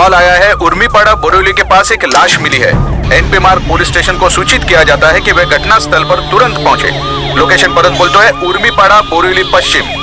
Call आया है, उर्मीपाड़ा बोरिवली के पास एक लाश मिली है। एनपी मार्ग पुलिस स्टेशन को सूचित किया जाता है कि वे घटना स्थल पर तुरंत पहुंचे। लोकेशन परत बोलते है उर्मीपाड़ा बोरिवली पश्चिम।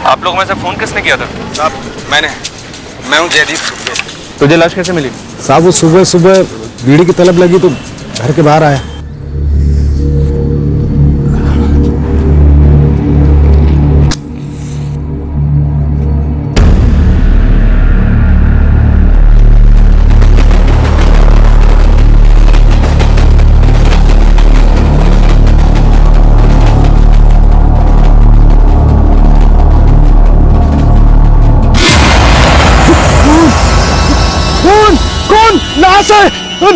आप लोगों में से फोन किसने किया था? साहब मैं हूँ जयदीप। तुझे लाश कैसे मिली? साहब वो सुबह सुबह बीड़ी की तलब लगी तो घर के बाहर आया।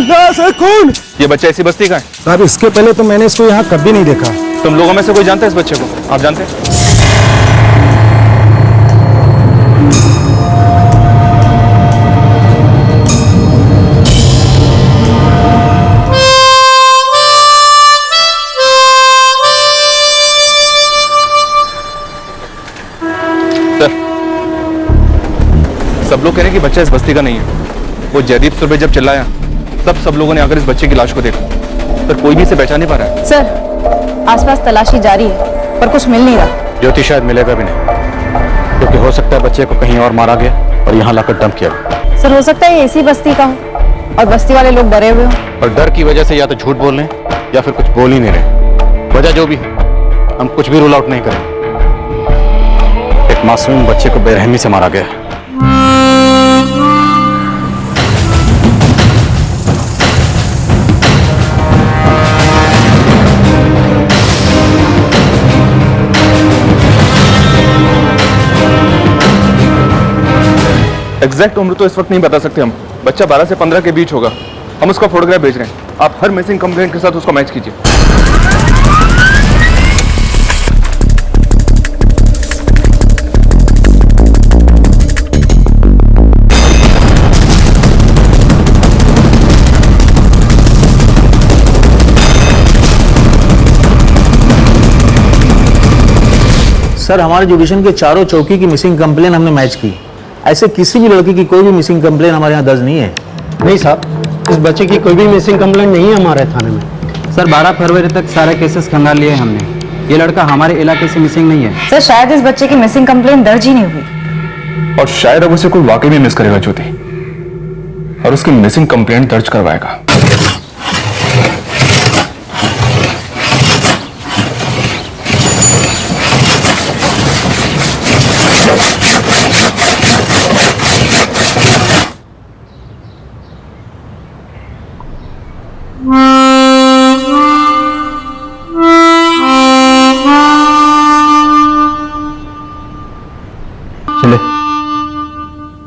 लाश है कौन? ये बच्चा इसी बस्ती का है? साहब इसके पहले तो मैंने इसको यहाँ कभी नहीं देखा। तुम लोगों में से कोई जानता है इस बच्चे को? आप जानते हैं? सब लोग कह रहे हैं कि बच्चा इस बस्ती का नहीं है। वो जयदीप सुरभि जब चिल्लाया तब सब लोगों ने आकर इस बच्चे की लाश को देखा, पर कोई भी इसे पहचान नहीं पा रहा है। सर, आसपास तलाशी जारी है पर कुछ मिल नहीं रहा। ज्योति शायद मिलेगा भी नहीं, क्योंकि हो सकता है बच्चे को कहीं और मारा गया और यहाँ लाकर डंप किया गया। सर, हो सकता है ये इसी बस्ती का हो और बस्ती वाले लोग डरे हुए हों। और डर की वजह से या तो झूठ बोल रहे हैं या फिर कुछ बोल ही नहीं रहे। वजह जो भी है, हम कुछ भी रूल आउट नहीं करें। एक मासूम बच्चे को बेरहमी से मारा गया। एग्जैक्ट उम्र तो इस वक्त नहीं बता सकते हम। बच्चा 12 से 15 के बीच होगा। हम उसका फोटोग्राफ भेज रहे हैं। आप हर मिसिंग कंप्लेंट के साथ उसको मैच कीजिए। सर, हमारे जुडिशन के चारों चौकी की मिसिंग कंप्लेन हमने मैच की। ऐसे किसी भी लड़की की कोई भी मिसिंग कंप्लेन हमारे यहाँ दर्ज नहीं है। नहीं साहब, इस बच्चे की कोई भी मिसिंग कंप्लेंट नहीं है हमारे थाने में। सर, 12 फरवरी तक सारे केसेस खंगाल लिए हमने। ये लड़का हमारे इलाके से मिसिंग नहीं है। सर, शायद इस बच्चे की मिसिंग कंप्लेंट दर्ज ही नहीं हुई और शायद अब उसे कोई वाकई में मिस करेगा ज्योति और उसकी मिसिंग कंप्लेंट दर्ज करवाएगा।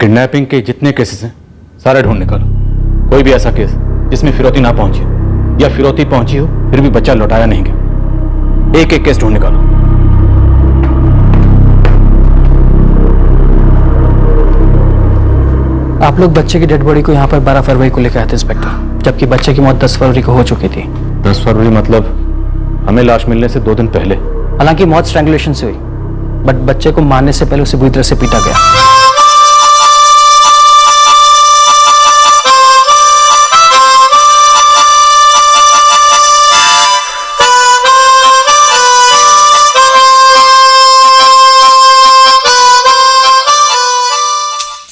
किडनैपिंग के जितने केसेस हैं सारे ढूंढ निकालो। कोई भी ऐसा केस जिसमें फिरौती ना पहुंची हो या फिरौती पहुंची हो फिर भी बच्चा लौटाया नहीं गया, एक एक केस ढूंढ निकालो। आप लोग बच्चे की डेड बॉडी को यहाँ पर 12 फरवरी को लेकर आए थे इंस्पेक्टर, जबकि बच्चे की मौत 10 फरवरी को हो चुकी थी। 10 फरवरी मतलब हमें लाश मिलने से 2 दिन पहले। हालांकि मौत स्ट्रैंगुलेशन से हुई, बट बच्चे को मारने से पहले उसे बुरी तरह से पीटा गया।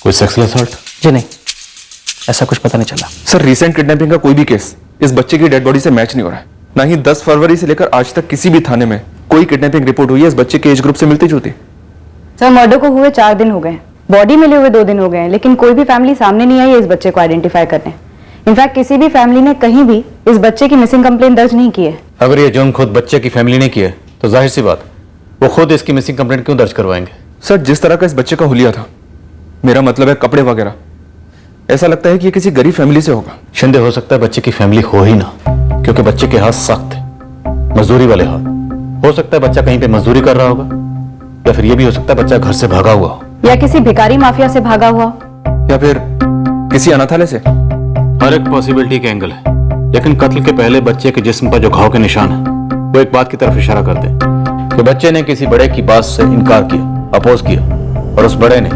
कोई सेक्सुअल असॉल्ट? जी नहीं, ऐसा कुछ पता नहीं चला। सर रिसेंट किडनैपिंग का कोई भी केस इस बच्चे की डेड बॉडी से मैच नहीं हो रहा है। ना ही 10 फरवरी से लेकर आज तक किसी भी थाने में कोई किडनैपिंग रिपोर्ट हुई है इस बच्चे के एज ग्रुप से मिलती जुलती। सर मर्डर को हुए 4 दिन हो गए, बॉडी मिले हुए 2 दिन हो गए हैं, लेकिन कोई भी फैमिली सामने नहीं आई है इस बच्चे को आइडेंटिफाई करने। इनफैक्ट किसी भी फैमिली ने कहीं भी इस बच्चे की मिसिंग कंप्लेंट दर्ज नहीं की है। अगर ये जुर्म खुद बच्चे की फैमिली ने किया है तो जाहिर सी बात वो खुद इसकी मिसिंग कंप्लेंट क्यों दर्ज करवाएंगे? सर जिस तरह का इस बच्चे का हुलिया था, मेरा मतलब है कपड़े वगैरह, ऐसा लगता है कि ये किसी गरीब फैमिली से होगा। शिंदे हो सकता है बच्चे की फैमिली हो ही ना, क्योंकि बच्चे के हाथ सख्त है, मजदूरी वाले हाथ। हो सकता है बच्चा कहीं पे मजदूरी कर रहा होगा, या फिर ये भी हो सकता है बच्चा घर से भागा हुआ हो, या किसी भिखारी माफिया से भागा हुआ, या फिर किसी अनाथालय से। हर एक पॉसिबिलिटी के एंगल है, लेकिन कत्ल के पहले बच्चे के जिस्म पर जो घाव के निशान है वो एक बात की तरफ इशारा करते हैं कि बच्चे ने किसी बड़े की बात से इनकार किया, अपोज किया, और उस बड़े ने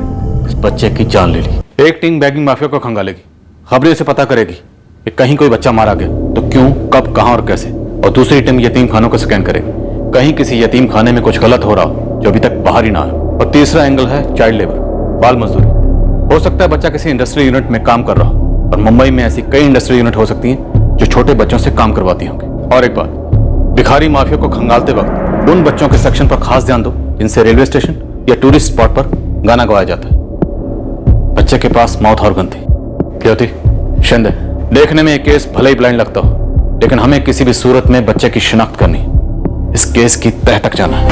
इस बच्चे की जान ले ली। एक टीम बैगिंग माफिया को खंगालेगी, खबरें से पता करेगी कि कहीं कोई बच्चा मारा गया तो क्यों, कब, कहां और कैसे, और दूसरी टीम यतीम खानों को स्कैन करेगी, कहीं किसी यतीम खाने में कुछ गलत हो रहा हो जो अभी तक बाहर ही ना आया। और तीसरा एंगल है चाइल्ड लेबर, बाल मजदूरी। हो सकता है बच्चा किसी इंडस्ट्रियल यूनिट में काम कर रहा हो, और मुंबई में ऐसी कई इंडस्ट्रियल यूनिट हो सकती हैं जो छोटे बच्चों से काम करवाती होंगी। और एक बात, भिखारी माफिया को खंगालते वक्त उन बच्चों के सेक्शन पर खास ध्यान दो जिनसे रेलवे स्टेशन या टूरिस्ट स्पॉट पर गाना गवाया जाता है। बच्चे के पास माउथ ऑर्गन थी। ज्योति, शिंदे, देखने में ये केस भले ही ब्लाइंड लगता हो, लेकिन हमें किसी भी सूरत में बच्चे की शिनाख्त करनी, इस केस की तह तक जाना है।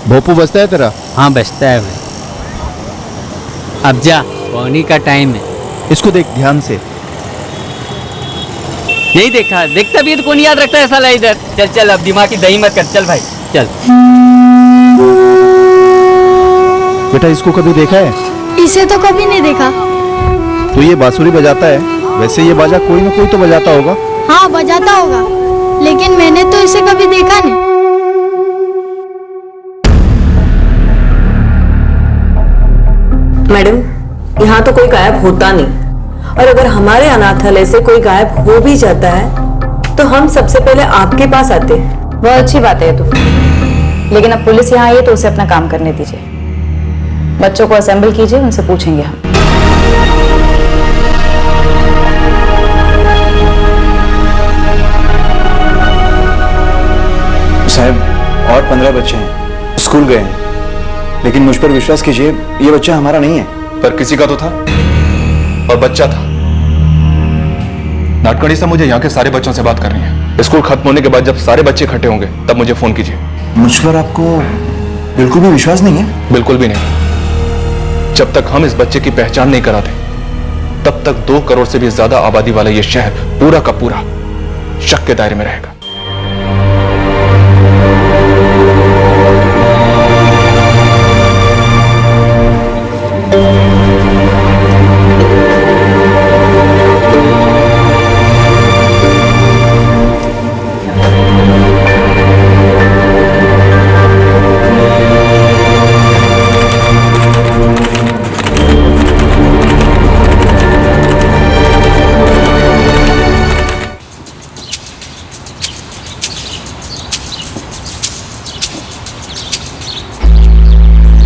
भोपू बजता है तेरा? हाँ बचता है भाई। अब जा, पौनी का टाइम है। इसको देख ध्यान से। नहीं देखा, देखता भी है तो कौन याद रखता है साला इधर। चल चल, अब दिमाग की दही मत कर, चल भाई चल। बेटा इसको कभी देखा है? इसे तो कभी नहीं देखा। तो ये बांसुरी बजाता है, वैसे ये बाजा कोई ना कोई तो बजाता होगा। हाँ बजाता होगा, लेकिन मैंने तो इसे कभी देखा नहीं। मैडम, यहाँ तो कोई गायब होता नहीं, और अगर हमारे अनाथालय से कोई गायब हो भी जाता है तो हम सबसे पहले आपके पास आते हैं। बहुत अच्छी बात है ये तो, लेकिन अब पुलिस यहाँ आई है तो उसे अपना काम करने दीजिए। बच्चों को असेंबल कीजिए, उनसे पूछेंगे हम। साहब और 15 बच्चे हैं, स्कूल गए हैं, लेकिन मुझ पर विश्वास कीजिए ये बच्चा हमारा नहीं है। पर किसी का तो था, और बच्चा था। नाटकड़ी से मुझे यहाँ के सारे बच्चों से बात करनी है। स्कूल खत्म होने के बाद जब सारे बच्चे इकट्ठे होंगे तब मुझे फोन कीजिए। मुझ पर आपको बिल्कुल भी विश्वास नहीं है? बिल्कुल भी नहीं। जब तक हम इस बच्चे की पहचान नहीं कराते तब तक 2 करोड़ से भी ज्यादा आबादी वाला यह शहर पूरा का पूरा शक के दायरे में रहेगा।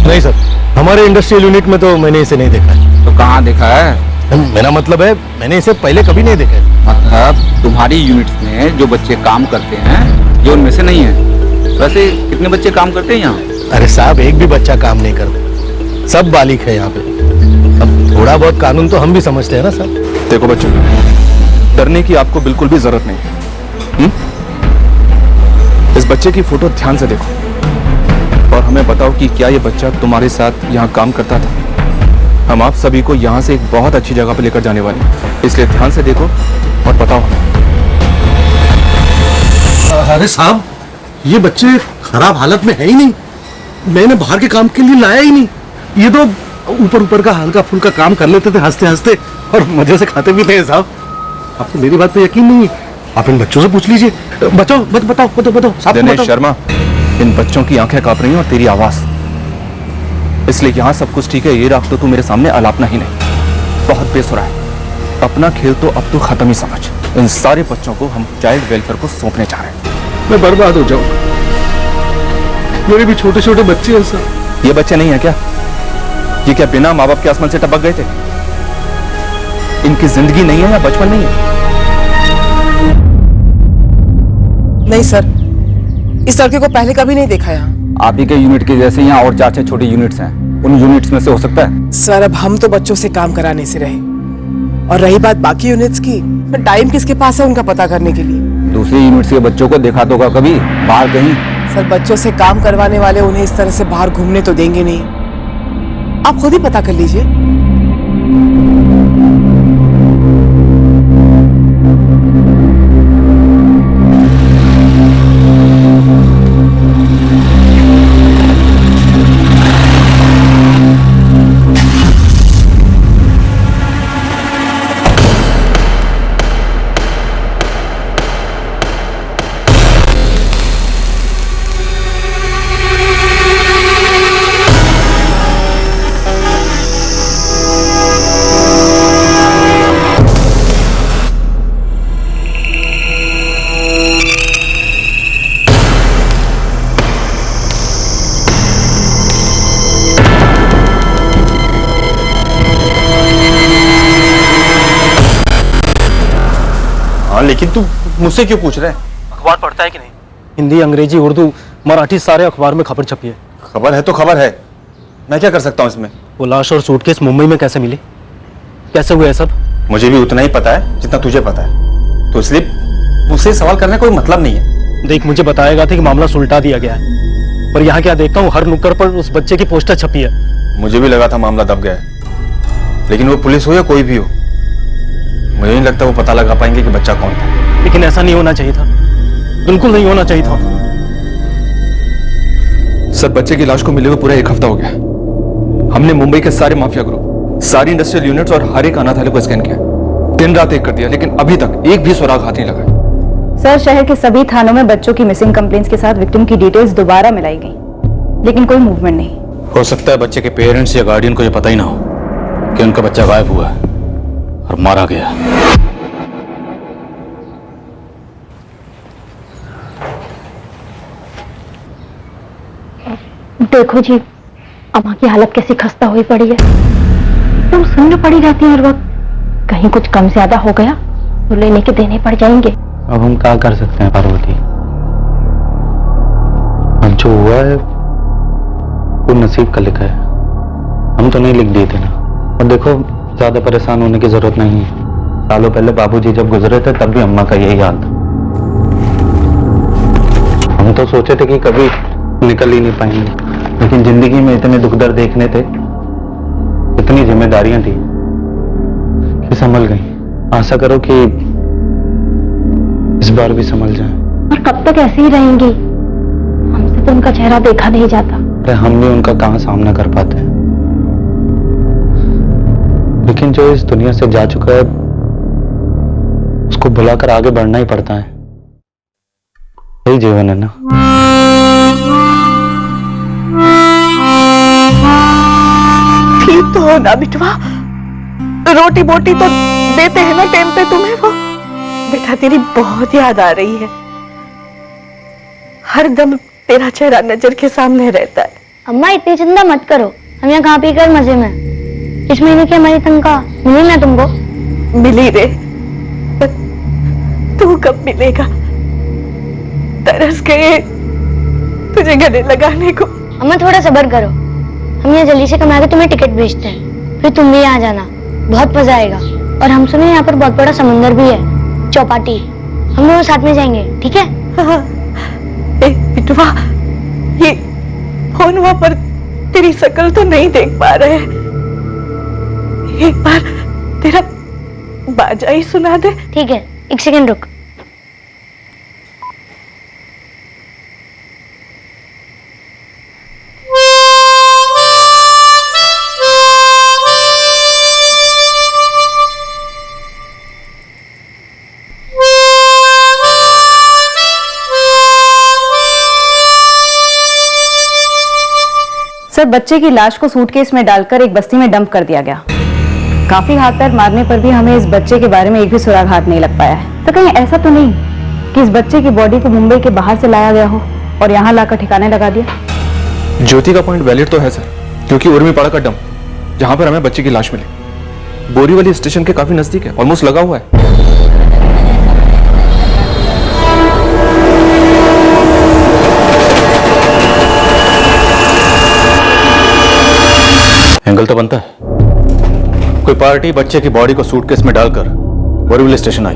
नहीं सर, हमारे इंडस्ट्रियल यूनिट में तो मैंने इसे नहीं देखा है। तो कहाँ देखा है? मेरा मतलब है मैंने इसे पहले कभी नहीं देखा है। मतलब तुम्हारी यूनिट में जो बच्चे काम करते हैं ये उनमें से नहीं है। वैसे कितने बच्चे काम करते हैं यहाँ? अरे साहब, एक भी बच्चा काम नहीं करता, सब बालिग है यहाँ पे। अब थोड़ा बहुत कानून तो हम भी समझते हैं ना सर। देखो बच्चों, डरने की आपको बिल्कुल भी जरूरत नहीं है। इस बच्चे की फोटो ध्यान से देखो और हमें बताओ कि क्या ये बच्चा तुम्हारे साथ यहाँ काम करता था। हम आप सभी को यहाँ से एक बहुत अच्छी जगह पर लेकर जाने वाले हैं, इसलिए ध्यान से देखो और बताओ हमें। अरे साहब, ये बच्चे खराब हालत में है ही नहीं। मैंने बाहर के काम के लिए लाया ही नहीं। ये तो ऊपर ऊपर का हल्का फुल्का काम कर लेते थे हंसते हंसते, और मजे से खाते भी थे। साहब, आपको मेरी बात पे यकीन नहीं है? आप इन बच्चों से पूछ लीजिए। बताओ। दिनेश शर्मा, इन बच्चों की आंखें कांप रही हैं और तेरी आवाज, इसलिए यहाँ सब कुछ ठीक है। ये रात तो तू मेरे सामने अलापना ही नहीं। बहुत बेसुरा है। अपना खेल तो अब तू खत्म ही समझ। इन सारे बच्चों को हम चाइल्ड वेलफेयर को सौंपने जा रहे हैं। मैं बर्बाद हो जाऊंगा। मेरे भी छोटे छोटे बच्चे हैं सर। ये बच्चे नहीं है क्या? ये क्या बिना माँ बाप के आसमान से टपक गए थे? इनकी जिंदगी नहीं है या बचपन नहीं है? नहीं सर, इस लड़के को पहले कभी नहीं देखा यहाँ। आप ही के यूनिट के जैसे यहाँ और 4-6 छोटे यूनिट्स हैं, उन यूनिट्स में से हो सकता है? सर, अब हम तो बच्चों से काम कराने से रहे, और रही बात बाकी यूनिट्स की, तो टाइम किसके पास है उनका पता करने के लिए? दूसरे यूनिट्स के बच्चों को देखा तो होगा कभी बाहर कहीं? सर, बच्चों से काम करवाने वाले उन्हें इस तरह से बाहर घूमने तो देंगे नहीं। आप खुद ही पता कर लीजिए। लेकिन तू मुझसे क्यों पूछ रहा है? अखबार पढ़ता है कि नहीं? हिंदी, अंग्रेजी, उर्दू, मराठी सारे अखबार में खबर छपी है। खबर है तो खबर है, मैं क्या कर सकता हूँ इसमें? वो लाश और सूटकेस मुंबई में कैसे मिली? कैसे हुआ है सब? मुझे भी उतना ही पता है जितना तुझे पता है, तो इसलिए मुझसे सवाल करने का कोई मतलब नहीं है। देख, मुझे बताया गया था कि मामला सुलटा दिया गया है, पर यहाँ क्या देखता हूँ हर नुक्कड़ पर उस बच्चे की पोस्टर छपी है। मुझे भी लगा था मामला दब गया है, लेकिन वो पुलिस हो या कोई भी हो, मुझे नहीं लगता वो पता लगा पाएंगे कि बच्चा कौन था। लेकिन ऐसा नहीं होना चाहिए था, बिल्कुल नहीं होना चाहिए था। सर, बच्चे की लाश को मिले हुए पूरा 1 हफ्ता हो गया। हमने मुंबई के सारे माफिया ग्रुप, सारी इंडस्ट्रियल यूनिट्स और हर एक अनाथालय को स्कैन किया, दिन रात एक कर दिया, लेकिन अभी तक एक भी सुराग हाथ नहीं लगा। सर, शहर के सभी थानों में बच्चों की मिसिंग कंप्लेंट्स के साथ विक्टिम की डिटेल्स दोबारा मिलाई गई, लेकिन कोई मूवमेंट नहीं। हो सकता है बच्चे के पेरेंट्स या गार्डियन को ये पता ही ना हो कि उनका बच्चा गायब हुआ है और मारा गया। देखो जी, अम्मा की हालत कैसी खस्ता हुई पड़ी है, तुम सुन्न पड़ी रहती है हर वक्त। कहीं कुछ कम ज्यादा हो गया तो लेने के देने पड़ जाएंगे। अब हम क्या कर सकते हैं पार्वती? अब जो हुआ है वो नसीब का लिखा है, हम तो नहीं लिख दिए थे ना। और देखो, ज्यादा परेशान होने की जरूरत नहीं है। सालों पहले बाबूजी जब गुजरे थे तब भी अम्मा का यही हाल था। हम तो सोचे थे कि कभी निकल ही नहीं पाएंगे, लेकिन जिंदगी में इतने दुख दर्द देखने थे, इतनी जिम्मेदारियां थी कि संभल गई। आशा करो कि इस बार भी संभल जाए। और कब तक ऐसे ही रहेंगी? हमसे तो उनका चेहरा देखा नहीं जाता। अरे हम भी उनका कहाँ सामना कर पाते हैं, लेकिन जो इस दुनिया से जा चुका है उसको भुलाकर आगे बढ़ना ही पड़ता है। यही जीवन है ना। ठीक तो हो ना बिटवा? रोटी बोटी तो देते हैं ना टाइम पे तुम्हें वो? बेटा, तेरी बहुत याद आ रही है, हर दम तेरा चेहरा नजर के सामने रहता है। अम्मा, इतनी चिंता मत करो, हम यहाँ कहाँ पी कर मजे में। इस महीने की हमारी तनख्वाह मिली ना तुमको? मिली रे, पर तू कब मिलेगा? तरस गए तुझे गले लगाने को। अम्मा, थोड़ा सब्र करो, हम यहाँ जल्दी से कमा के तुम्हें टिकट भेजते हैं, फिर तुम भी यहाँ जाना, बहुत मजा आएगा। और हम सुने यहाँ पर बहुत बड़ा समुंदर भी है, चौपाटी। हम दोनों साथ में जाएंगे, ठीक है? हाँ। बिटवा, ये फोन वहां पर तेरी शक्ल तो नहीं देख पा रहे। एक बार तेरा बाजा ही सुना दे। ठीक है, एक सेकंड रुक। सर, बच्चे की लाश को सूटकेस में डालकर एक बस्ती में डंप कर दिया गया। काफी हाथ पैर मारने पर भी हमें इस बच्चे के बारे में एक भी सुराग हाथ नहीं लग पाया है। तो कहीं ऐसा तो नहीं कि इस बच्चे की बॉडी को मुंबई के बाहर से लाया गया हो और यहाँ लाकर ठिकाने लगा दिया? ज्योति का पॉइंट वैलिड तो है सर, क्योंकि उर्मीपाड़ा का डंप जहां पर हमें बच्चे की लाश मिली बोरीवली स्टेशन के काफी नजदीक है, ऑलमोस्ट लगा हुआ है। एंगल तो बनता है। कोई पार्टी बच्चे की बॉडी को सूटकेस में डालकर बोरीवली स्टेशन आई।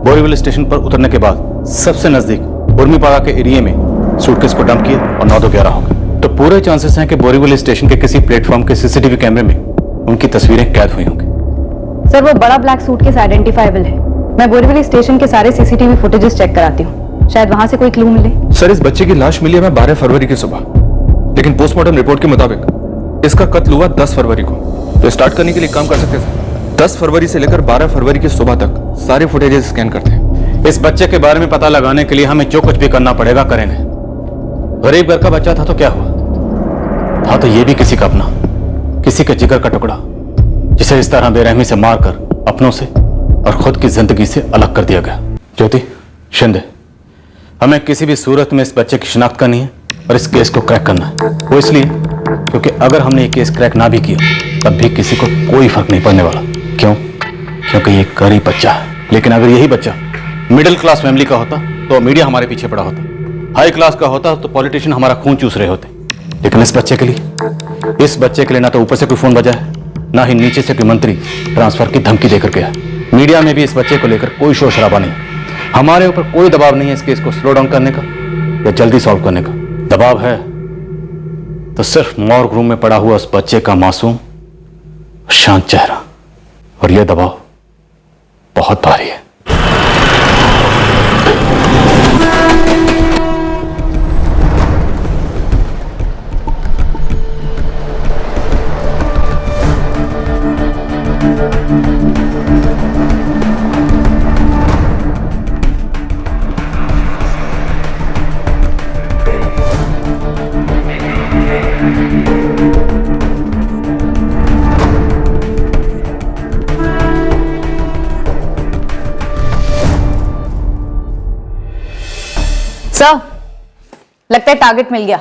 बोरीवली स्टेशन पर उतरने के बाद सबसे नजदीक उर्मीपाड़ा के एरिया में सूटकेस को डंप किए और 9-11 हो गए। तो पूरे चांसेस हैं कि बोरीवली स्टेशन के किसी प्लेटफॉर्म के सीसीटीवी कैमरे में उनकी तस्वीरें कैद हुई होंगी। सर, वो बड़ा ब्लैक सूटकेस आइडेंटिफाइबल है। मैं बोरीवली स्टेशन के सारे सीसीटीवी फुटेजेस चेक कराती हूँ, शायद वहां से कोई क्लू मिले। सर, इस बच्चे की लाश मिली हमें 12 फरवरी की सुबह, लेकिन पोस्टमार्टम रिपोर्ट के मुताबिक इसका कत्ल हुआ 10 फरवरी को। तो स्टार्ट करने के लिए काम कर सकते हैं। 10 फरवरी से लेकर 12 फरवरी की सुबह तक सारे फुटेजेस स्कैन करते हैं। इस बच्चे के बारे में पता लगाने के लिए हमें जो कुछ भी करना पड़ेगा करेंगे। गरीब घर का बच्चा था तो क्या हुआ, था तो ये भी किसी का अपना, किसी के जिगर का टुकड़ा, जिसे इस तरह बेरहमी से मारकर अपनों से और खुद की जिंदगी से अलग कर दिया गया। ज्योति, शिंदे, हमें किसी भी सूरत में इस बच्चे की शिनाख्त करनी है और इस केस को क्रैक करना है। वो इसलिए क्योंकि अगर हमने ये केस क्रैक ना भी किया तब भी किसी को कोई फर्क नहीं पड़ने वाला। क्यों? क्योंकि ये गरीब बच्चा है। लेकिन अगर यही बच्चा मिडिल क्लास फैमिली का होता तो मीडिया हमारे पीछे पड़ा होता, हाई क्लास का होता तो पॉलिटिशियन हमारा खून चूस रहे होते। लेकिन इस बच्चे के लिए ना तो ऊपर से कोई फोन बजा है, ना ही नीचे से कोई मंत्री ट्रांसफर की धमकी देकर गया। मीडिया में भी इस बच्चे को लेकर कोई शोर शराबा नहीं। हमारे ऊपर कोई दबाव नहीं है इस केस को स्लो डाउन करने का या जल्दी सॉल्व करने का। दबाव है तो सिर्फ मॉर्ग रूम में पड़ा हुआ उस बच्चे का मासूम शांत चेहरा, और यह दबाव बहुत भारी है। सर, लगता है टारगेट मिल गया।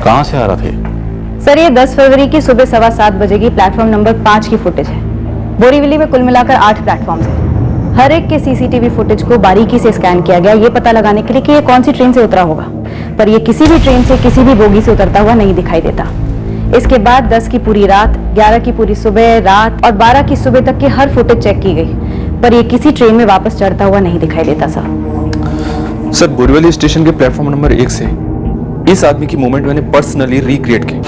कहां से आ रहा था? सर, ये 10 फरवरी की सुबह 7:15 बजे की प्लेटफॉर्म नंबर 5 की फुटेज है। बोरीवली में कुल मिलाकर 8 प्लेटफॉर्म्स हैं। हर एक के सीसीटीवी फुटेज को बारीकी से स्कैन किया गया, ये पता लगाने के लिए कि ये कौन सी ट्रेन से उतरा होगा, पर ये किसी भी ट्रेन से किसी भी बोगी से उतरता हुआ नहीं दिखाई देता। इसके बाद 10 की पूरी रात, 11 की पूरी सुबह, रात और 12 की सुबह तक की हर फुटेज चेक की गई, पर ये किसी ट्रेन में वापस चढ़ता हुआ नहीं दिखाई देता। सर, बोरीवली स्टेशन के प्लेटफॉर्म नंबर 1 से इस आदमी की मूवमेंट मैंने पर्सनली रिक्रिएट की।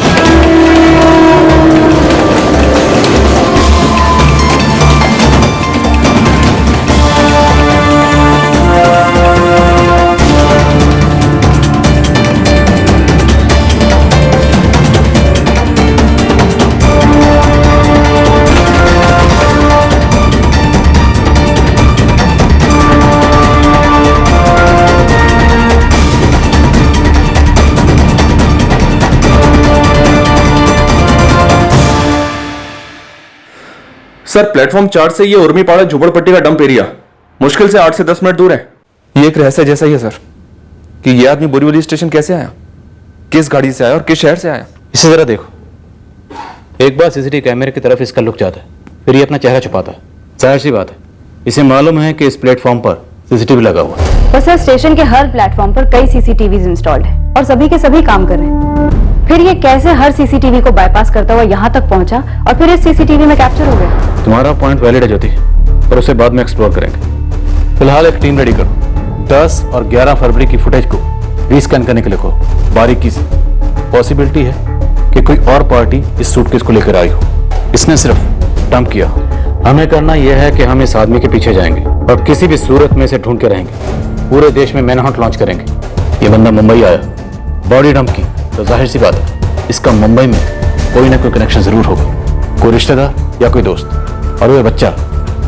सर प्लेटफॉर्म 4 से ये उर्मीपाड़ा झोपड़पट्टी का डंप एरिया मुश्किल से 8 से 10 मिनट दूर है। ये एक रहस्य जैसा ही है सर कि ये आदमी बोरीवली स्टेशन कैसे आया, किस गाड़ी से आया और किस शहर से आया। इसे जरा देखो, एक बार सीसीटीवी कैमरे की तरफ इसका लुक जाता है, फिर ये अपना चेहरा छुपाता है। जाहिर सी बात है, इसे मालूम है कि इस प्लेटफॉर्म पर सीसीटीवी लगा हुआ है। पर सर स्टेशन के हर प्लेटफॉर्म पर कई सीसीटीवीज इंस्टॉल्ड है और सभी के सभी काम कर रहे हैं। फिर ये कैसे हर सीसीटीवी को बाईपास करता हुआ यहाँ तक पहुंचा और फिर इस सीसीटीवी में कैप्चर हो गया? तुम्हारा पॉइंट वैलिड है ज्योति, पर उसे बाद में एक्सप्लोर करेंगे। फिलहाल एक टीम रेडी करो, 10 और 11 फरवरी की फुटेज को रीस्कैन करने के लिए कहो बारीकी से। पॉसिबिलिटी है कि कोई और पार्टी इस सूटकेस को लेकर आई हो, इसने सिर्फ डंप किया। हमें करना यह है कि हम इस आदमी के पीछे जाएंगे और किसी भी सूरत में से ढूंढ के रहेंगे। पूरे देश में मैनहंट लॉन्च करेंगे। ये बंदा मुंबई आया, बॉडी डंप की, तो जाहिर सी बात है इसका मुंबई में कोई ना कोई कनेक्शन जरूर होगा, कोई रिश्तेदार या कोई दोस्त। और वह बच्चा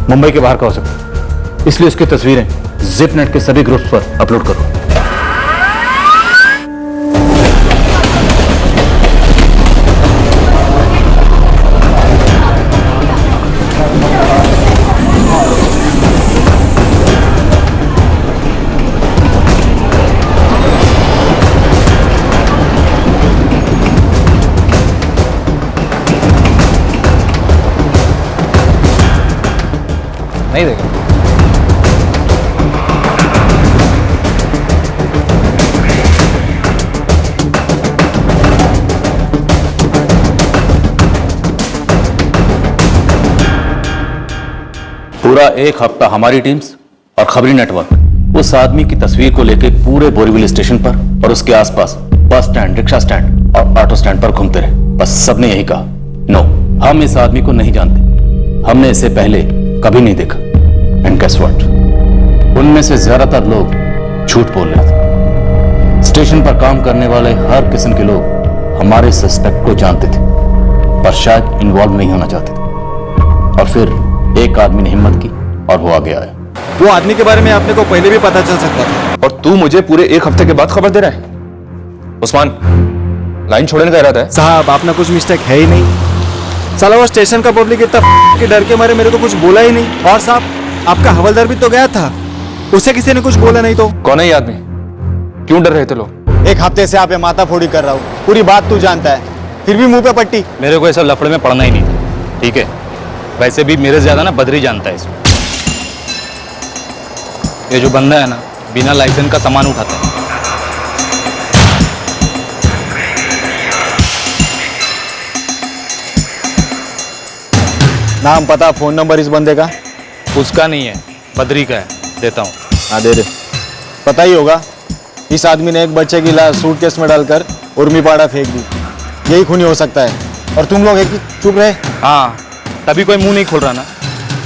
मुंबई के बाहर का हो सकता है, इसलिए उसकी तस्वीरें जिपनेट के सभी ग्रुप्स पर अपलोड करो। नहीं देखा। पूरा एक हफ्ता हमारी टीम्स और खबरी नेटवर्क उस आदमी की तस्वीर को लेकर पूरे बोरीवली स्टेशन पर और उसके आसपास बस स्टैंड, रिक्शा स्टैंड और ऑटो स्टैंड पर घूमते रहे। बस सबने यही कहा, नो, हम इस आदमी को नहीं जानते, हमने इसे पहले कभी नहीं देखा। एंड गेस व्हाट, उनमें से ज्यादातर लोग झूठ बोल रहे थे। स्टेशन पर काम करने वाले हर किस्म के लोग हमारे सस्पेक्ट को जानते थे, पर शायद इन्वॉल्व नहीं होना चाहते थे। और फिर एक आदमी ने हिम्मत की और वो आगे आया। वो आदमी के बारे में आपने को पहले भी पता चल सकता था, और तू मुझे पूरे एक हफ्ते के बाद खबर दे रहा है? उस्मान, लाइन छोड़ने का इरादा है? साहब आपने कुछ मिस्टेक है ही नहीं। साला वो स्टेशन का पब्लिक इतना के डर के मारे मेरे को कुछ बोला ही नहीं। और साहब आपका हवलदार भी तो गया था, उसे किसी ने कुछ बोला नहीं तो? कौन है ये आदमी? क्यों डर रहे थे लोग? एक हफ्ते से आप ये माथा फोड़ी कर रहा हूँ, पूरी बात तू जानता है, फिर भी मुंह पे पट्टी। मेरे को ऐसा लफड़े में पड़ना ही नहीं था, ठीक है? वैसे भी मेरे ज्यादा ना बदरी जानता है इसमें। ये जो बंदा है ना, बिना लाइसेंस का सामान उठाता है। नाम पता फोन नंबर इस बंदे का? उसका नहीं है, बदरी का है, देता हूँ। हाँ दे दे। पता ही होगा, इस आदमी ने एक बच्चे की लाश सूटकेस में डालकर उर्मीपाड़ा फेंक दी। यही खूनी हो सकता है। और तुम लोग एक चुप रहे। हाँ, तभी कोई मुंह नहीं खोल रहा ना।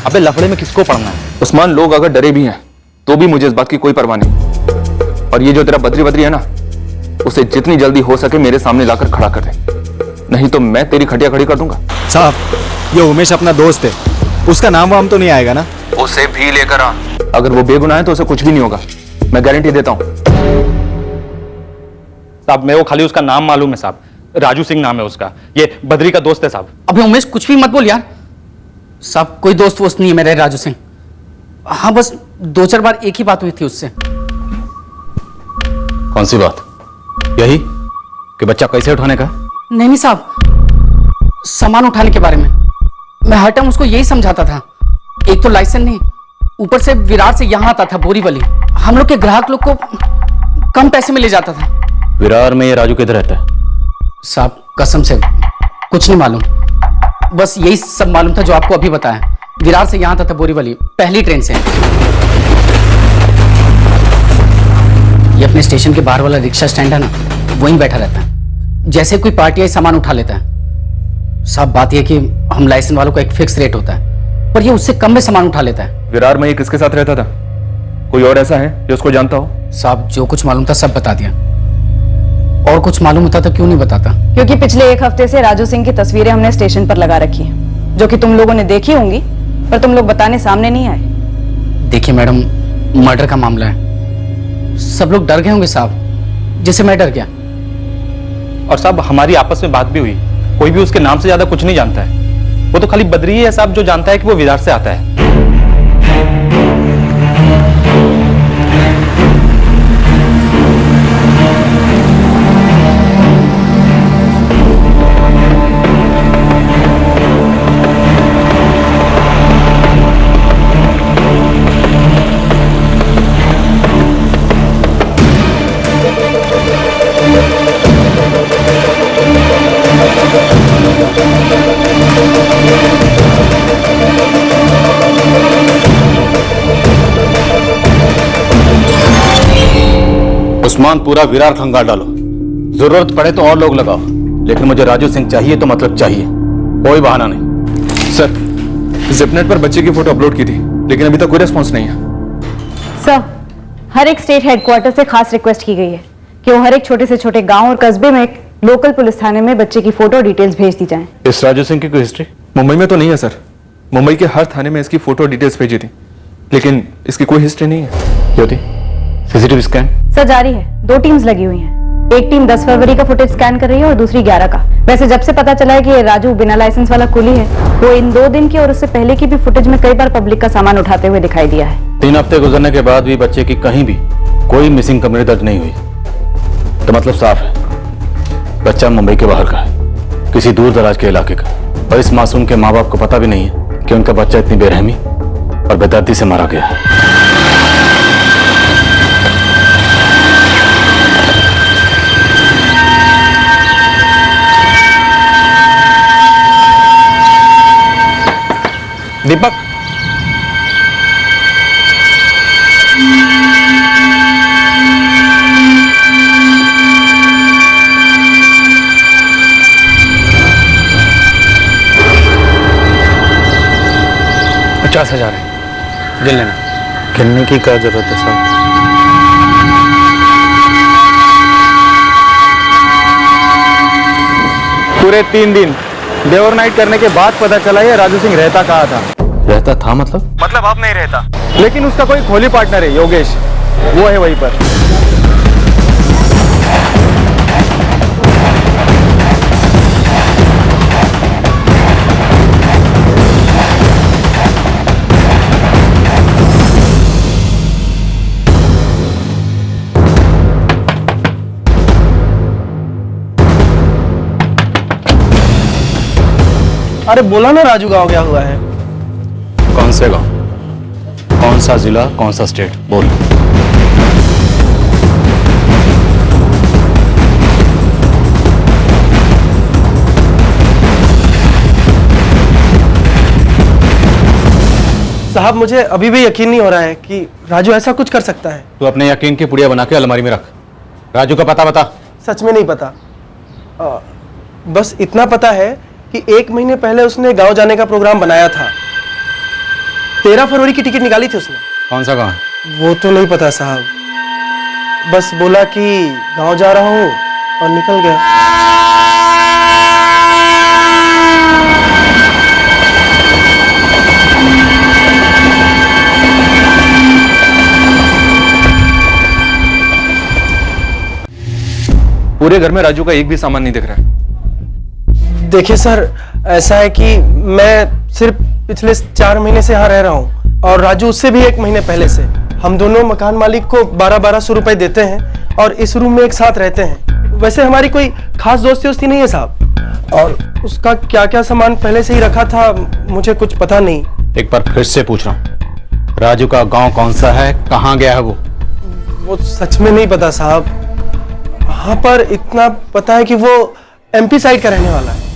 अबे लफड़े में किसको पड़ना है? उस्मान, लोग अगर डरे भी हैं तो भी मुझे इस बात की कोई परवाह नहीं। और ये जो तेरा बदरी है ना, उसे जितनी जल्दी हो सके मेरे सामने लाकर खड़ा कर दे, नहीं तो मैं तेरी खटिया खड़ी कर दूंगा। साहब, ये उमेश अपना दोस्त है, उसका नाम वाम तो नहीं आएगा ना? उसे भी लेकर आ। अगर वो बेगुनाह है तो उसे कुछ भी नहीं होगा, मैं गारंटी देता हूँ। साहब मेरे को खाली उसका नाम मालूम है साहब, राजू सिंह नाम है उसका, ये बद्री का दोस्त है साहब। अबे उमेश कुछ भी मत बोल यार साहब, कोई दोस्त वोस्त नहीं है मेरे राजू सिंह। हाँ बस 2-4 बार एक ही बात हुई थी उससे। कौन सी बात? यही कि बच्चा कैसे उठाने का? नहीं साहब, सामान उठाने के बारे में। मैं हर टाइम उसको यही समझाता था, एक तो लाइसेंस नहीं, ऊपर से विरार से यहाँ आता था बोरीवली, हम लोग के ग्राहक लोग को कम पैसे में ले जाता था। विरार में ये राजू किधर रहता है? साहब कसम से कुछ नहीं मालूम, बस यही सब मालूम था जो आपको अभी बताया। विरार से यहाँ आता था बोरीवली, पहली ट्रेन से। ये अपने स्टेशन के बाहर वाला रिक्शा स्टैंड है ना, वहीं बैठा रहता है। जैसे कोई पार्टी आई सामान उठा लेता है। साहब बात यह कि हम लाइसेंस वालों का एक फिक्स रेट होता है, पर ये उससे कम में सामान उठा लेता है। विरार में ये किसके साथ रहता था? कोई और ऐसा है जो उसको जानता हो? साहब जो कुछ मालूम था सब बता दिया, और कुछ मालूम होता तो क्यों नहीं बताता? क्योंकि पिछले एक हफ्ते से राजू सिंह की तस्वीरें हमने स्टेशन पर लगा रखी हैं, जो कि तुम लोगों ने देखी होंगी, पर तुम लोग बताने सामने नहीं आए। देखिए मैडम, मर्डर का मामला है, सब लोग डर गए होंगे साहब, जैसे मैं डर गया। और साहब हमारी आपस में बात भी हुई, कोई भी उसके नाम से ज्यादा कुछ नहीं जानता है। वो तो खाली बद्री ही है साहब जो जानता है कि वो विरार से आता है। उस्मान पूरा विरार खंगाल डालो, जरूरत पड़े तो और लोग लगाओ, लेकिन मुझे राजू सिंह चाहिए तो मतलब चाहिए, कोई बहाना नहीं। सर, जिपनेट पर बच्चे की फोटो अपलोड की थी, लेकिन अभी तक कोई रिस्पॉन्स नहीं है। सर, हर एक स्टेट हेडक्वार्टर से खास रिक्वेस्ट की गई है कि वो हर एक छोटे से छोटे गांव और कस्बे में एक लोकल पुलिस थाने में बच्चे की फोटो डिटेल्स भेज दी जाएं। इस राजू सिंह की कोई हिस्ट्री मुंबई में तो नहीं है सर। मुंबई के हर थाने में इसकी फोटो डिटेल्स भेजी थी, लेकिन इसकी कोई हिस्ट्री नहीं है। ज्योति, सीसीटीवी स्कैन सर जारी है, 2 टीम्स लगी हुई हैं। एक टीम 10 फरवरी का फुटेज स्कैन कर रही है और दूसरी 11 का। वैसे जब से पता चला है कि ये राजू बिना लाइसेंस वाला कुली है, वो इन 2 दिन की और उससे पहले की भी फुटेज में कई बार पब्लिक का सामान उठाते हुए दिखाई दिया है। 3 हफ्ते गुजरने के बाद भी बच्चे की कहीं भी कोई मिसिंग कंप्लेंट दर्ज नहीं हुई, तो मतलब साफ है बच्चा मुंबई के बाहर का है, किसी दूर दराज के इलाके का। और इस मासूम के माँ बाप को पता भी नहीं है कि उनका बच्चा इतनी बेरहमी और बेदर्दी से मारा गया है। दीपक, $50,000 है, गिन लेना। गिनने की क्या जरूरत है साहब? पूरे 3 दिन डे और नाइट करने के बाद पता चला ये राजू सिंह रहता कहाँ था। रहता था मतलब अब नहीं रहता, लेकिन उसका कोई खोली पार्टनर है योगेश, वो है वहीं पर। अरे बोला ना राजू गाँव गया हुआ है। कौन से गांव, कौन सा जिला, कौन सा स्टेट, बोल। साहब मुझे अभी भी यकीन नहीं हो रहा है कि राजू ऐसा कुछ कर सकता है। तू अपने यकीन की पुड़िया बना के अलमारी में रख। राजू का पता बता। सच में नहीं पता, बस इतना पता है कि 1 महीने पहले उसने गांव जाने का प्रोग्राम बनाया था। 13 फरवरी की टिकट निकाली थी उसने। कौन सा गांव? वो तो नहीं पता साहब, बस बोला कि गांव जा रहा हूं और निकल गया। पूरे घर में राजू का एक भी सामान नहीं दिख रहा है। देखिए सर, ऐसा है कि मैं सिर्फ पिछले 4 महीने से यहाँ रह रहा हूँ और राजू उससे भी 1 महीने पहले से। हम दोनों मकान मालिक को 1200 रुपए देते हैं और इस रूम में एक साथ रहते हैं। वैसे हमारी कोई खास दोस्ती नहीं है साहब, और उसका क्या क्या सामान पहले से ही रखा था मुझे कुछ पता नहीं। एक बार फिर से पूछ रहा हूँ, राजू का गांव कौन सा है, कहाँ गया है वो सच में नहीं पता साहब। हाँ पर इतना पता है कि वो MP साइड का रहने वाला है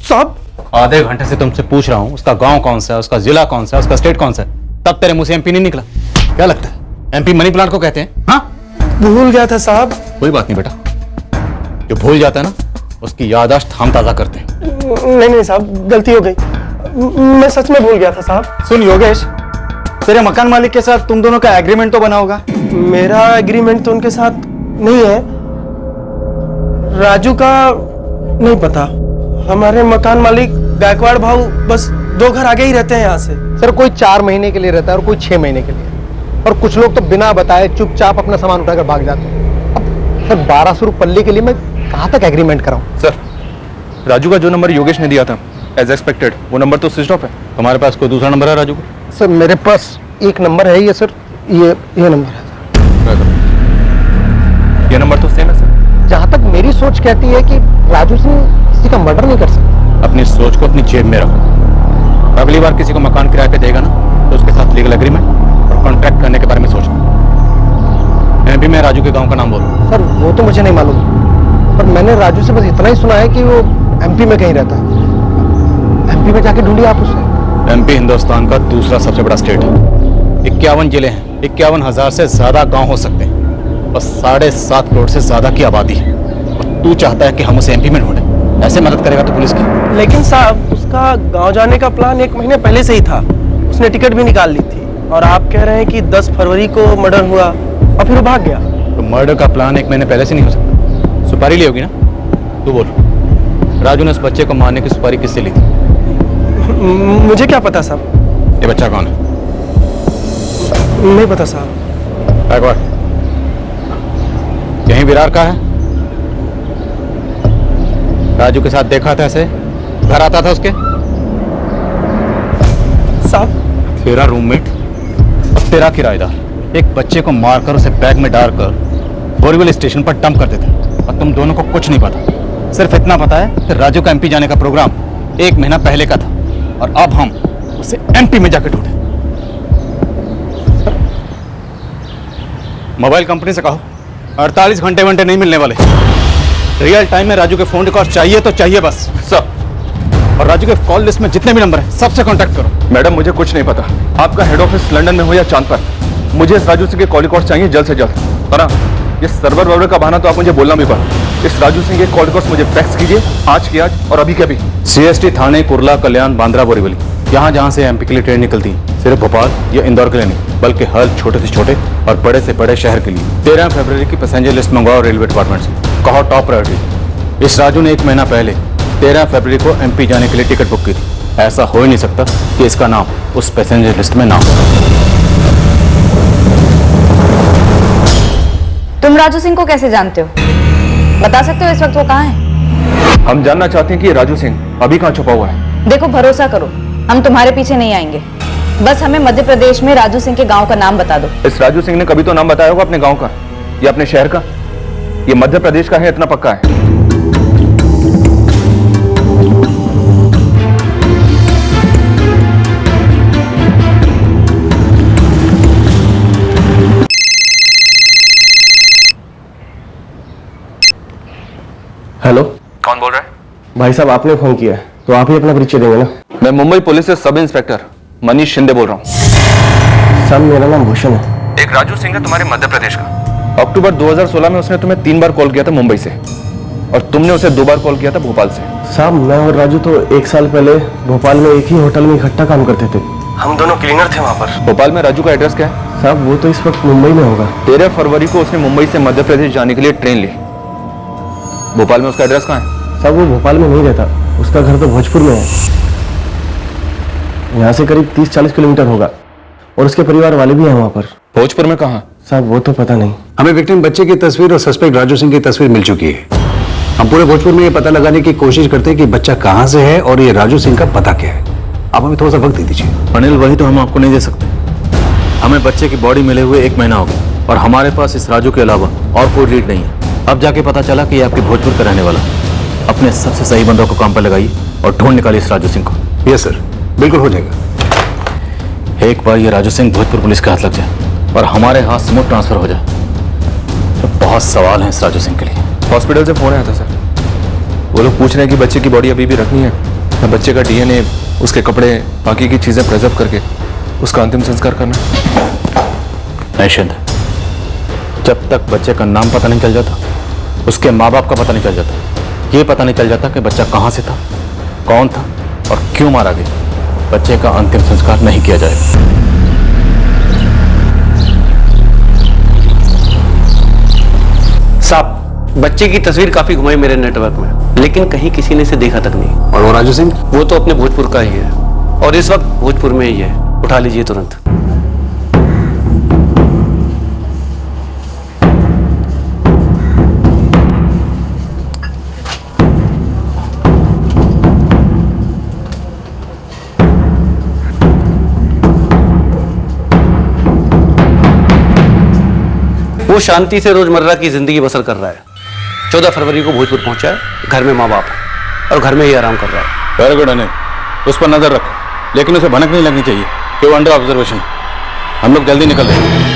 साहब। आधे घंटे से तुमसे पूछ रहा हूँ उसका गांव कौन सा है, उसका जिला कौन सा है, उसका स्टेट कौन सा है, तब तेरे मुंह से MP नहीं निकला। क्या लगता है MP मनी प्लांट को कहते हैं? हाँ भूल गया था साहब। कोई बात नहीं बेटा, जो भूल जाता है ना उसकी याददाश्त हम ताजा करते हैं। नहीं साहब, गलती हो गई, मैं सच में भूल गया था साहब। सुन योगेश, तेरे मकान मालिक के साथ तुम दोनों का एग्रीमेंट तो बना होगा। मेरा एग्रीमेंट तो उनके साथ नहीं है, राजू का नहीं पता। हमारे मकान मालिक गायकवाड़ भाऊ बस 2 घर आगे ही रहते हैं यहाँ से। सर कोई 4 महीने के लिए रहता है और कोई 6 महीने के लिए, और कुछ लोग तो बिना बताए चुपचाप अपना सामान उठाकर भाग जाते हैं। अब सर 1200 रुपये पल्ले के लिए मैं कहाँ तक एग्रीमेंट कराऊं? सर, राजू का जो नंबर योगेश ने दिया था एज एक्सपेक्टेड वो नंबर तो स्विच ऑफ है। तुम्हारे पास कोई दूसरा नंबर है राजू का? सर मेरे पास एक नंबर है ये सर, ये नंबर है सर। ये नंबर तो सेम है सर। जहां तक मेरी सोच कहती है कि राजू सिंह किसी का मर्डर नहीं कर सकता। अपनी सोच को अपनी जेब में रखो। अगली बार किसी को मकान किराए पे देगा ना तो उसके साथ लीगल एग्रीमेंट और कॉन्ट्रैक्ट करने के बारे में सोचना। मैं राजू के गांव का नाम बोलूं? सर वो तो मुझे नहीं मालूम, पर मैंने राजू से बस इतना ही सुना है कि वो एमपी में कहीं रहता है। एमपी में जाके ढूंढिए आप उसे। एमपी हिंदुस्तान का दूसरा सबसे बड़ा स्टेट है। 51 जिले हैं, 51,000 से ज्यादा गांव हो सकते हैं और 7.5 करोड़ से ज्यादा की आबादी है। और तू चाहता है कि हम उसे एमपी में ढूंढें? ऐसे मदद करेगा तो पुलिस की? लेकिन साहब उसका गांव जाने का प्लान 1 महीने पहले से ही था। उसने टिकट भी निकाल ली थी और आप कह रहे हैं कि 10 फरवरी को मर्डर हुआ और फिर वो भाग गया। तो मर्डर का प्लान 1 महीने पहले से नहीं हो सकता। सुपारी ली होगी ना? तू बोल, राजू ने उस बच्चे को मारने की सुपारी किससे ली थी? मुझे क्या पता साहब। ये बच्चा कौन है? नहीं पता साहब। एक बार यहीं विरार का है? राजू के साथ देखा था ऐसे? घर आता था उसके? साहब तेरा रूममेट और तेरा किराएदार एक बच्चे को मारकर उसे बैग में डालकर बोरीवली स्टेशन पर डंप कर देते और तुम दोनों को कुछ नहीं पता। सिर्फ इतना पता है कि राजू का एमपी जाने का प्रोग्राम 1 महीना पहले का था और अब हम उसे एमपी में जाकर ढूंढे। मोबाइल कंपनी से कहो 48 घंटे नहीं मिलने वाले। रियल टाइम में राजू के फोन रिकॉर्ड चाहिए तो चाहिए बस सब। और राजू के कॉल लिस्ट में जितने भी नंबर हैं सबसे कांटेक्ट करो। मैडम मुझे कुछ नहीं पता, आपका हेड ऑफिस लंदन में हो या चांद पर, मुझे इस राजू सिंह के कॉल रिकॉर्ड चाहिए जल्द से जल्द। और ये सर्वर वर्वर का बहाना तो आप मुझे बोलना भी पड़ा। इस राजू सिंह के कॉल रिकॉर्ड मुझे फैक्स कीजिए आज की आज और अभी के अभी। CST थाने, कुर्ला, कल्याण, बांद्रा, बोरीवली, यहाँ जहाँ से एमपी के लिए ट्रेन निकलती है, सिर्फ भोपाल या इंदौर के लिए नहीं बल्कि हर छोटे से छोटे और बड़े से बड़े शहर के लिए 13 फरवरी की पैसेंजर लिस्ट मंगवाओ रेलवे डिपार्टमेंट से। कहो टॉप प्रायोरिटी। इस राजू ने 1 महीना पहले 13 फरवरी को एमपी जाने के लिए टिकट बुक की थी। ऐसा हो ही नहीं सकता कि इसका नाम उस पैसेंजर लिस्ट में ना हो। तुम राजू सिंह को कैसे जानते हो? बता सकते हो इस वक्त वो कहाँ है? हम जानना चाहते हैं कि ये राजू सिंह अभी कहाँ छुपा हुआ है। देखो भरोसा करो, हम तुम्हारे पीछे नहीं आएंगे। बस हमें मध्य प्रदेश में राजू सिंह के गांव का नाम बता दो। इस राजू सिंह ने कभी तो नाम बताया होगा अपने गांव का या अपने शहर का। ये मध्य प्रदेश का है इतना पक्का है। हेलो, कौन बोल रहा है? भाई साहब आपने फोन किया है तो आप ही अपना परिचय देंगे ना। मैं मुंबई पुलिस से सब इंस्पेक्टर मनीष शिंदे बोल रहा हूँ। साहब मेरा नाम भूषण है। एक राजू सिंह है तुम्हारे मध्य प्रदेश का। अक्टूबर 2016 में उसने तुम्हें 3 बार कॉल किया था मुंबई से और तुमने उसे 2 बार कॉल किया था भोपाल से। साहब मैं और राजू तो 1 साल पहले भोपाल में एक ही होटल में इकट्ठा काम करते थे। हम दोनों क्लीनर थे वहाँ पर। भोपाल में राजू का एड्रेस क्या है? साहब वो तो इस वक्त मुंबई में होगा। 13 फरवरी को उसने मुंबई से मध्य प्रदेश जाने के लिए ट्रेन ली। भोपाल में उसका एड्रेस कहाँ है? साहब वो भोपाल में नहीं रहता, उसका घर तो भोजपुर में है। यहाँ से करीब 30-40 किलोमीटर होगा और उसके परिवार वाले भी हैं वहाँ पर। भोजपुर में कहाँ? साहब वो तो पता नहीं। हमें विक्टिम बच्चे की तस्वीर और सस्पेक्ट राजू सिंह की तस्वीर मिल चुकी है। हम पूरे भोजपुर में ये पता लगाने की कोशिश करते हैं कि बच्चा कहाँ से है और ये राजू सिंह का पता क्या है। आप हमें थोड़ा सा वक्त दे दीजिए। अनिल वही तो हम आपको नहीं दे सकते। हमें बच्चे की बॉडी मिले हुए 1 महीना हो गया और हमारे पास इस राजू के अलावा और कोई लीड नहीं है। अब जाके पता चला कि ये आपके भोजपुर का रहने वाला। अपने सबसे सही बंदों को काम पर लगाइए और ढूंढ निकालिए इस राजू सिंह को। यस सर, बिल्कुल हो जाएगा। एक बार ये राजू सिंह भोजपुर पुलिस के हाथ लग जाए और हमारे हाथ स्मूथ ट्रांसफर हो जाए तो बहुत सवाल हैं इस राजू सिंह के लिए। हॉस्पिटल से फोन आया था सर, वो लोग पूछ रहे हैं कि बच्चे की बॉडी अभी भी रखनी है या बच्चे का DNA, उसके कपड़े, बाकी की चीजें प्रिजर्व करके उसका अंतिम संस्कार करना। नहीं शिंदे, जब तक बच्चे का नाम पता नहीं चल जाता, उसके माँ बाप का पता नहीं चल जाता, ये पता नहीं चल जाता कि बच्चा कहाँ से था, कौन था और क्यों मारा गया, बच्चे का अंतिम संस्कार नहीं किया जाएगा। साहब बच्चे की तस्वीर काफी घुमाई मेरे नेटवर्क में, लेकिन कहीं किसी ने इसे देखा तक नहीं। और वो राजू सिंह? वो तो अपने भोजपुर का ही है और इस वक्त भोजपुर में ही है। उठा लीजिए तुरंत। वो शांति से रोजमर्रा की जिंदगी बसर कर रहा है। 14 फरवरी को भोजपुर पहुंचा है, घर में माँ बाप है और घर में ही आराम कर रहा है। वेरी गुड अनिल, उस पर नजर रखो, लेकिन उसे भनक नहीं लगनी चाहिए कि वो अंडर ऑब्जर्वेशन। हम लोग जल्दी निकल रहे हैं।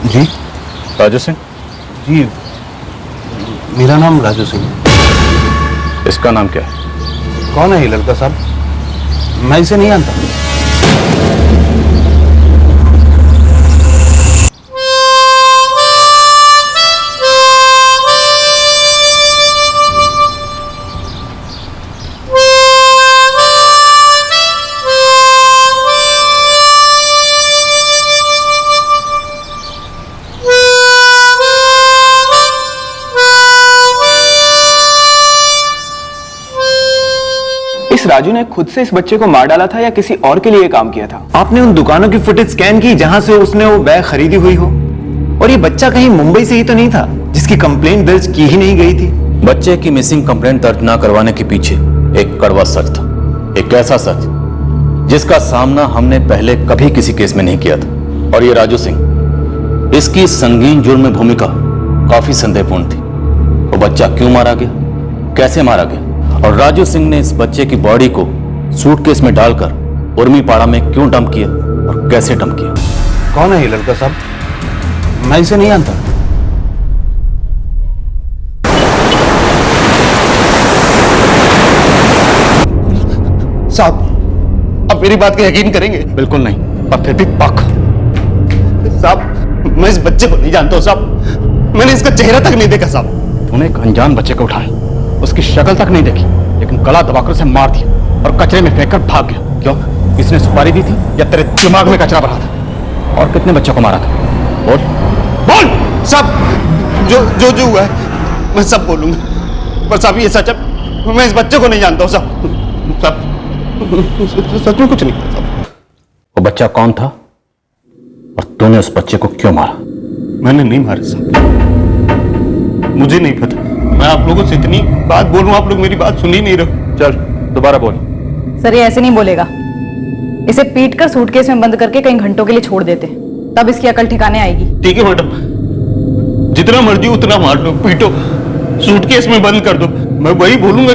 जी राजू सिंह? जी, मेरा नाम राजू सिंह। इसका नाम क्या है? कौन है ये लड़का साहब? मैं इसे नहीं जानता। राजू ने खुद से इस बच्चे को मार डाला था या किसी और के लिए काम किया था? आपने उन दुकानों की फुटेज स्कैन की जहां से उसने वो बैग खरीदी हुई हो? और ये बच्चा कहीं मुंबई से ही तो नहीं था जिसकी कंप्लेंट दर्ज की ही नहीं गई थी? बच्चे की मिसिंग कंप्लेंट दर्ज न करवाने के पीछे एक कड़वा सच था, एक ऐसा सच जिसका सामना हमने पहले कभी किसी केस में नहीं किया था। और ये राजू सिंह, इसकी संगीन जुर्म में भूमिका काफी संदेहपूर्ण थी। वो बच्चा क्यों मारा गया, कैसे मारा गया, और राजू सिंह ने इस बच्चे की बॉडी को सूटकेस में डालकर उर्मीपाड़ा में क्यों डंप किया और कैसे डंप किया? कौन है ये लड़का साहब? मैं इसे नहीं जानता। साहब, अब मेरी बात का यकीन करेंगे? बिल्कुल नहीं, और फिर भी पक। साहब, मैं इस बच्चे को नहीं जानता हूं साहब, मैंने इसका चेहरा तक नहीं देखा साहब। तूने एक अनजान बच्चे को उठाया, उसकी शक्ल तक नहीं देखी, लेकिन गला दबाकर उसे मार दिया और कचरे में फेंककर भाग गया। क्यों? किसने सुपारी दी थी या तेरे दिमाग में कचरा भरा था? और कितने बच्चों को मारा था? बोल बोल साहब, जो हुआ है मैं सब बोलूंगा, पर साहब ये सच है, मैं इस बच्चे को नहीं जानता हूं साहब। सच में कुछ नहीं साहब। वो बच्चा कौन था और तूने उस बच्चे को क्यों मारा? मैंने नहीं मारा साहब, मुझे नहीं पता। मैं आप लोगों से इतनी बात बोल रहा हूं, आप लोग मेरी बात सुन ही नहीं रहे। चल दोबारा बोल। सर ये ऐसे नहीं बोलेगा, इसे पीट कर सूटकेस में बंद करके कई घंटों के लिए छोड़ देते, तब इसकी अकल ठिकाने आएगी। ठीक है मैडम, जितना मर्जी उतना मार लो, पीटो, सूटकेस में बंद कर दो, मैं वही बोलूंगा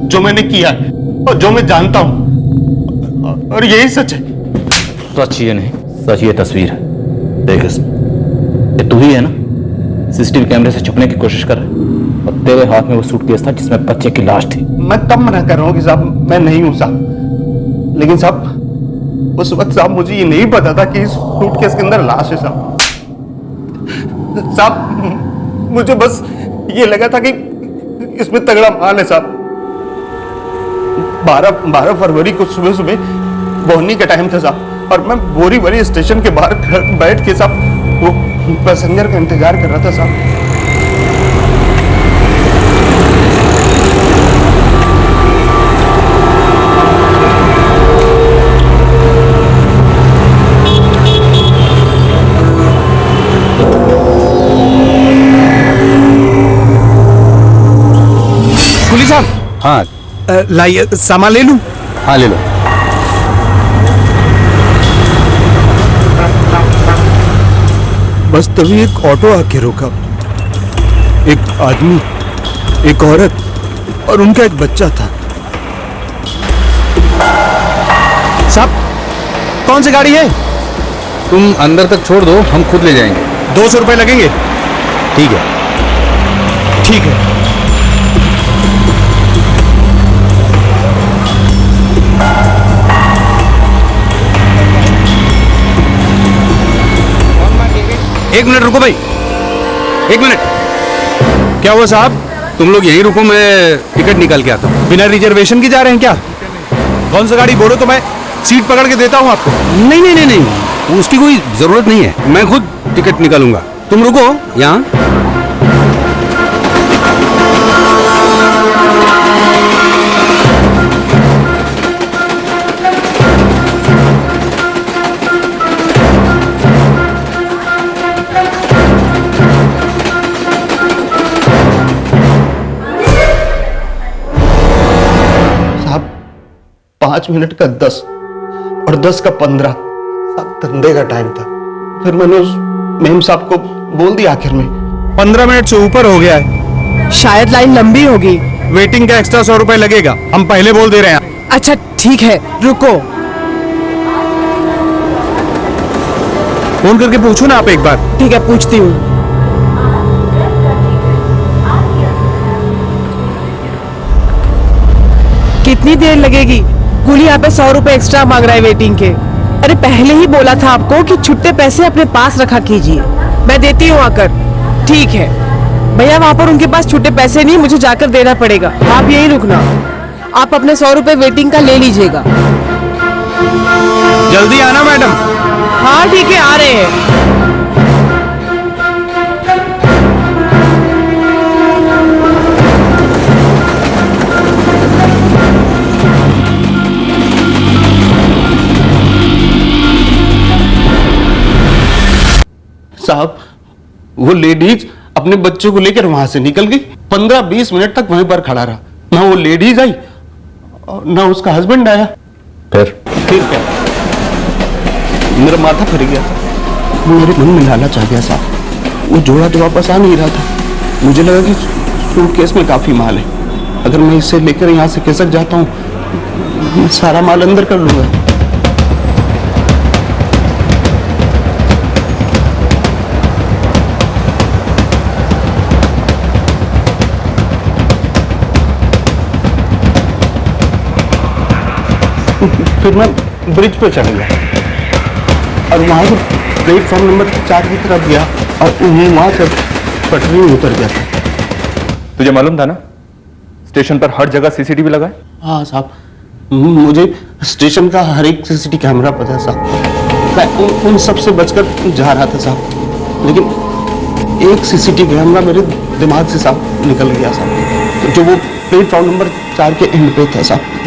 जो मैंने किया है और जो मैं जानता हूं, और यही सच है। सच ये नहीं, सच ये तस्वीर है। देख इसमें, ये तू ही है ना? सीसीटीवी कैमरे से छुपने की कोशिश कर रहे, और तेरे हाथ में वो सूटकेस था जिसमें बच्चे की लाश थी। मैं तब मना कर रहा हूँ कि साहब मैं नहीं हूं साहब, लेकिन साहब उस वक्त साहब मुझे ये नहीं पता था कि इस सूटकेस के अंदर लाश है साहब। साहब मुझे बस ये लगा था कि इसमें तगड़ा माल है साहब। 12 फरवरी को सुबह सुबह बोहनी का टाइम था साहब, और मैं बोरीवली स्टेशन के बाहर बैठ के साहब वो पैसेंजर का इंतजार कर रहा था साहब। कुली साहब, हाँ लाइए, सामान ले लूं? हाँ ले लो। बस तभी एक ऑटो आके रोका। एक आदमी, एक औरत और उनका एक बच्चा था। साहब, कौन सी गाड़ी है? तुम अंदर तक छोड़ दो, हम खुद ले जाएंगे। 200 रुपए लगेंगे। ठीक है। ठीक है। एक मिनट रुको भाई, एक मिनट। क्या हुआ साहब? तुम लोग यहीं रुको, मैं टिकट निकाल के आता हूँ। बिना रिजर्वेशन की जा रहे हैं क्या? कौन सा गाड़ी बोलो तो मैं सीट पकड़ के देता हूँ आपको। नहीं नहीं नहीं नहीं, उसकी कोई जरूरत नहीं है, मैं खुद टिकट निकालूंगा। तुम रुको यहाँ। साहब 5 मिनट का 10 और 10 का 15 साहब धंधे का टाइम था। फिर मैंने उस मेम साहब को बोल दिया आखिर में। 15 मिनट से ऊपर हो गया है, शायद लाइन लंबी होगी। वेटिंग का एक्स्ट्रा 100 रुपए लगेगा, हम पहले बोल दे रहे हैं। अच्छा ठीक है, रुको। फोन करके पूछो ना आप एक बार। ठीक है, पूछती हूँ। कितनी देर लगेगी? कुली यहाँ पे 100 रुपए एक्स्ट्रा मांग रहा है वेटिंग के। अरे पहले ही बोला था आपको कि छुट्टे पैसे अपने पास रखा कीजिए, मैं देती हूँ आकर। ठीक है भैया, वहाँ पर उनके पास छुट्टे पैसे नहीं, मुझे जाकर देना पड़ेगा। आप यहीं रुकना, आप अपने 100 रुपए वेटिंग का ले लीजिएगा। जल्दी आना मैडम। हाँ ठीक है, आ रहे हैं। साहब वो लेडीज अपने बच्चों को लेकर वहां से निकल गई। 15-20 मिनट तक वहीं पर खड़ा रहा, ना वो लेडीज आई और ना उसका हस्बैंड आया। फिर क्या, मेरा माथा फिर गया, मेरे मन में लालच आ गया साहब। वो जोड़ा तो वापस आ नहीं रहा था। मुझे लगा कि सूटकेस में काफी माल है, अगर मैं इसे लेकर यहाँ से खिसक जाता हूँ, मैं सारा माल अंदर कर लूंगा। फिर मैं ब्रिज पे चढ़ गया और वहां से प्लेटफॉर्म नंबर 4 की तरफ गया और वहां से पटरी में उतर गया था। तुझे मालूम था ना स्टेशन पर हर जगह सीसीटीवी लगा है? हाँ साहब, मुझे स्टेशन का हर एक सीसीटीवी कैमरा पता है साहब। मैं उन सब से बचकर जा रहा था साहब, लेकिन एक सीसीटीवी कैमरा मेरे दिमाग से साहब निकल गया साहब, जो वो प्लेटफॉर्म नंबर 4 के एंड पे था साहब।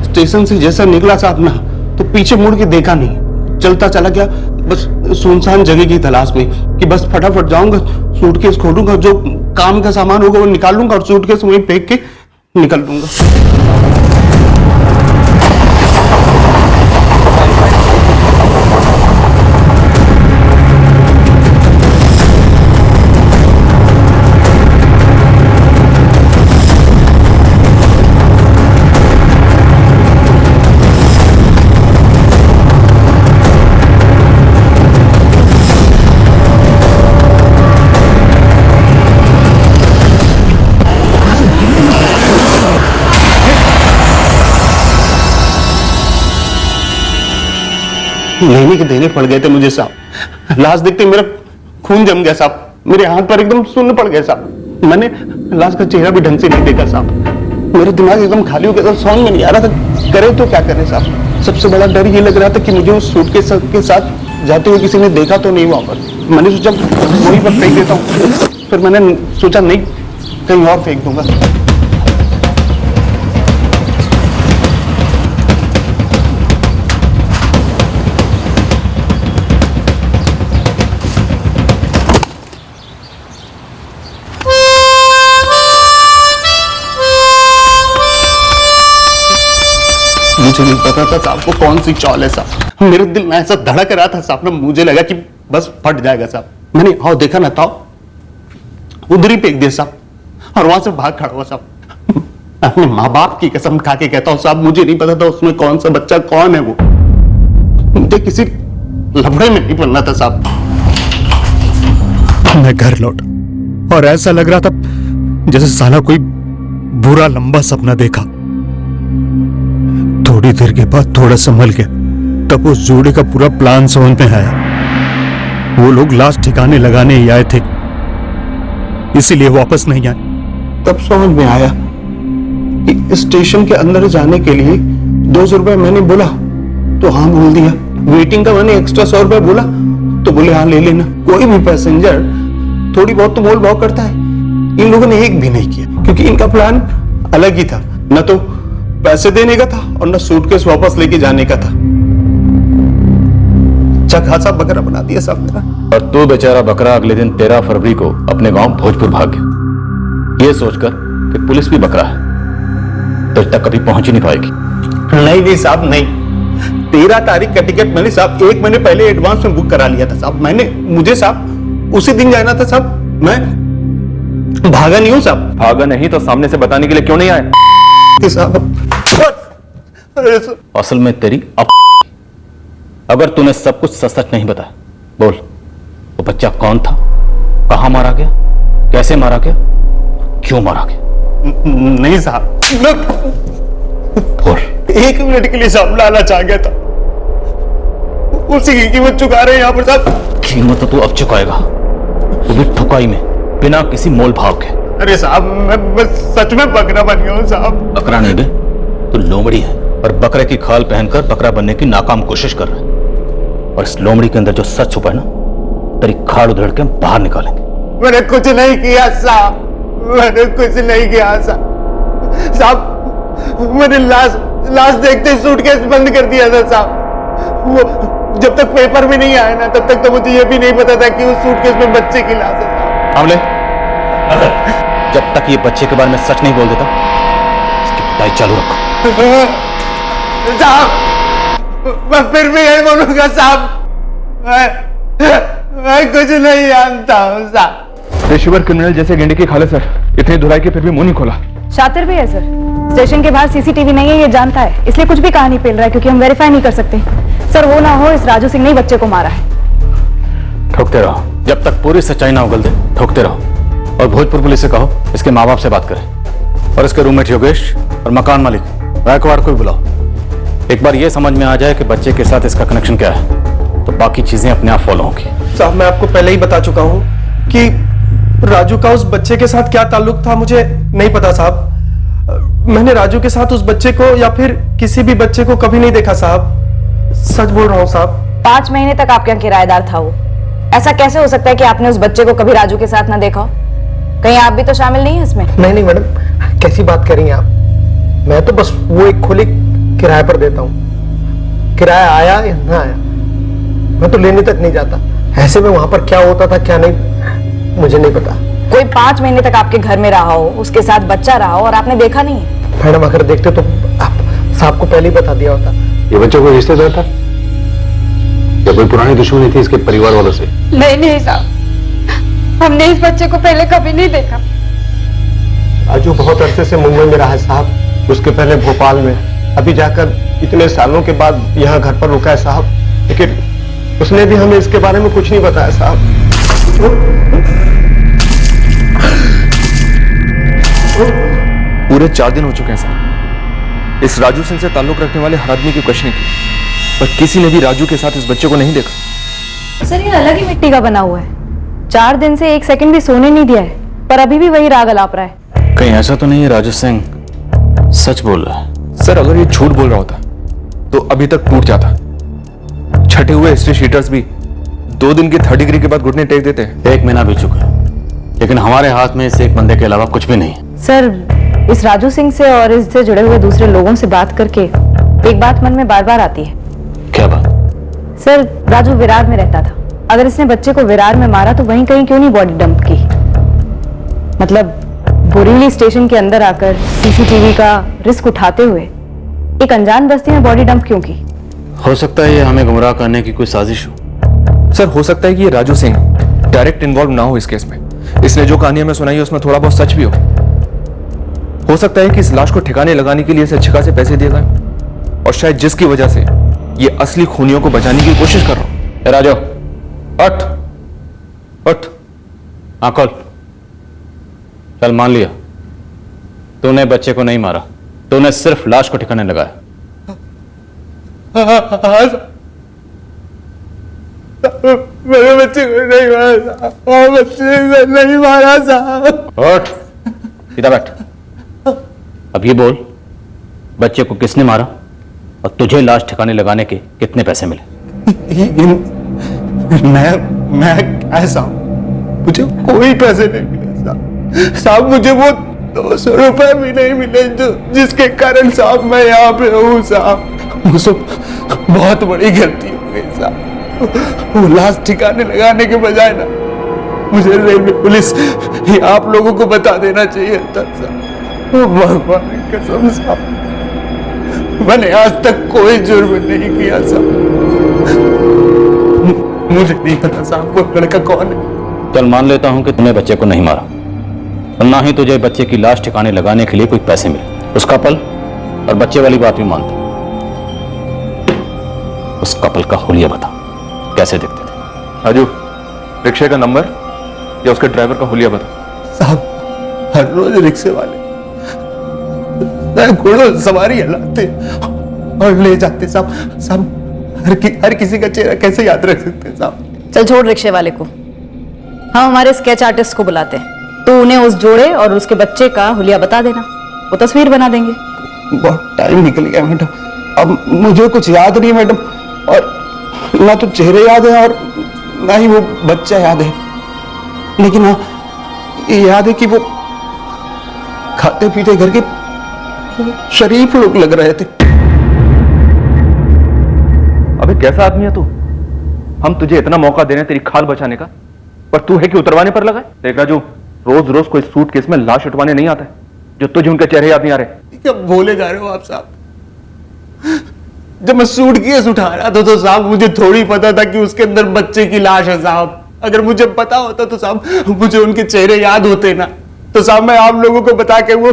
स्टेशन से जैसा निकला साहब ना, तो पीछे मुड़ के देखा नहीं, चलता चला गया बस सुनसान जगह की तलाश में कि बस फटाफट जाऊंगा, सूटकेस खोलूंगा, जो काम का सामान होगा वो निकाल लूंगा और सूटकेस वहीं फेंक के निकल लूंगा। लेने के देने पड़ गए थे मुझे साहब। लाश देखते मेरा खून जम गया साहब, मेरे हाथ पर एकदम सुन्न पड़ गए साहब। मैंने लाश का चेहरा भी ढंग से नहीं देखा साहब। मेरा दिमाग एकदम खाली हो गया था, समझ में नहीं आ रहा था करे तो क्या करे साहब। सबसे बड़ा डर ये लग रहा था कि मुझे उस सूटकेस के साथ जाते हुए किसी ने देखा तो नहीं वहां पर। मैंने सोचा वहीं पर फेंक देता हूँ, फिर मैंने सोचा नहीं कहीं और फेंक दूंगा। मुझे नहीं पता था साहब वो कौन सी चौल है साहब। मेरे दिल में ऐसा धड़क रहा था साहब ना, मुझे लगा कि बस फट जाएगा साहब। मैंने आओ देखा ना था उधर ही फेंक दिया साहब और वहां से भाग खड़ा हुआ साहब। अपने माँ बाप की कसम खा के कहता हूँ साहब, मुझे नहीं पता था उसमें कौन सा बच्चा कौन है वो। मुझे किसी लफड़े में नहीं पड़ना था साहब। मैं घर लौटा और ऐसा लग रहा था जैसे साला कोई बुरा लंबा सपना देखा। थोड़ी देर के बाद थोड़ा संभल गया, तब उस जोड़े का पूरा प्लान समझ में आया। वो लोग लाश ठिकाने लगाने ही आए थे, इसीलिए वापस नहीं आए। तब समझ में आया कि स्टेशन के अंदर जाने के लिए 200 रुपए मैंने बोला तो हाँ बोल दिया। वेटिंग का मैंने एक्स्ट्रा 100 रुपए बोला तो बोले हाँ ले लेना। कोई भी पैसेंजर थोड़ी बहुत तो मोल भाव करता है, इन लोगों ने एक भी नहीं किया, क्योंकि इनका प्लान अलग ही था। न तो पैसे देने का था और न सूटकेस वापस लेके जाने का था। अच्छा खासा बकरा बना दिया साहब मेरा। और तू बेचारा बकरा अगले दिन 13 फरवरी को अपने गांव भोजपुर भाग गया, ये सोचकर कि पुलिस भी बकरा है, तो तक कभी पहुंच ही नहीं पाएगी। नहीं साहब नहीं, 13 तारीख का टिकट मैंने साहब 1 महीने पहले एडवांस में बुक करा लिया था साहब। मुझे साहब उसी दिन जाना था साहब। मैं भागा नहीं हूं साहब। भागा नहीं तो सामने से बताने के लिए क्यों नहीं आए? असल में तेरी अगर तूने सब कुछ सच सच नहीं बताया, बोल वो बच्चा कौन था, कहां मारा गया, कैसे मारा गया, क्यों मारा गया? नहीं साहब, बोल। 1 मिनट के लिए साहब लालच आ गया था, उसी की कीमत चुका रहे हैं यहाँ पर साहब। कीमत तो तू अब चुकाएगा, वो भी ठुकाई में, बिना किसी मोल भाव के। अरे साहब मैं बस सच में बकरा बन गया हूँ साहब। बकरा नहीं बे, तू लोमड़ी है और बकरे की खाल पहनकर बकरा बनने की नाकाम कोशिश कर रहा है। और इस लोमड़ी के अंदर जो सच छुपा है ना, तेरी खाड़ उधेड़ के हम बाहर निकालेंगे। मैंने कुछ नहीं किया साहब, मैंने कुछ नहीं किया साहब। मैंने लाश देखते सूटकेस बंद कर दिया था साहब। वो जब तक पेपर में नहीं आया ना, तब तक तो मुझे ये भी नहीं पता था कि उस सूटकेस में बच्चे की लाश है। हमले जब तक ये बच्चे के बारे में सच नहीं बोल देता, इसकी पिटाई चालू रखो। साहब मैं फिर भी यही बोलूंगा साहब, मैं कुछ नहीं जानता हूँ साहब। पेशेवर क्रिमिनल जैसे गेंडे की खाले सर, इतनी धुलाई के फिर भी मुंह नहीं खोला। शातिर भी है सर, स्टेशन के बाहर सीसीटीवी नहीं है ये जानता है, इसलिए कुछ भी कहा नहीं पेल रहा है, क्योंकि हम वेरीफाई नहीं कर सकते। सर वो ना हो इस राजू सिंह ने बच्चे को मारा है। ठोकते रहो, जब तक पूरी सच्चाई ना उगल दे ठोकते रहो। और भोजपुर पुलिस से कहो इसके माँ बाप से बात करें, और इसके रूममेट योगेश और मकान मालिक गायकवाड़ को भी बुलाओ। एक बार ये समझ में आ जाए कि बच्चे के साथ इसका कनेक्शन क्या है, तो बाकी चीजें अपने आप फॉलो होंगी। साहब मैं आपको पहले ही बता चुका हूँ कि राजू का उस बच्चे के साथ क्या ताल्लुक था मुझे नहीं पता साहब। मैंने राजू के साथ उस बच्चे को या फिर किसी भी बच्चे को कभी नहीं देखा साहब, सच बोल रहा हूँ साहब। 5 महीने तक आपके यहाँ किराएदार था वो, ऐसा कैसे हो सकता है कि आपने उस बच्चे को कभी राजू के साथ ना देखा हो? कहीं आप भी तो शामिल नहीं है इसमें? नहीं मैडम, कैसी बात कर रही हैं आप? मैं तो बस वो एक खोली किराए पर देता हूँ, किराया आया या ना आया मैं तो लेने तक नहीं जाता। ऐसे में वहां पर क्या होता था क्या नहीं मुझे नहीं पता। कोई 5 महीने तक आपके घर में रहा हो, उसके साथ बच्चा रहा हो और आपने देखा नहीं है? मैडम अगर देखते तो आप साहब को पहले ही बता दिया होता। ये बच्चा कोई रिश्तेदार था या कोई पुरानी दुश्मनी थी इसके परिवार वालों से? नहीं साहब, हमने इस बच्चे को पहले कभी नहीं देखा। राजू बहुत अरसे से मुंबई में रहा है साहब, उसके पहले भोपाल में, अभी जाकर इतने सालों के बाद यहाँ घर पर रुका है साहब, लेकिन उसने भी हमें इसके बारे में कुछ नहीं बताया साहब। पूरे 4 दिन हो चुके हैं सर इस राजू सिंह से ताल्लुक रखने वाले हर आदमी की क्वेश्चनिंग की, पर किसी ने भी राजू के साथ इस बच्चे को नहीं देखा। सर ये अलग ही मिट्टी का बना हुआ है, 4 दिन से 1 सेकंड भी सोने नहीं दिया है, पर अभी भी वही राग अलाप रहा है। कहीं ऐसा तो नहीं है राजू सिंह सच बोल रहा है? सर अगर ये झूठ बोल रहा होता तो अभी तक टूट जाता। छठे हुए हिस्ट्री शीटर्स भी 2 दिन की 3rd डिग्री के बाद घुटने टेक देते हैं। 1 महीना भी चुका है, लेकिन हमारे हाथ में इस एक बंदे के अलावा कुछ भी नहीं है। सर इस राजू सिंह से और इससे जुड़े हुए दूसरे लोगों से बात करके एक बात मन में बार बार आती है। क्या बात? सर राजू विरार में रहता था, अगर इसने बच्चे को विरार में मारा तो वहीं कहीं क्यों नहीं बॉडी डंप की? मतलब बोरीवली स्टेशन के अंदर आकर सीसीटीवी का रिस्क उठाते हुए एक अनजान बस्ती में बॉडी डंप क्यों की? हो सकता है ये हमें गुमराह करने की कोई साजिश हो। सर हो सकता है कि ये राजू सिंह डायरेक्ट इन्वॉल्व ना हो इस केस में, इसने जो कहानी हमें सुनाई है उसमें थोड़ा बहुत सच भी हो सकता है कि इस लाश को ठिकाने लगाने के लिए इसे अच्छे खासे पैसे दिए गए और शायद जिसकी वजह से ये असली खूनियों को बचाने की कोशिश कर रहा हूं। राजू उठ उठ, आंख खोल। चल मान लिया तूने बच्चे को नहीं मारा, तूने सिर्फ लाश को ठिकाने लगाया। मेरे बच्चे को नहीं मारा साहब, बच्चे को नहीं मारा साहब। उठ, सीधा बैठ। अब ये बोल, बच्चे को किसने मारा और तुझे लाश ठिकाने लगाने के कितने पैसे मिले? मैं ऐसा, मुझे कोई पैसे नहीं मिले साहब। साहब मुझे वो 200 रुपए भी नहीं मिले जो जिसके कारण साहब मैं यहाँ पे हूँ साहब। मुझसे बहुत बड़ी गलती हो गई साहब। वो लाश ठिकाने लगाने के बजाय ना मुझे रेलवे पुलिस या आप लोगों को बता देना चाहिए था साहब। भगवान की कसम साहब, मैंने आज तक कोई जुर्म नहीं किया साहब। मुझे नहीं पता साहब वो लड़का कौन है। चल मान लेता हूं कि तूने बच्चे को नहीं मारा और ना ही तुझे बच्चे की लाश ठिकाने लगाने के लिए कोई पैसे मिले। उस कपल और बच्चे वाली बात भी मानता। उस कपल का हुलिया बता, कैसे दिखते थे? राजू, रिक्शे का नंबर या उसके ड्राइवर का हुलिया बता। साहब हर रोज रिक्शे वाले घोड़ों सवारी लाते और ले जाते साहब। साहब हर किसी का चेहरा कैसे याद रख सकते हैं साहब? चल छोड़ रिक्शे वाले को, हम हमारे स्केच आर्टिस्ट को बुलाते हैं। तो उन्हें उस जोड़े और उसके बच्चे का हुलिया बता देना, वो तस्वीर बना देंगे। बहुत टाइम निकल गया मैडम, अब मुझे कुछ याद नहीं मैडम, और ना तो चेहरे याद है और ना ही वो बच्चा याद है। लेकिन हाँ ये याद है कि वो खाते पीते घर के शरीफ लोग लग रहे थे। अबे कैसा आदमी है तू? हम तुझे इतना मौका दे रहे हैं तेरी खाल बचाने का, पर तू है कि उतरवाने पर लगा है। देख राजू, रोज रोज कोई सूटकेस में लाश उठवाने नहीं आता है जो तुझे उनके चेहरे याद नहीं आ रहे। क्या बोले जा रहे हो आप साहब? जब मैं सूटकेस उठा रहा था तो साहब मुझे थोड़ी पता था कि उसके अंदर बच्चे की लाश है साहब। अगर मुझे पता होता तो साहब मुझे उनके चेहरे याद होते ना, तो साहब मैं आप लोगों को बता के वो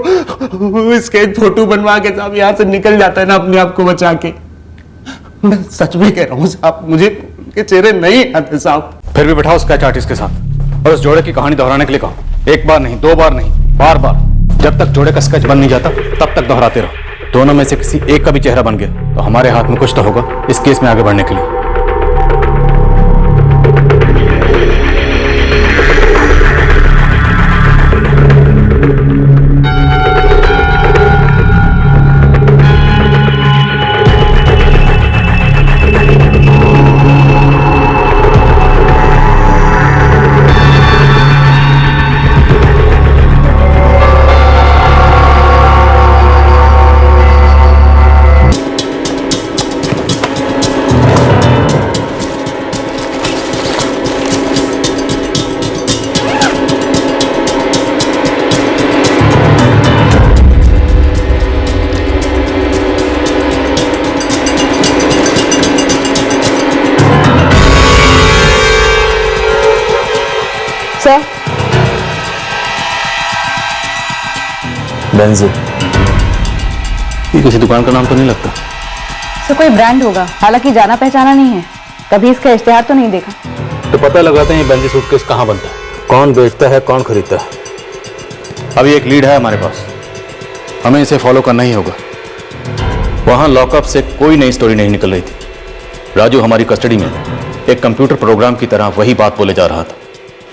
स्केच फोटो बनवा के साहब यहाँ से निकल जाता है ना अपने आप को बचा के। मैं सच में कह रहा हूँ साहब, मुझे उनके चेहरे नहीं आते साहब। फिर भी बैठाओ स्केच आर्टिस्ट के साथ और उस जोड़े की कहानी दोहराने के लिए कहो। एक बार नहीं, 2 बार नहीं, बार बार। जब तक जोड़े का स्केच बन नहीं जाता तब तक दोहराते रहो। दोनों में से किसी एक का भी चेहरा बन गया तो हमारे हाथ में कुछ तो होगा इस केस में आगे बढ़ने के लिए। बेंजी, ये किसी दुकान का नाम तो नहीं लगता? सर कोई ब्रांड होगा, हालांकि जाना पहचाना नहीं है, कभी इसका इश्तेहार तो नहीं देखा। तो पता लगाते हैं ये बेंजी सूटकेस कहाँ बनता है, कौन बेचता है, कौन खरीदता है। अभी एक लीड है हमारे पास, हमें इसे फॉलो करना ही होगा। वहां लॉकअप से कोई नई स्टोरी नहीं निकल रही थी। राजू हमारी कस्टडी में एक कंप्यूटर प्रोग्राम की तरह वही बात बोले जा रहा था,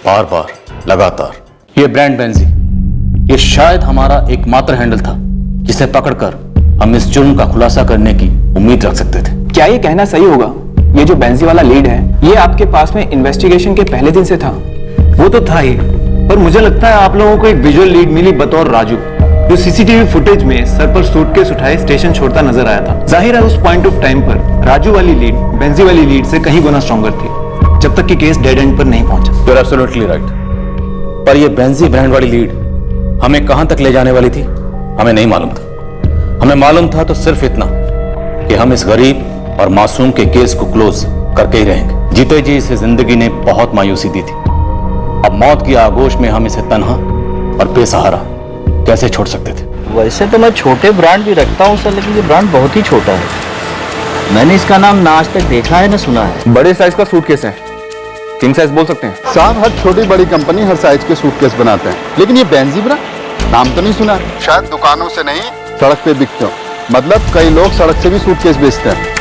बार बार, लगातार। ये ब्रांड बेंजी, ये शायद हमारा एकमात्र हैंडल था जिसे पकड़कर हम इस जुर्म का खुलासा करने की उम्मीद रख सकते थे। क्या ये कहना सही होगा, ये जो बेंजी वाला लीड है ये आपके पास में इन्वेस्टिगेशन के पहले दिन से था? वो तो था ही, पर मुझे लगता है आप लोगों को एक विजुअल लीड मिली बतौर राजू, जो सीसीटीवी फुटेज में सर पर सूटकेस उठाए स्टेशन छोड़ता नजर आया था। जाहिर है उस पॉइंट ऑफ टाइम पर राजू वाली लीड बेंजी वाली लीड से कहीं गुना स्ट्रॉन्गर थी, जब तक कि केस डेड एंड पर नहीं पहुंचा। You're absolutely right। पर यह बेंजी ब्रांड वाली लीड हमें कहां तक ले जाने वाली थी हमें नहीं मालूम था। हमें मालूम था तो सिर्फ इतना कि हम इस गरीब और मासूम के केस को क्लोज करके ही रहेंगे। जीते जी इसे जिंदगी ने बहुत मायूसी दी थी, अब मौत की आगोश में हम इसे तन्हा और बेसहारा कैसे छोड़ सकते थे। वैसे तो मैं छोटे ब्रांड भी रखता हूँ सर, लेकिन ये ब्रांड बहुत ही छोटा है। मैंने इसका नाम ना आज तक देखा है ना सुना है। बड़े साइज का सूटकेस है, किंग साइज बोल सकते हैं साहब। हर छोटी बड़ी कंपनी हर साइज के सूटकेस बनाते हैं, लेकिन ये बेंजी ब्रांड नाम तो नहीं सुना। शायद दुकानों से नहीं, सड़क पे बिकते हो, मतलब कई लोग सड़क से भी सूटकेस बेचते हैं।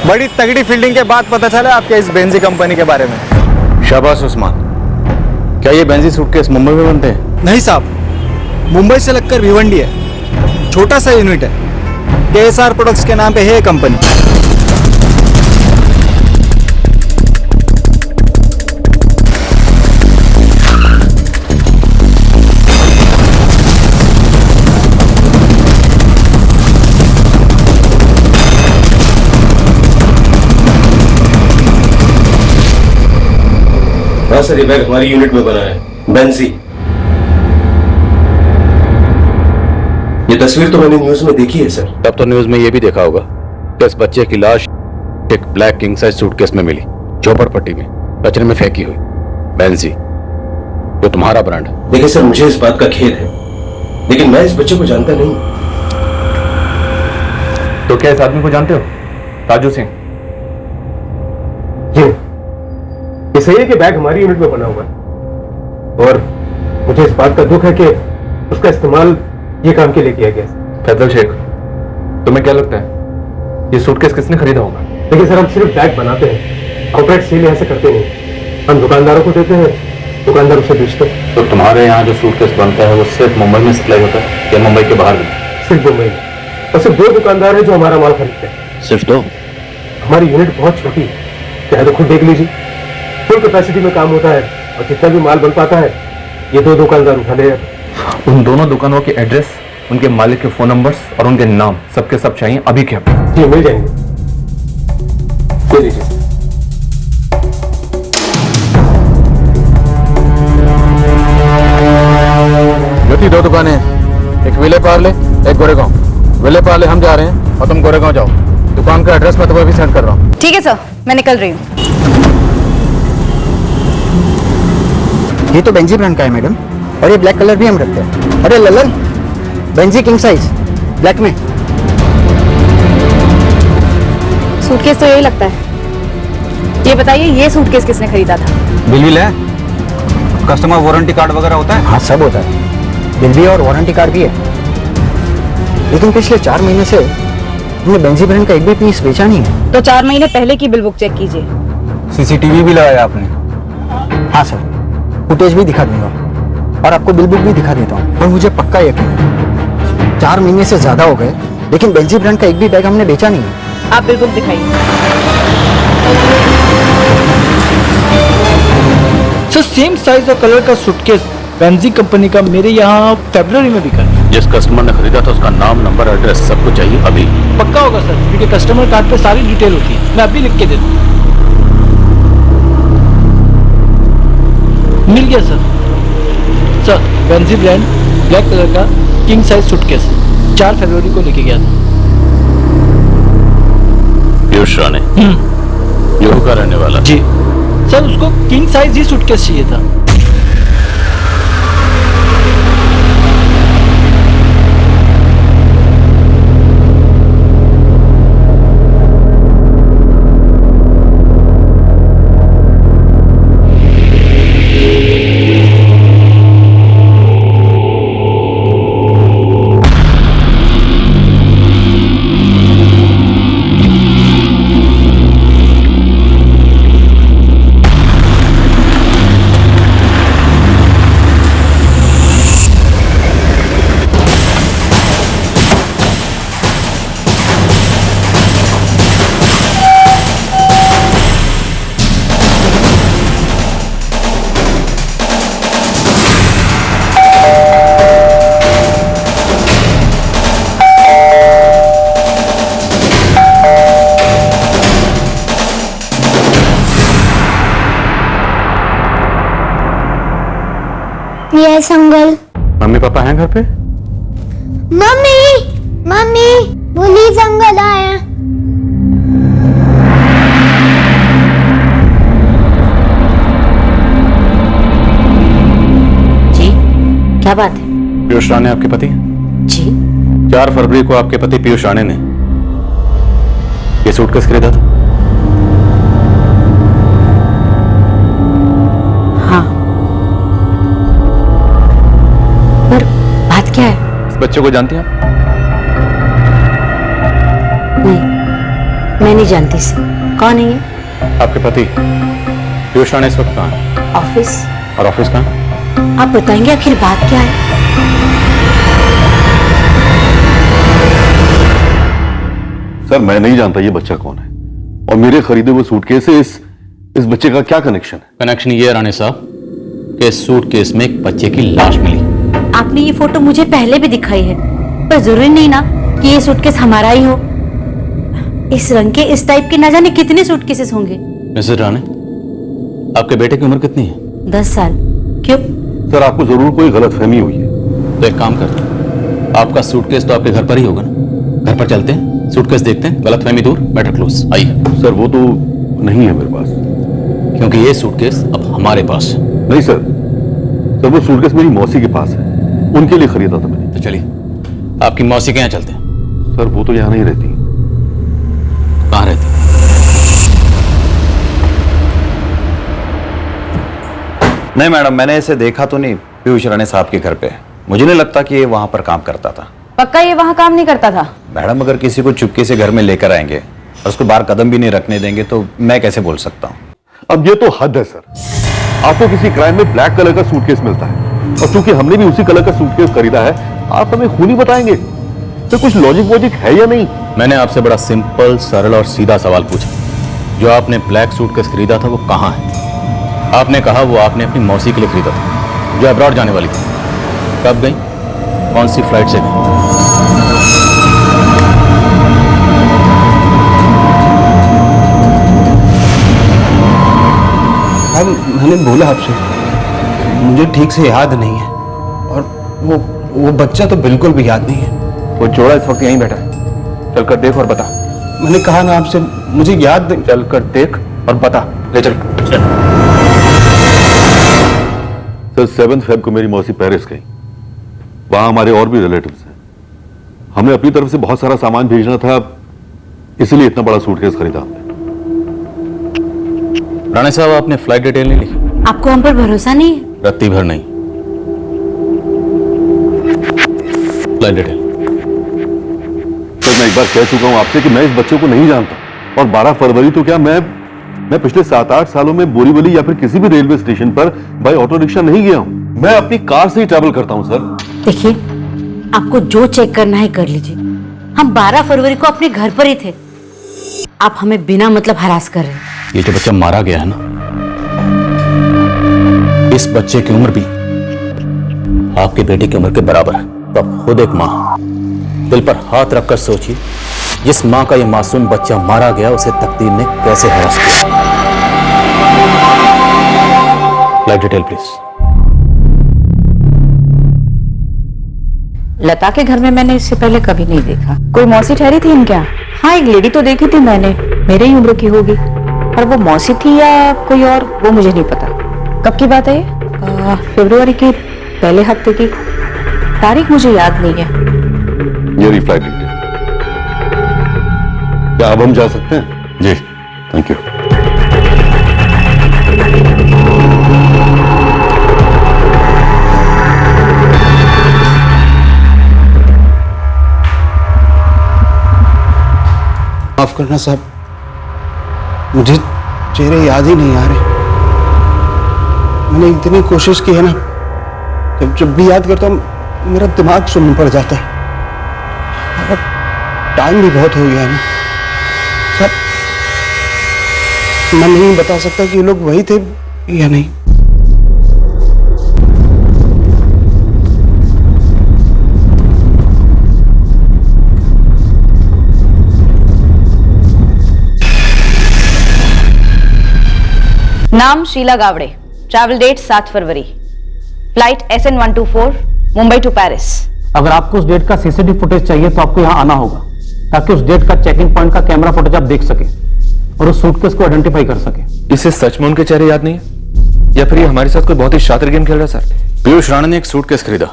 बड़ी तगड़ी फील्डिंग के बाद पता चला आपके इस बेंजी कंपनी के बारे में। शाबाश उस्मान, क्या ये बेंजी सूटकेस मुंबई में बनते हैं? नहीं साहब, मुंबई से लगकर भिवंडी है, छोटा सा यूनिट है। KSR प्रोडक्ट्स के नाम पे है कंपनी। हाँ सर, ये बैग हमारी यूनिट में बना है, बेंजी। ये तस्वीर तो मैंने न्यूज में देखी है सर। तब तो न्यूज में ये भी देखा होगा कि इस बच्चे की लाश एक ब्लैक किंग साइज सूटकेस में मिली, झोपड़पट्टी में, कचरे में फेंकी हुई। बेंजी, जो तुम्हारा ब्रांड। देखिए सर, मुझे इस बात का खेद है, लेकिन मैं इस बच्चे को जानता नहीं। तो क्या इस आदमी को जानते हो? राजू सिंह। ये सही है कि बैग हमारी यूनिट में बना हुआ है, और मुझे इस बात का दुख है कि उसका इस्तेमाल ये काम के लिए किया गया। फैजल शेख, तुम्हें क्या लगता है ये सूटकेस किसने खरीदा होगा? देखिए सर, हम सिर्फ बैग बनाते हैं, आउटलेट सेल यहाँ से करते नहीं। हम दुकानदारों को देते हैं, दुकानदार उसे बेचते हैं। तो तुम्हारे यहाँ जो सूटकेस बनता है वो सिर्फ मुंबई में सप्लाई होता है या मुंबई के बाहर भी? सिर्फ मुंबई में, और सिर्फ 2 दुकानदार हैं जो हमारा माल खरीदते हैं। सिर्फ 2? हमारी यूनिट बहुत छोटी है, चाहे तो खुद देख लीजिए। फुल कैपेसिटी में काम होता है, और जितना भी माल बन पाता है ये 2 दुकानदार उठा ले जाते हैं। उन दोनों दुकानों के एड्रेस, उनके मालिक के फोन नंबर्स और उनके नाम सबके सब चाहिए अभी के अभी। जी मिल जाएंगे, दे दीजिए। ज्योति, 2 दुकानें हैं, एक विले पार्ले, एक गोरेगांव। विले पार्ले हम जा रहे हैं और तुम गोरेगांव जाओ। दुकान का एड्रेस मैं तुम्हें भी सेंड कर रहा हूँ। ठीक है सर, मैं निकल रही हूँ। ये तो बेंजी ब्रांड का है मैडम, और ये ब्लैक कलर भी हम रखते हैं। अरे Lalan, Benji king size black में। सूटकेस तो यही लगता है। ये बताइए, ये सूटकेस किसने खरीदा था? बिल है, कस्टमर वारंटी कार्ड वगैरह होता है? हाँ, सब होता है, बिल भी और वारंटी कार्ड भी है। लेकिन पिछले 4 महीने से हमने बेंजी ब्रांड का एक भी पीस बेचा नहीं है। तो 4 महीने पहले की बिल बुक चेक कीजिए। CCTV भी लगाया आपने? हाँ सर, फुटेज भी दिखा दूंगा और आपको बिल बुक भी दिखा देता हूँ। और मुझे पक्का यकीन है 4 महीने से ज्यादा हो गए, लेकिन बेंजी ब्रांड का एक भी बैग हमने बेचा नहीं है। आप बिल बुक दिखाइए। सर, सेम साइज और कलर का सूटकेस बेंजी कंपनी का मेरे यहाँ फरवरी में बिका। जिस कस्टमर ने खरीदा था उसका नाम, नंबर, एड्रेस सब कुछ चाहिए अभी। पक्का होगा सर, क्योंकि कस्टमर कार्ड पे सारी डिटेल होती है। मैं अभी लिख के दे दूँ। मिल गया sir. Sir, Benji brand black colour का किंग साइज सूटकेस 4 फरवरी को लेके गया था। पीयूष राणे, यूं का रहने वाला? जी सर, उसको किंग साइज ही सूटकेस चाहिए था। Yes uncle. मम्मी पापा हैं घर पे? मम्मी मम्मी पुलिस अंकल आया। जी क्या बात है? पीयूष राणे आपके पति? जी। 4 फरवरी को आपके पति पीयूष राणे ने ये सूटकेस खरीदा था? हाँ। पर बात क्या है? इस बच्चे को जानती हैं आप? नहीं, मैं नहीं जानती इसे। कौन है ये? आपके पति पीयूष राणे इस वक्त कहाँ है? ऑफिस। और ऑफिस कहाँ है? आप बताएंगे आखिर बात क्या है? सर मैं नहीं जानता ये बच्चा कौन है और मेरे खरीदे हुए सूटकेस से इस बच्चे का क्या कनेक्शन है? कनेक्शन ये है राणे साहब कि इस सूटकेस में एक बच्चे की लाश मिली। आपने ये फोटो मुझे पहले भी दिखाई है, पर जरूरी नहीं ना कि ये सूटकेस हमारा ही हो। इस रंग के इस टाइप के ना जाने कितने सूटकेसेस होंगे। मिसेस राणे, आपके बेटे की उम्र कितनी है? 10 साल। क्यों? सर आपको जरूर कोई गलतफहमी हुई है। तो एक काम करते हैं, आपका सूटकेस तो आपके घर पर ही होगा ना? घर पर चलते हैं, सूटकेस देखते हैं, गलतफहमी दूर, मैटर क्लोज। आइए। सर वो तो नहीं है मेरे पास, क्योंकि ये सूटकेस अब हमारे पास है। नहीं सर वो सूटकेस मेरी मौसी के पास है, उनके लिए खरीदा था मैंने। तो चलिए आपकी मौसी के यहाँ चलते हैं। सर वो तो यहाँ नहीं रहती। कहाँ रहती? नहीं मैडम, मैंने इसे देखा तो नहीं पीयूष राणे साहब के घर पे। मुझे नहीं लगता कि ये वहां पर काम करता था। पक्का ये वहां काम नहीं करता था? मैडम अगर किसी को चुपके से घर में लेकर आएंगे और उसको बाहर कदम भी नहीं रखने देंगे तो मैं कैसे बोल सकता हूँ? अब ये तो हद है सर। आपको किसी क्राइम में ब्लैक कलर का सूटकेस मिलता है और चूंकि हमने भी उसी कलर का सूटकेस खरीदा है, आप हमें खूनी बताएंगे? तो कुछ लॉजिक वॉजिक है या नहीं? मैंने आपसे बड़ा सिंपल, सरल और सीधा सवाल पूछा। जो आपने ब्लैक सूटकेस खरीदा था वो कहाँ है? आपने कहा वो आपने अपनी मौसी के लिए खरीदा था जो अब्रॉड जाने वाली थी। कब गई? कौन सी फ्लाइट से गई? मैंने बोला आपसे, मुझे ठीक से याद नहीं है और वो बच्चा तो बिल्कुल भी याद नहीं है। वो जोड़ा इस वक्त यहीं बैठा है, चलकर देख और बता। मैंने कहा ना आपसे, मुझे याद नहीं। चलकर देख और बता। ले चल। सर 7 फरवरी को मेरी मौसी पेरिस गई, वहां हमारे और भी रिलेटिव्स हैं। हमने अपनी तरफ से बहुत सारा सामान भेजना था, इसलिए इतना बड़ा सूटकेस खरीदा हमने। राणे साहब आपने फ्लाइट डिटेल नहीं लिखी? आपको हम पर भरोसा नहीं है? रत्ती भर नहीं, फ्लाइट डिटेल। सर मैं एक बार कह चुका हूं आपसे कि मैं इस बच्चे को नहीं जानता और 12 फरवरी तो क्या, मैं पिछले 7-8 सालों में बोरीवली या फिर किसी भी रेलवे स्टेशन पर बाय ऑटो रिक्शा नहीं गया हूं। मैं अपनी कार से ही ट्रैवल करता हूं सर। देखिए, आपको जो चेक करना है कर लीजिए। हम 12 फरवरी को अपने घर पर ही थे। आप हमें बिना मतलब हरास कर रहे हैं। ये जो बच्चा मारा गया है ना, इस बच्चे की उम्र भी आपके बेटे की उम्र के बराबर है। तो आप खुद एक मां, दिल पर हाथ रखकर सोचिए, जिस मां का ये मासूम बच्चा मारा गया उसे तकदीर ने कैसे हरास किया। Flight detail please. लता के घर में मैंने इससे पहले कभी नहीं देखा। कोई मौसी ठहरी थी इनके यहाँ? हाँ, एक लेडी तो देखी थी मैंने, मेरे ही उम्र की होगी, और वो मौसी थी या कोई और वो मुझे नहीं पता। कब की बात है ये? फरवरी के पहले हफ्ते की। तारीख मुझे याद नहीं है। ये रही फ्लाइट डिटेल। क्या अब हम जा सकते हैं? जी थैंक यू। माफ करना साहब, मुझे चेहरे याद ही नहीं आ रहे। मैंने इतनी कोशिश की है ना, जब भी याद करता हूँ मेरा दिमाग सुन्न पड़ जाता है। अब टाइम भी बहुत हो गया है ना साहब, मैं नहीं बता सकता कि ये लोग वही थे या नहीं। नाम शीला गावड़े, ट्रैवल डेट 7 फरवरी, flight SN124 Mumbai to Paris. अगर आपको उस डेट का सीसीटीवी फुटेज चाहिए तो आपको यहाँ आना होगा, ताकि उस डेट का चेकिंग पॉइंट का कैमरा फुटेज आप देख सके और उस सूटकेस को आइडेंटिफाई कर सके। इसे सच में उनके चेहरे याद नहीं है, या फिर ये हमारे साथ कोई बहुत ही शातिर गेम खेल रहा है सर? पीयूष राणा ने एक सूटकेस खरीदा,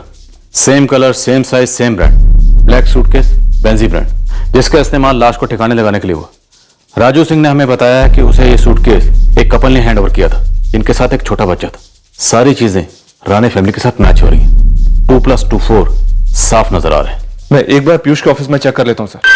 same colour, same size, same brand, black suitcase, Benji brand, जिसका इस्तेमाल लाश को ठिकाने लगाने के लिए हुआ। राजू सिंह ने हमें बताया कि उसे ये सूटकेस एक कपल ने हैंड ओवर किया था, जिनके साथ एक छोटा बच्चा था। सारी चीजें राणे फैमिली के साथ मैच हो रही हैं। 2+2 4 साफ नजर आ रहे हैं। मैं एक बार पीयूष के ऑफिस में चेक कर लेता हूं सर।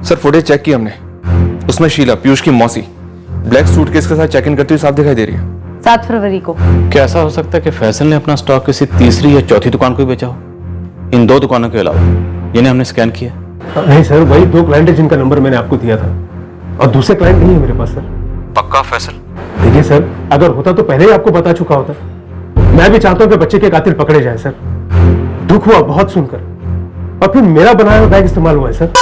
सर फुटेज चेक की हमने, उसमें शीला, पीयूष की मौसी, ब्लैक सूटकेस के साथ चेक इन करती हुई साफ दिखाई दे रही है। 7 फरवरी को। क्या ऐसा हो सकता है कि फैसल ने अपना स्टॉक किसी तीसरी या चौथी दुकान को ही बेचा हो, इन 2 दुकानों के अलावा जिन्हें हमने स्कैन किया? नहीं सर, वही 2 क्लाइंट है जिनका नंबर मैंने आपको दिया था, और दूसरे क्लाइंट नहीं है मेरे पास सर। पक्का फैसल? देखिए सर, अगर होता तो पहले ही आपको बता चुका होता। मैं भी चाहता हूं कि बच्चे के कातिल पकड़े जाए सर। दुख हुआ बहुत सुनकर, और फिर मेरा बनाया हुआ बैग इस्तेमाल हुआ है सर।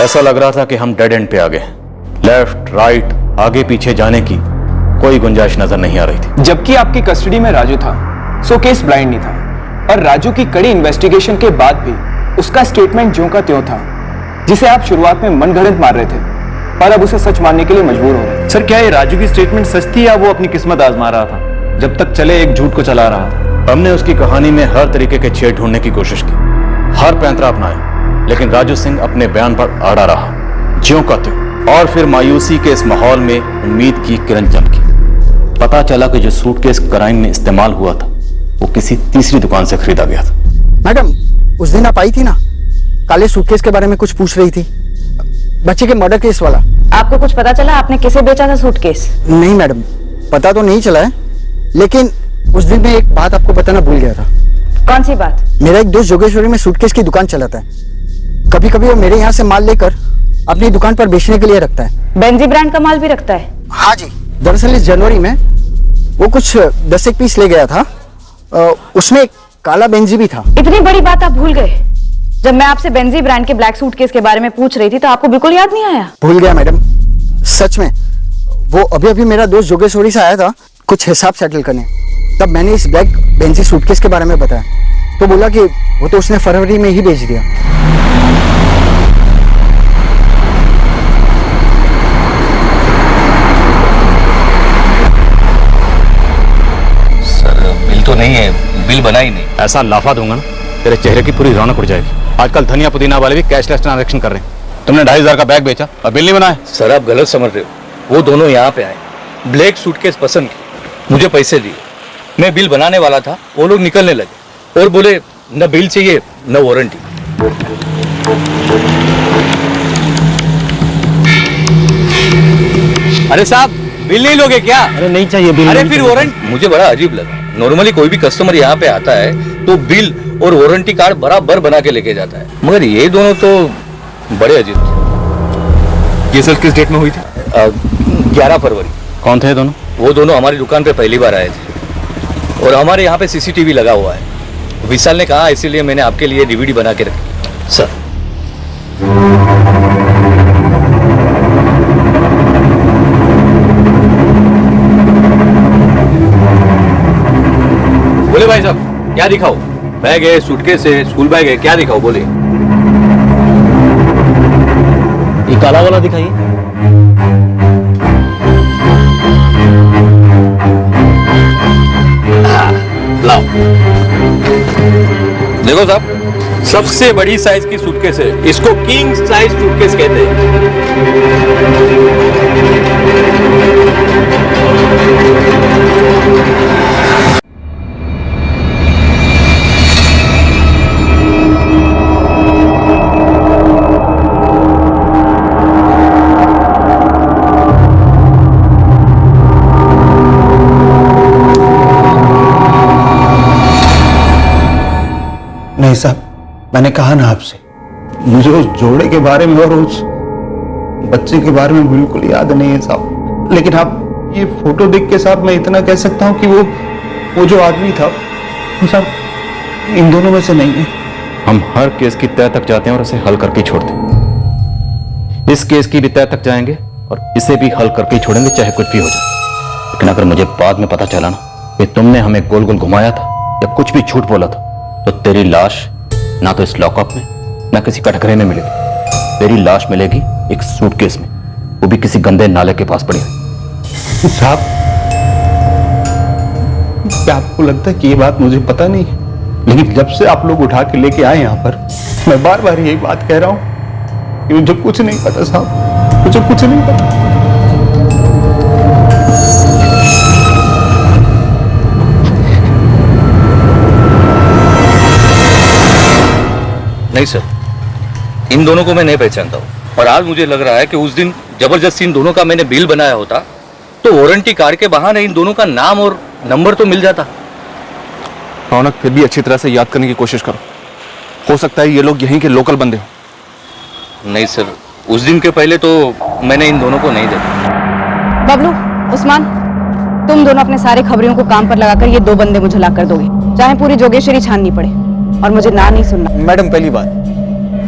ऐसा लग रहा था कि हम डेड एंड पे आ गए। लेफ्ट राइट आगे पीछे जाने की कोई गुंजाइश नजर नहीं आ रही थी। जबकि आपकी कस्टडी में राजू था, सो केस ब्लाइंड नहीं था, और राजू की कड़ी इन्वेस्टिगेशन के बाद भी उसका स्टेटमेंट ज्यों का त्यों था, जिसे आप शुरुआत में मनगढ़ंत मार रहे थे, पर अब उसे सच मानने के लिए मजबूर हो रहे। सर, क्या ये राजू की स्टेटमेंट सच थी या वो अपनी किस्मत आजमा रहा था? जब तक चले एक झूठ को चला रहा था। हमने उसकी कहानी में हर तरीके के छेद ढूंढने की कोशिश की, हर पैंतरा अपनाया, लेकिन राजू सिंह अपने बयान पर अड़ा रहा, ज्यों का त्यों। और फिर मायूसी के इस माहौल में उम्मीद की किरण चमकी। पता चला कि जो सूटकेस क्राइम में इस्तेमाल हुआ था वो किसी तीसरी दुकान से खरीदा गया था। मैडम, उस दिन आप आई थी ना, काले सूटकेस के बारे में कुछ पूछ रही थी, बच्चे के मर्डर केस वाला। आपको कुछ पता चला आपने किसे बेचा था सूटकेस? नहीं मैडम, पता तो नहीं चला है, लेकिन उस दिन मैं एक बात आपको बताना भूल गया था। कौन सी बात? मेरा एक दोस्त जोगेश्वरी में सूटकेस की दुकान चलाता है। कभी कभी वो मेरे यहाँ से माल लेकर अपनी दुकान पर बेचने के लिए रखता है। बेंजी ब्रांड का माल भी रखता है? हाँ जी। दरअसल इस जनवरी में वो कुछ 10 एक पीस ले गया था, उसमें काला बेंजी भी था। इतनी बड़ी बात आप भूल गए? जब मैं आपसे बेंजी ब्रांड के ब्लैक सूटकेस के बारे में पूछ रही थी तो आपको बिल्कुल याद नहीं आया? भूल गया मैडम, सच में। वो अभी अभी मेरा दोस्त जोगेश्वरी से आया था कुछ हिसाब सेटल करने, तब मैंने इस ब्लैक बेंजी सूटकेस के बारे में बताया, तो बोला कि वो तो उसने फरवरी में ही बेच दिया। तो नहीं है, बिल बना ही नहीं। ऐसा लाफा दूंगा ना तेरे चेहरे की पूरी रौनक उड़ जाएगी। आजकल धनिया पुदीना वाले भी कैशलेस ट्रांजैक्शन कर रहे हैं। तुमने 2,500 का बैग बेचा और बिल नहीं बनाया। सर आप गलत समझ रहे हो। वो दोनों यहाँ पे आए, ब्लैक सूटकेस पसंद की, मुझे पैसे दिए, मैं बिल बनाने वाला था, वो लोग निकलने लगे और बोले न बिल चाहिए न वारंटी। अरे साहब, बिल नहीं लोगे क्या? अरे नहीं चाहिए बिल। अरे फिर वारंट। मुझे बड़ा अजीब लगा। नॉर्मली कोई भी कस्टमर यहाँ पे आता है तो बिल और वारंटी कार्ड बराबर बना के लेके जाता है, मगर ये दोनों तो बड़े अजीब थे। ये सर किस डेट में हुई थी? 11 फरवरी। कौन थे दोनों? वो दोनों हमारी दुकान पे पहली बार आए थे, और हमारे यहाँ पे सीसीटीवी लगा हुआ है। विशाल ने कहा, इसीलिए मैंने आपके लिए डीवीडी बना के रखी। सर बोले भाई साहब, क्या दिखाओ? बैग है, सूटकेस है, स्कूल बैग है, क्या दिखाओ बोले? ये काला वाला दिखाइए। लाओ। देखो साहब, सबसे बड़ी साइज की सूटकेस है, इसको किंग साइज सूटकेस कहते हैं। नहीं साहब, मैंने कहा ना आपसे, मुझे उस जोड़े के बारे में और उस बच्चे के बारे में बिल्कुल याद नहीं है साहब। लेकिन आप ये फोटो देख के साहब मैं इतना कह सकता हूं कि वो जो आदमी था वो साहब इन दोनों में से नहीं है। हम हर केस की तह तक जाते हैं और इसे हल करके ही छोड़ते हैं। इस केस की भी तह तक जाएंगे और इसे भी हल करके ही छोड़ेंगे, चाहे कुछ भी हो जाए। लेकिन अगर मुझे बाद में पता चला ना कि तुमने हमें गोल गोल घुमाया था या कुछ भी झूठ बोला था, तो तेरी लाश ना तो इस लॉकअप में ना किसी कटघरे में मिलेगी। तेरी लाश मिलेगी एक सूटकेस में, वो भी किसी गंदे नाले के पास पड़ी है। साहब, क्या आपको लगता है कि ये बात मुझे पता नहीं है? लेकिन जब से आप लोग उठा के लेके आए यहाँ पर, मैं बार बार यही बात कह रहा हूँ कि मुझे कुछ नहीं पता साहब, मुझे कुछ नहीं पता। नहीं सर, इन दोनों को मैं नहीं पहचानता हूँ। और आज मुझे लग रहा है कि उस दिन जबरदस्ती इन दोनों का मैंने बिल बनाया होता तो वारंटी कार्ड के बहाने इन दोनों का नाम और नंबर तो मिल जाता। रौनक, फिर भी अच्छी तरह से याद करने की कोशिश करो। हो सकता है ये लोग यहीं के लोकल बंदे हो। नहीं सर, उस दिन के पहले तो मैंने इन दोनों को नहीं देखा। बबलू, उस्मान, तुम दोनों अपने सारे खबरियों को काम पर लगाकर ये 2 बंदे मुझे ला कर दोगे, चाहे पूरी जोगेश्वरी छाननी पड़े। और मुझे ना नहीं सुनना। मैडम, पहली बात,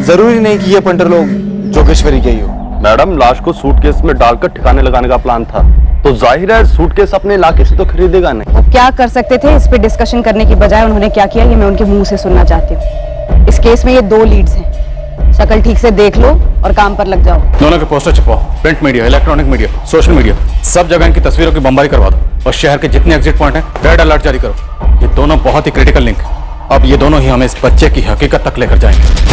जरूरी नहीं कि ये पंटर लोग जोगेश्वरी के ही हो। मैडम, लाश को सूटकेस में डालकर ठिकाने लगाने का प्लान था, तो जाहिर है सूटकेस अपने इलाके से तो खरीदेगा नहीं। वो क्या कर सकते थे, इस पे डिस्कशन करने की बजाय उन्होंने क्या किया, ये मैं उनके मुंह से सुनना चाहती हूँ। इस केस में ये 2 लीड्स हैं, शक्ल ठीक से देख लो और काम पर लग जाओ। दोनों के पोस्टर छपवाओ, print media, electronic media, social media, सब जगह इनकी तस्वीरों की बमबारी करवा दो। और शहर के जितने एग्जिट पॉइंट हैं रेड अलर्ट जारी करो। ये दोनों बहुत ही क्रिटिकल लिंक है। अब ये दोनों ही हमें इस बच्चे की हकीकत तक लेकर जाएंगे।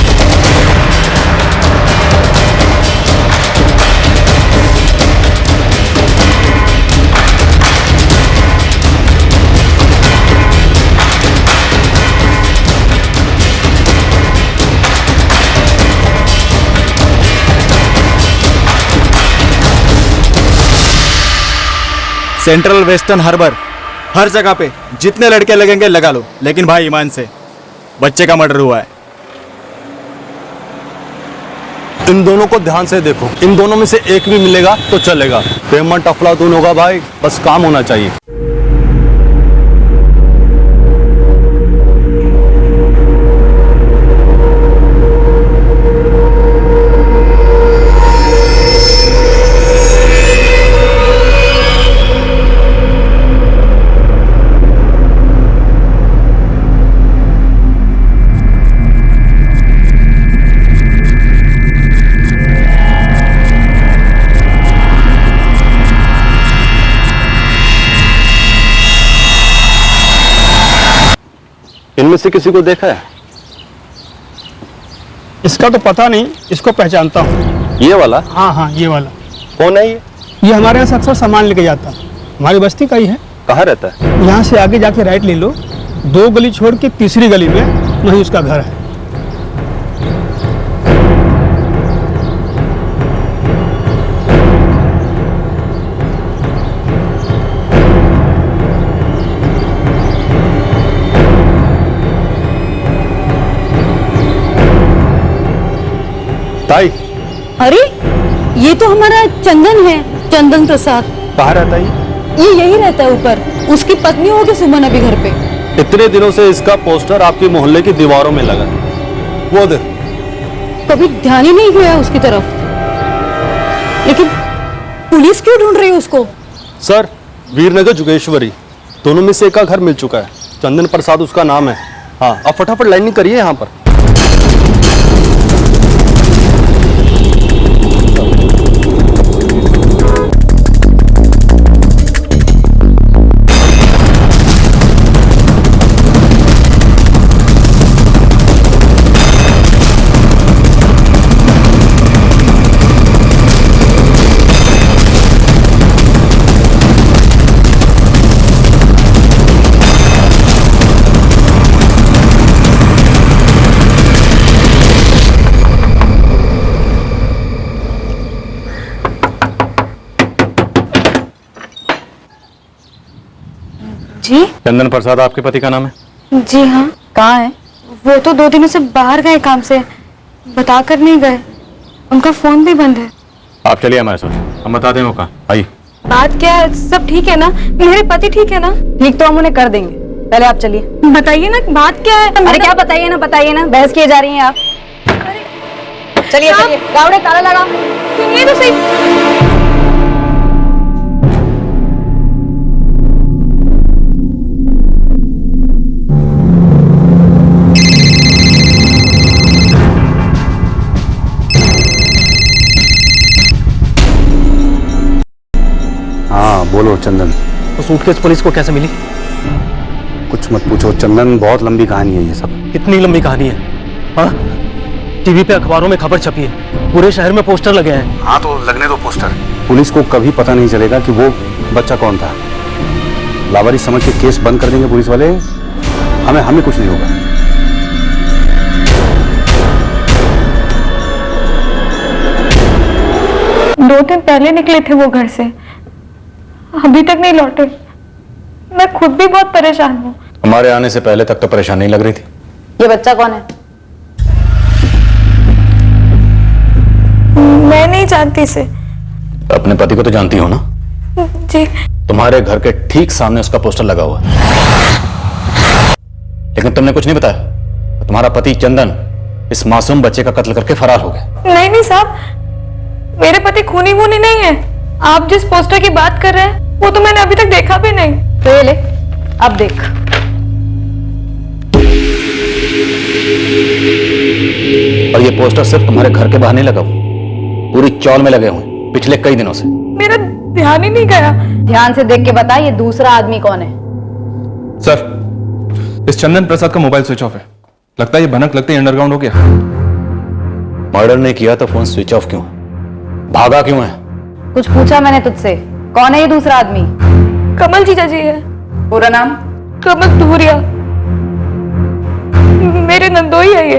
सेंट्रल वेस्टर्न हार्बर, हर जगह पे जितने लड़के लगेंगे लगा लो, लेकिन भाई ईमान से, बच्चे का मर्डर हुआ है। इन दोनों को ध्यान से देखो, इन दोनों में से एक भी मिलेगा तो चलेगा। पेमेंट अफलातून होगा भाई, बस काम होना चाहिए। इनमें से किसी को देखा है? इसका तो पता नहीं, इसको पहचानता हूँ। ये वाला? हाँ हाँ, ये वाला। कौन है ये? ये हमारे यहाँ से अक्सर सामान लेके जाता है, हमारी बस्ती का ही है। कहाँ रहता है? यहाँ से आगे जाके राइट ले लो, 2 गली छोड़ के तीसरी गली में वहीं उसका घर है। ताई, अरे ये तो हमारा चंदन है, चंदन प्रसाद। कहाँ रहता है ये यही रहता है ऊपर, उसकी पत्नी होगी सुमन अभी घर पे। इतने दिनों से इसका पोस्टर आपकी मोहल्ले की दीवारों में लगा है, वो देख। कभी ध्यान ही नहीं गया उसकी तरफ। लेकिन पुलिस क्यों ढूंढ रही है उसको? सर, वीरनगर जोगेश्वरी, दोनों में से एक का घर मिल चुका है। चंदन प्रसाद उसका नाम है। हाँ, अब फटाफट लैंडिंग करिए यहाँ पर। जी चंदन प्रसाद आपके पति का नाम है? जी हाँ। कहाँ है? वो तो 2 दिनों से बाहर गए काम से, बता कर नहीं गए। उनका फोन भी बंद है। आप चलिए हमारे साथ, हम बताते हैं वो कहाँ। आइए। बात क्या है? सब ठीक है ना? मेरे पति ठीक है ना? ठीक तो हम उन्हें कर देंगे, पहले आप चलिए। बताइए ना बात क्या है? अरे क्या बताइए ना, बहस किए जा रही हैं आप। चलिए चलिए, गावड़े ताला लगा। सुनिए तो सही। हाँ बोलो चंदन। तो सूटकेस पुलिस को कैसे मिली? कुछ मत पूछो चंदन, बहुत लंबी कहानी है ये सब। कितनी लंबी कहानी है? हाँ, टीवी पे अखबारों में खबर छपी है, पूरे शहर में पोस्टर लगे हैं। हाँ तो लगने दो पोस्टर। पुलिस को कभी पता नहीं चलेगा कि वो बच्चा कौन था। लावारिस समझ के केस बंद कर देंगे पुलिस वाले, हमें कुछ नहीं होगा। दो दिन पहले निकले थे वो घर से, अभी तक नहीं लौटे। मैं खुद भी बहुत परेशान हूँ। हमारे आने से पहले तक तो परेशान नहीं लग रही थी। ये बच्चा कौन है? मैं नहीं जानती इसे। अपने पति को तो जानती हो ना? जी। तुम्हारे घर के ठीक सामने उसका पोस्टर लगा हुआ है, लेकिन तुमने कुछ नहीं बताया। तुम्हारा पति चंदन इस मासूम बच्चे का कत्ल करके फरार हो गया। नहीं साहब, मेरे पति खूनी वूनी नहीं है। आप जिस पोस्टर की बात कर रहे हैं वो तो मैंने अभी तक देखा भी नहीं। तो ये ले, अब देख। और ये पोस्टर सिर्फ तुम्हारे घर के बाहर नहीं लगा हुआ, पूरी चौल में लगे हुए पिछले कई दिनों से। मेरा ध्यान ही नहीं गया। ध्यान से देख के बता, ये दूसरा आदमी कौन है? सर, इस चंदन प्रसाद का मोबाइल स्विच ऑफ है। लगता है ये भनक लगते ही अंडरग्राउंड हो गया। मर्डर नहीं किया तो फोन स्विच ऑफ क्यों? भागा क्यों है? कुछ पूछा मैंने तुझसे? कौन है ये दूसरा आदमी? कमल जीजा जी है। पूरा नाम? कमल धूरिया। मेरे नंदोई है ये।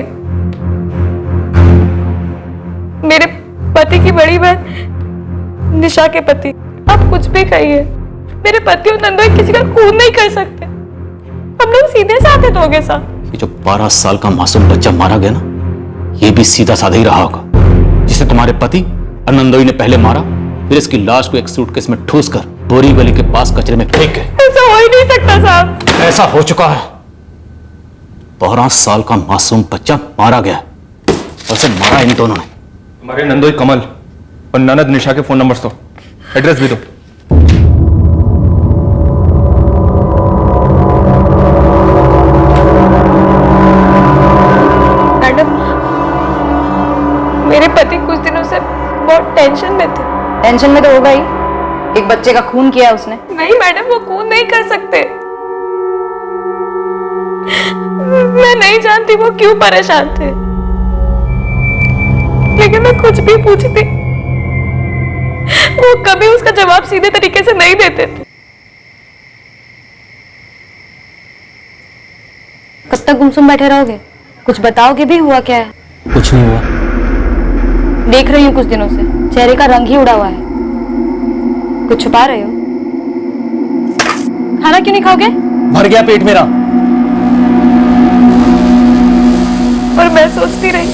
मेरे पति की बड़ी बहन निशा के पति। आप कुछ भी कहिए, मेरे पति और नंदोई किसी का खून नहीं कर सकते। हम लोग सीधे साधे हो गए साहब। ये जो 12 साल का मासूम बच्चा मारा गया ना, ये भी सीधा साधा ही रहा होगा, जिसे तुम्हारे पति और नंदोई ने पहले मारा, फिर इसकी लाश को एक सूटकेस में ठूस कर बोरीवली के पास कचरे में फेंक गए। ऐसा हो ही नहीं सकता साहब। ऐसा हो चुका है। 12 साल का मासूम बच्चा मारा गया और उसे मारा इन दोनों ने। हमारे नंदोई कमल और ननद निशा के फोन नंबर्स दो, एड्रेस भी दो। मैडम, मेरे पति कुछ दिनों से बहुत टेंशन में थे। टेंशन में तो होगा ही, एक बच्चे का खून किया उसने। नहीं मैडम, वो खून नहीं कर सकते। मैं नहीं जानती वो क्यों परेशान थे, लेकिन मैं कुछ भी पूछती वो कभी उसका जवाब सीधे तरीके से नहीं देते थे। कब तक गुमसुम बैठे रहोगे? कुछ बताओगे भी? हुआ क्या है? कुछ नहीं हुआ। देख रही हूँ कुछ दिनों से चेहरे का रंग ही उड़ा हुआ है। कुछ छुपा रहे हो? खाना क्यों नहीं खाओगे? भर गया पेट मेरा। और मैं सोचती रही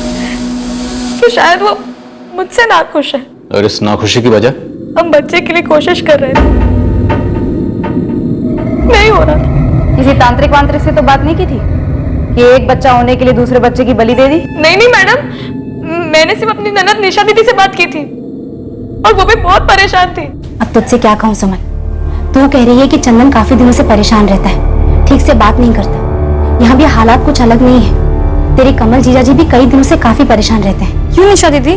कि शायद वो मुझसे नाखुश है। और इस नाखुशी की वजह? हम बच्चे के लिए कोशिश कर रहे थे, नहीं हो रहा था। किसी तांत्रिक वांत्रिक से तो बात नहीं की थी कि एक बच्चा होने के लिए दूसरे बच्चे की बलि दे दी? नहीं मैडम, मैंने सिर्फ अपनी ननद निशा दीदी से बात की थी और वो भी बहुत परेशान थी। अब तुझसे क्या कहूँ सुमन, तू कह रही है कि चंदन काफी दिनों से परेशान रहता है, ठीक से बात नहीं करता। यहाँ भी हालात कुछ अलग नहीं है। तेरे कमल जीजा जी भी कई दिनों से काफी परेशान रहते हैं। क्यों निशा दीदी,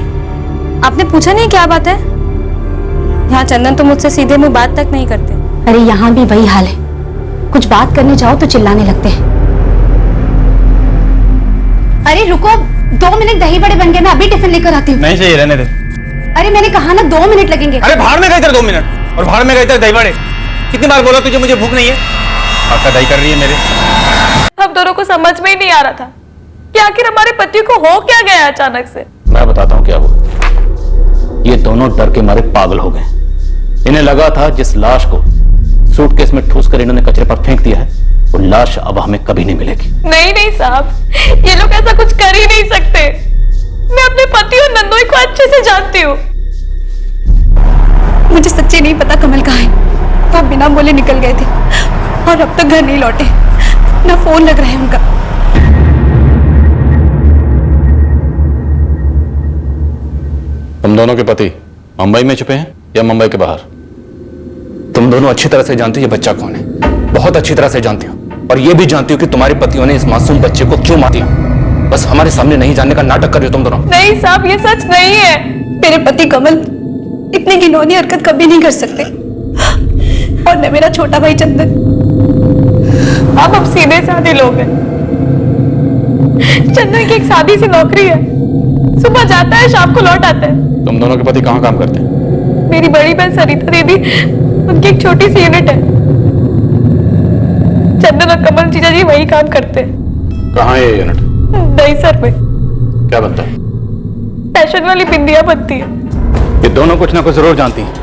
आपने पूछा नहीं क्या बात है? यहाँ चंदन तो मुझसे सीधे मुंह बात तक नहीं करते। अरे यहाँ भी वही हाल है, कुछ बात करने जाओ तो चिल्लाने लगते हैं। अरे रुको, 2 मिनट, दही बड़े बन गए, मैं अभी टिफिन लेकर आती हूँ। नहीं चाहिए, रहने दे। अरे मैंने कहा ना 2 मिनट लगेंगे। अरे बाहर में गए थे 2 मिनट, और बाहर में गए थे दही बड़े। कितनी बार बोला तुझे मुझे भूख नहीं है? आपका दही कर रही है मेरे। हम दोनों को समझ में ही नहीं आ रहा था कि आखिर हमारे पति को हो क्या गया अचानक से। मैं बताता हूँ क्या हुआ। ये दोनों डर के मारे पागल हो गए। इन्हें लगा था जिस लाश को सूटकेस में ठूस कर इन्होंने कचरे पर फेंक दिया है, वो लाश अब हमें कभी नहीं मिलेगी। नहीं नहीं साहब, ये लोग ऐसा कुछ कर ही नहीं सकते। मैं अपने पति और नंदोई को अच्छे से जानती हूँ। मुझे सच्ची नहीं पता कमल कहाँ है। तो बिना बोले निकल गए थे और अब तक घर नहीं लौटे, ना फोन लग रहा है उनका। तुम दोनों के पति मुंबई में छुपे हैं या मुंबई के बाहर? तुम दोनों अच्छी तरह से जानती हो ये बच्चा कौन है, बहुत अच्छी तरह से जानती हो, और ये भी जानती हो कि तुम्हारे पतियों ने इस मासूम बच्चे को क्यों मार दिया। बस हमारे सामने नहीं जानने का नाटक कर रहे हो तुम दोनों। नहीं साहब, ये सच नहीं है। मेरे पति कमल इतनी घिनौनी हरकत कभी नहीं कर सकते, और न मेरा छोटा भाई चंदन। आप अब सीधे साधे लोग हैं। चंदन की एक सादी सी नौकरी है, सुबह जाता है शाम को लौट आता है। तुम दोनों के पति कहाँ काम करते हैं? मेरी बड़ी बहन सरिता दीदी, उनकी एक छोटी सी यूनिट है। चंदन और कमल जीजा जी वही काम करते हैं। कहाँ है ये यूनिट? दहीसर में। क्या बनता है? फैशन वाली बिंदियां बनती है। ये दोनों कुछ ना कुछ जरूर जानती हैं,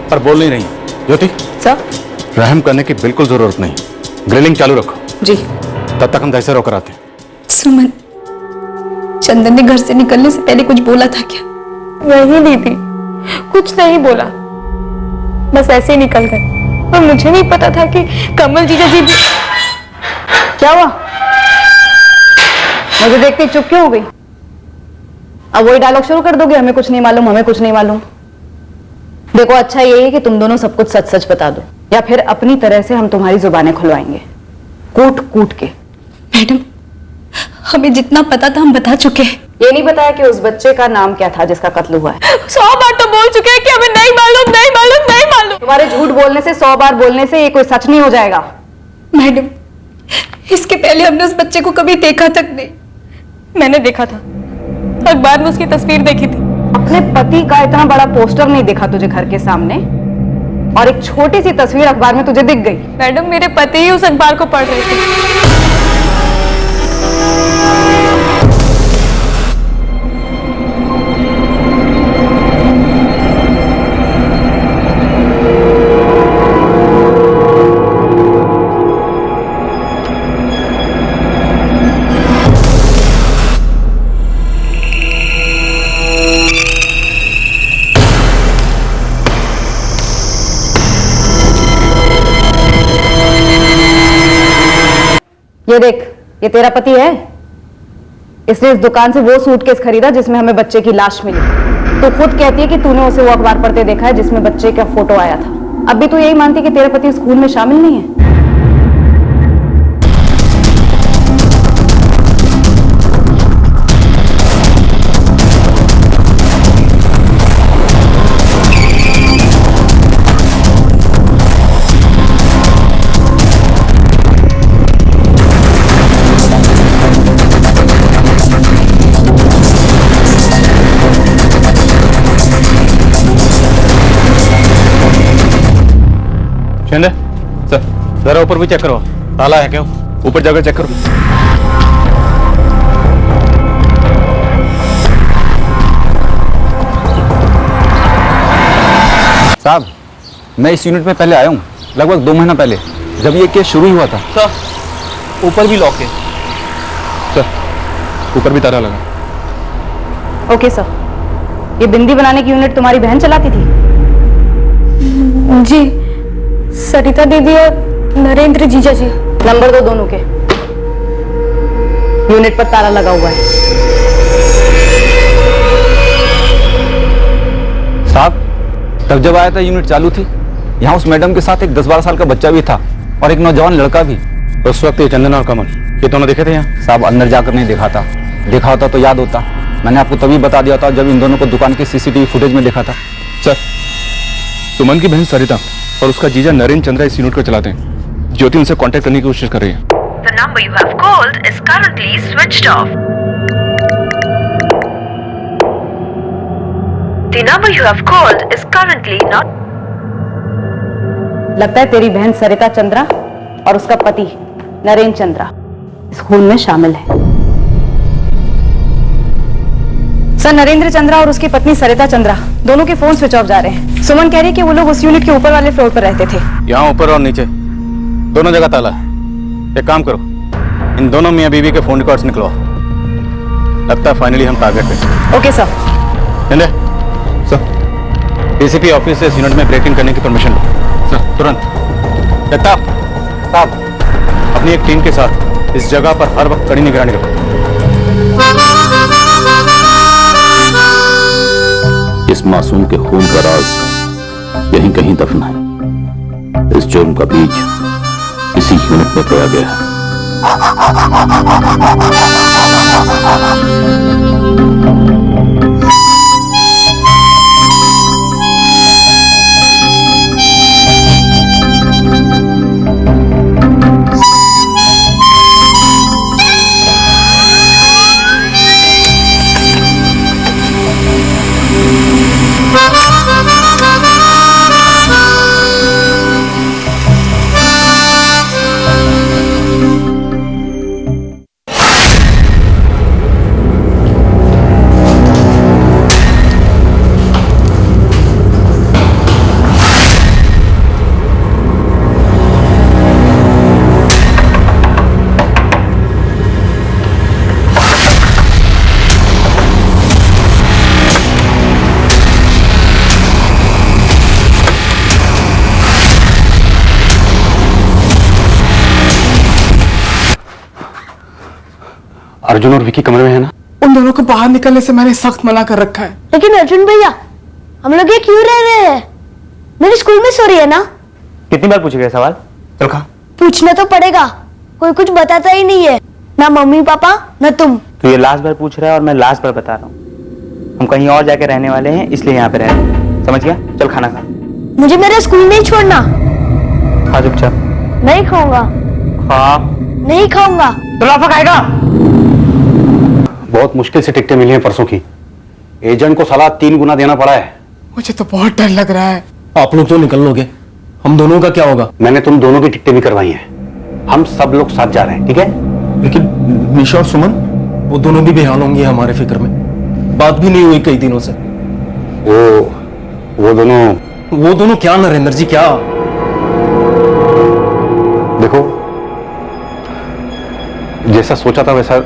पर बोल नहीं रही। ज्योति सर। रहम करने की बिल्कुल जरूरत नहीं, ग्रिलिंग चालू रखो। जी। तब तक हम दहीसर होकर आते हैं। सुमन, चंदन ने घर से निकलने से पहले कुछ बोला था क्या? नहीं दीदी, कुछ नहीं बोला, बस ऐसे ही निकल गए। और मुझे नहीं पता था कि कमल जीजा जी भी। क्या हुआ? मुझे देख के चुप क्यों हो गई? अब वही डायलॉग शुरू कर दोगे, हमें कुछ नहीं मालूम, हमें कुछ नहीं मालूम। देखो, अच्छा यही है कि तुम दोनों सब कुछ सच सच बता दो, या फिर अपनी तरह से हम तुम्हारी जुबानें खुलवाएंगे, कूट कूट के। मैडम, हमें जितना पता था हम बता चुके हैं। ये नहीं बताया कि उस बच्चे का नाम क्या था जिसका कत्ल हुआ है? 100 बार तो बोल चुके हैं कि हमें नहीं मालूम, नहीं मालूम, नहीं मालूम। तुम्हारे झूठ बोलने से, 100 बार बोलने से ये कोई सच नहीं हो जाएगा। मैडम, इसके पहले हमने उस बच्चे को कभी देखा तक नहीं। मैंने देखा था, अखबार में उसकी तस्वीर देखी थी। अपने पति का इतना बड़ा पोस्टर नहीं देखा तुझे घर के सामने, और एक छोटी सी तस्वीर अखबार में तुझे दिख गई। मैडम, मेरे पति ही उस अखबार को पढ़ रहे थे। ये देख, ये तेरा पति है। इसने इस दुकान से वो सूटकेस खरीदा जिसमें हमें बच्चे की लाश मिली। तो खुद कहती है कि तूने उसे वो अखबार पढ़ते देखा है जिसमें बच्चे का फोटो आया था। अब भी तू यही मानती कि तेरा पति इस खून में शामिल नहीं है? शिंदे सर, जरा ऊपर भी चेक करो, ताला है क्या? ऊपर जाकर चेक करो। साहब, मैं इस यूनिट में पहले आया हूँ, लगभग 2 महीना पहले, जब ये केस शुरू हुआ था। सर, ऊपर भी लॉक है। सर, ऊपर भी ताला लगा। Okay sir. ये बिंदी बनाने की यूनिट तुम्हारी बहन चलाती थी? जी, सरिता दीदी और नरेंद्र जीजा जी। नंबर दो दोनों के। यूनिट पर ताला लगा हुआ है। साहब, तब जब आया था यूनिट चालू थी। यहाँ उस मैडम के साथ एक 10-12 साल का बच्चा भी था और एक नौजवान लड़का भी। उस वक्त ये चंदन और कमल, ये दोनों देखे थे यहाँ? साहब, अंदर जाकर नहीं देखा था, देखा होता तो याद होता। मैंने आपको तभी बता दिया था जब इन दोनों को दुकान के सीसीटीवी फुटेज में देखा था। सर, सुमन की बहन सरिता और उसका जीजा नरेंद्र चंद्रा इस यूनिट को चलाते हैं। ज्योति उनसे कांटेक्ट करने की कोशिश कर रही है। The number you have called is currently switched off. The number you have called is currently not. लगता है तेरी बहन सरिता चंद्रा और उसका पति नरेंद्र चंद्रा इस खून में शामिल है। सर, नरेंद्र चंद्रा और उसकी पत्नी सरिता चंद्रा दोनों के फोन स्विच ऑफ जा रहे हैं। सुमन कह रही है कि वो लोग उस यूनिट के ऊपर वाले फ्लोर पर रहते थे। यहाँ ऊपर और नीचे दोनों जगह ताला है। एक काम करो, इन दोनों मियाँ बीवी के फोन रिकॉर्ड्स निकलवाओ। लगता है फाइनली हम टारगेट पे। Okay sir. Sir, DCP office से इस यूनिट में ब्रेकिंग करने की परमिशन लो। सर तुरंत। साहब, अपनी एक टीम के साथ इस जगह पर हर वक्त कड़ी निगरानी रखो। इस मासूम के खून का राज यहीं कहीं दफन है। इस जुर्म का बीज इसी यूनिट में बोया गया है। अर्जुन और विकी कमरे में है ना? उन दोनों को बाहर निकलने से मैंने सख्त मना कर रखा है। लेकिन अर्जुन भैया, हम लोग ये क्यों रह रहे हैं? मेरी स्कूल में सो रही है ना। कितनी बार पूछेगा सवाल? चल खा। पूछना तो पड़ेगा, कोई कुछ बताता ही नहीं है, ना मम्मी पापा ना तुम। तो ये लास्ट बार पूछ रहा है और मैं लास्ट बार बता रहा हूँ। हम कहीं और जाके रहने वाले हैं, इसलिए यहाँ पे रह रहे हैं। समझ गया? चल खाना खा। मुझे मेरा स्कूल नहीं छोड़ना। खा चुपचाप। नहीं खाऊंगा। खा। नहीं खाऊंगा। तो लाफा खाएगा। बहुत मुश्किल से टिकटें मिली हैं परसों की। एजेंट को साला 3 गुना देना पड़ा है। मुझे तो बहुत डर लग रहा है। आप लोग तो निकल लोगे, हम दोनों का क्या होगा? मैंने तुम दोनों की टिकटें भी करवाई हैं। हम सब लोग साथ जा रहे हैं, ठीक है? लेकिन निशा और सुमन, वो दोनों भी बेहाल होंगे हमारे फिक्र में। बात भी नहीं हुई कई दिनों से। वो दोनों क्या नरेंद्र जी, क्या? देखो, जैसा सोचा था वैसा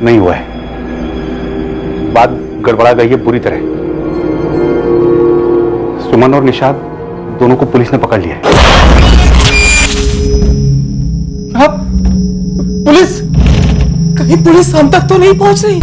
नहीं हुआ है। बात गड़बड़ा गई है पूरी तरह। सुमन और निशाद दोनों को पुलिस ने पकड़ लिया है। अब पुलिस, कहीं पुलिस हम तक तो नहीं पहुंच रही?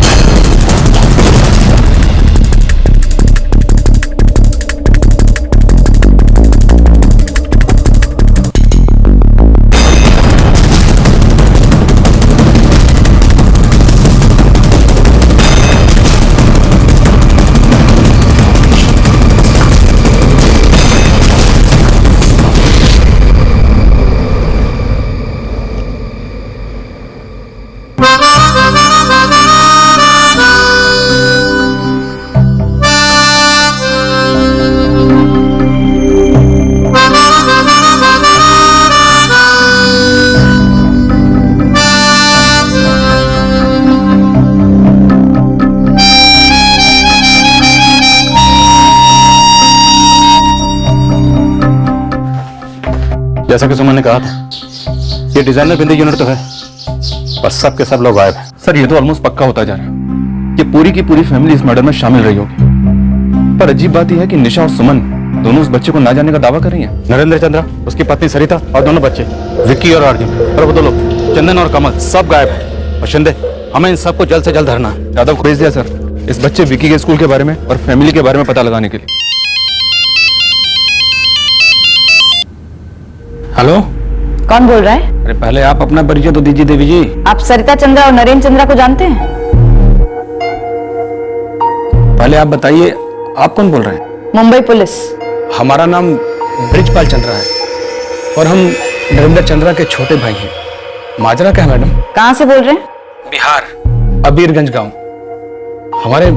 जैसा कि सुमन ने कहा था, ये डिजाइनर बिंदी यूनिट तो है, बस सब के सब लोग गायब हैं। सर, ये तो ऑलमोस्ट पक्का होता जा रहा है। ये पूरी की पूरी फैमिली इस मर्डर में शामिल रही होगी। पर अजीब बात यह है कि निशा और सुमन दोनों उस बच्चे को ना जाने का दावा कर रही हैं। नरेंद्र चंद्रा, उसकी पत्नी सरिता और दोनों बच्चे विक्की और अर्जुन, और वो दो लोग चंदन और कमल, सब गायब हैं। और शिंदे, हमें इन सबको जल्द से जल्द धरना है। यादव को भेज दिया सर, इस बच्चे विक्की के स्कूल के बारे में और फैमिली के बारे में पता लगाने के लिए। हेलो, कौन बोल रहा है? अरे पहले आप अपना परिचय तो दीजिए देवी जी। आप सरिता चंद्रा और नरेंद्र चंद्रा को जानते हैं? पहले आप बताइए, आप कौन बोल रहे हैं? मुंबई पुलिस। हमारा नाम ब्रिजपाल चंद्रा है और हम नरेंद्र चंद्रा के छोटे भाई हैं। माजरा क्या है मैडम? कहाँ से बोल रहे हैं? बिहार, अबीरगंज गांव। हमारे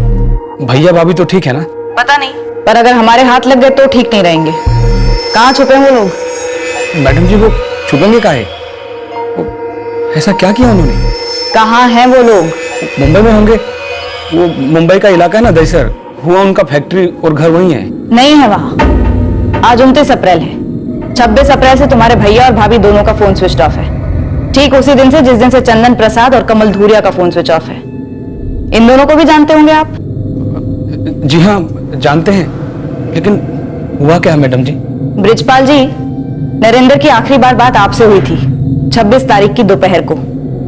भैया भाभी तो ठीक है ना? पता नहीं, पर अगर हमारे हाथ लग गए तो ठीक नहीं रहेंगे। कहाँ छुपे हैं वो लोग? मैडम जी, वो छुपेंगे काहे? ऐसा क्या किया उन्होंने? कहाँ हैं वो लोग? मुंबई में होंगे वो मुंबई का इलाका है ना दहीसर, हुआ उनका फैक्ट्री और घर वही है। नहीं है वहां। आज 29 अप्रैल है। 26 अप्रैल से तुम्हारे भैया और भाभी दोनों का फोन स्विच ऑफ है। ठीक उसी दिन से जिस दिन से चंदन प्रसाद और कमल धूरिया का फोन स्विच ऑफ है। इन दोनों को भी जानते होंगे आप? जी हाँ जानते हैं, लेकिन हुआ क्या है मैडम जी? ब्रिजपाल जी, नरेंद्र की आखिरी बार बात आपसे हुई थी 26 तारीख की दोपहर को।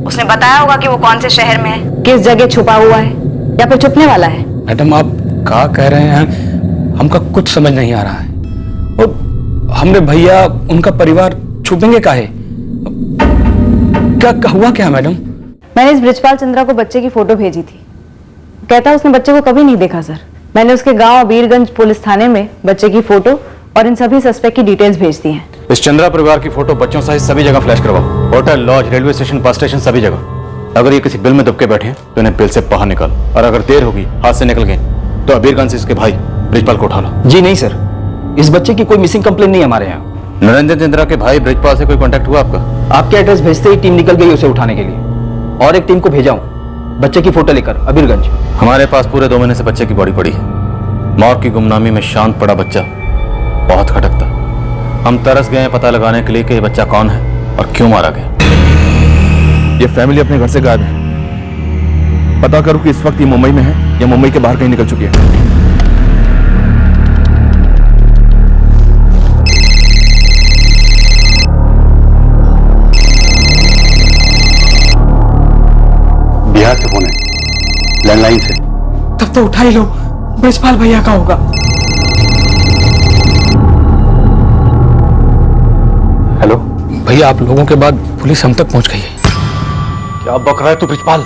उसने बताया होगा कि वो कौन से शहर में है, किस जगह छुपा हुआ है या फिर छुपने वाला है। मैडम आप क्या कह रहे हैं, हमका कुछ समझ नहीं आ रहा है। और हमने भैया उनका परिवार छुपेंगे काहे? क्या हुआ क्या मैडम? मैंने इस ब्रिजपाल चंद्रा को बच्चे की फोटो भेजी थी। कहता उसने बच्चे को कभी नहीं देखा सर। मैंने उसके गांव अबीरगंज पुलिस थाने में बच्चे की फोटो और इन सभी सस्पेक्ट की डिटेल्स भेज दी हैं। इस चंद्रा परिवार की फोटो बच्चों सहित सभी जगह फ्लैश करवाओ, hotel, lodge, railway station, bus station, सभी जगह। अगर ये किसी बिल में दुबके बैठे हैं तो इन्हें बिल से बाहर निकाल, और अगर देर होगी, हाथ से निकल गए, तो अबीरगंज से इसके भाई ब्रिजपाल को उठा लो। जी नहीं सर, इस बच्चे की कोई मिसिंग कंप्लेन नहीं हमारे यहाँ। नरेंद्र चंद्रा के भाई ब्रिजपाल से कोई कांटेक्ट हुआ आपका? आपके एड्रेस भेजते ही टीम निकल गई उसे उठाने के लिए, और एक टीम को भेजा हूँ बच्चे की फोटो लेकर अबीरगंज। हमारे पास पूरे 2 महीने से बच्चे की बॉडी पड़ी है। मौत की गुमनामी में शांत पड़ा बच्चा बहुत खटकता। हम तरस गए पता लगाने के लिए कि ये बच्चा कौन है और क्यों मारा गया। ये फैमिली अपने घर से गायब है। पता करो कि इस वक्त ये मुंबई में है या मुंबई के बाहर कहीं निकल चुकी है। बिहार से फोन है, लैंडलाइन से। तब तो उठा ही लो, ब्रिजपाल भैया का होगा। हेलो भैया, आप लोगों के बाद पुलिस हम तक पहुंच गई है। क्या बक रहा है तू ब्रिजपाल?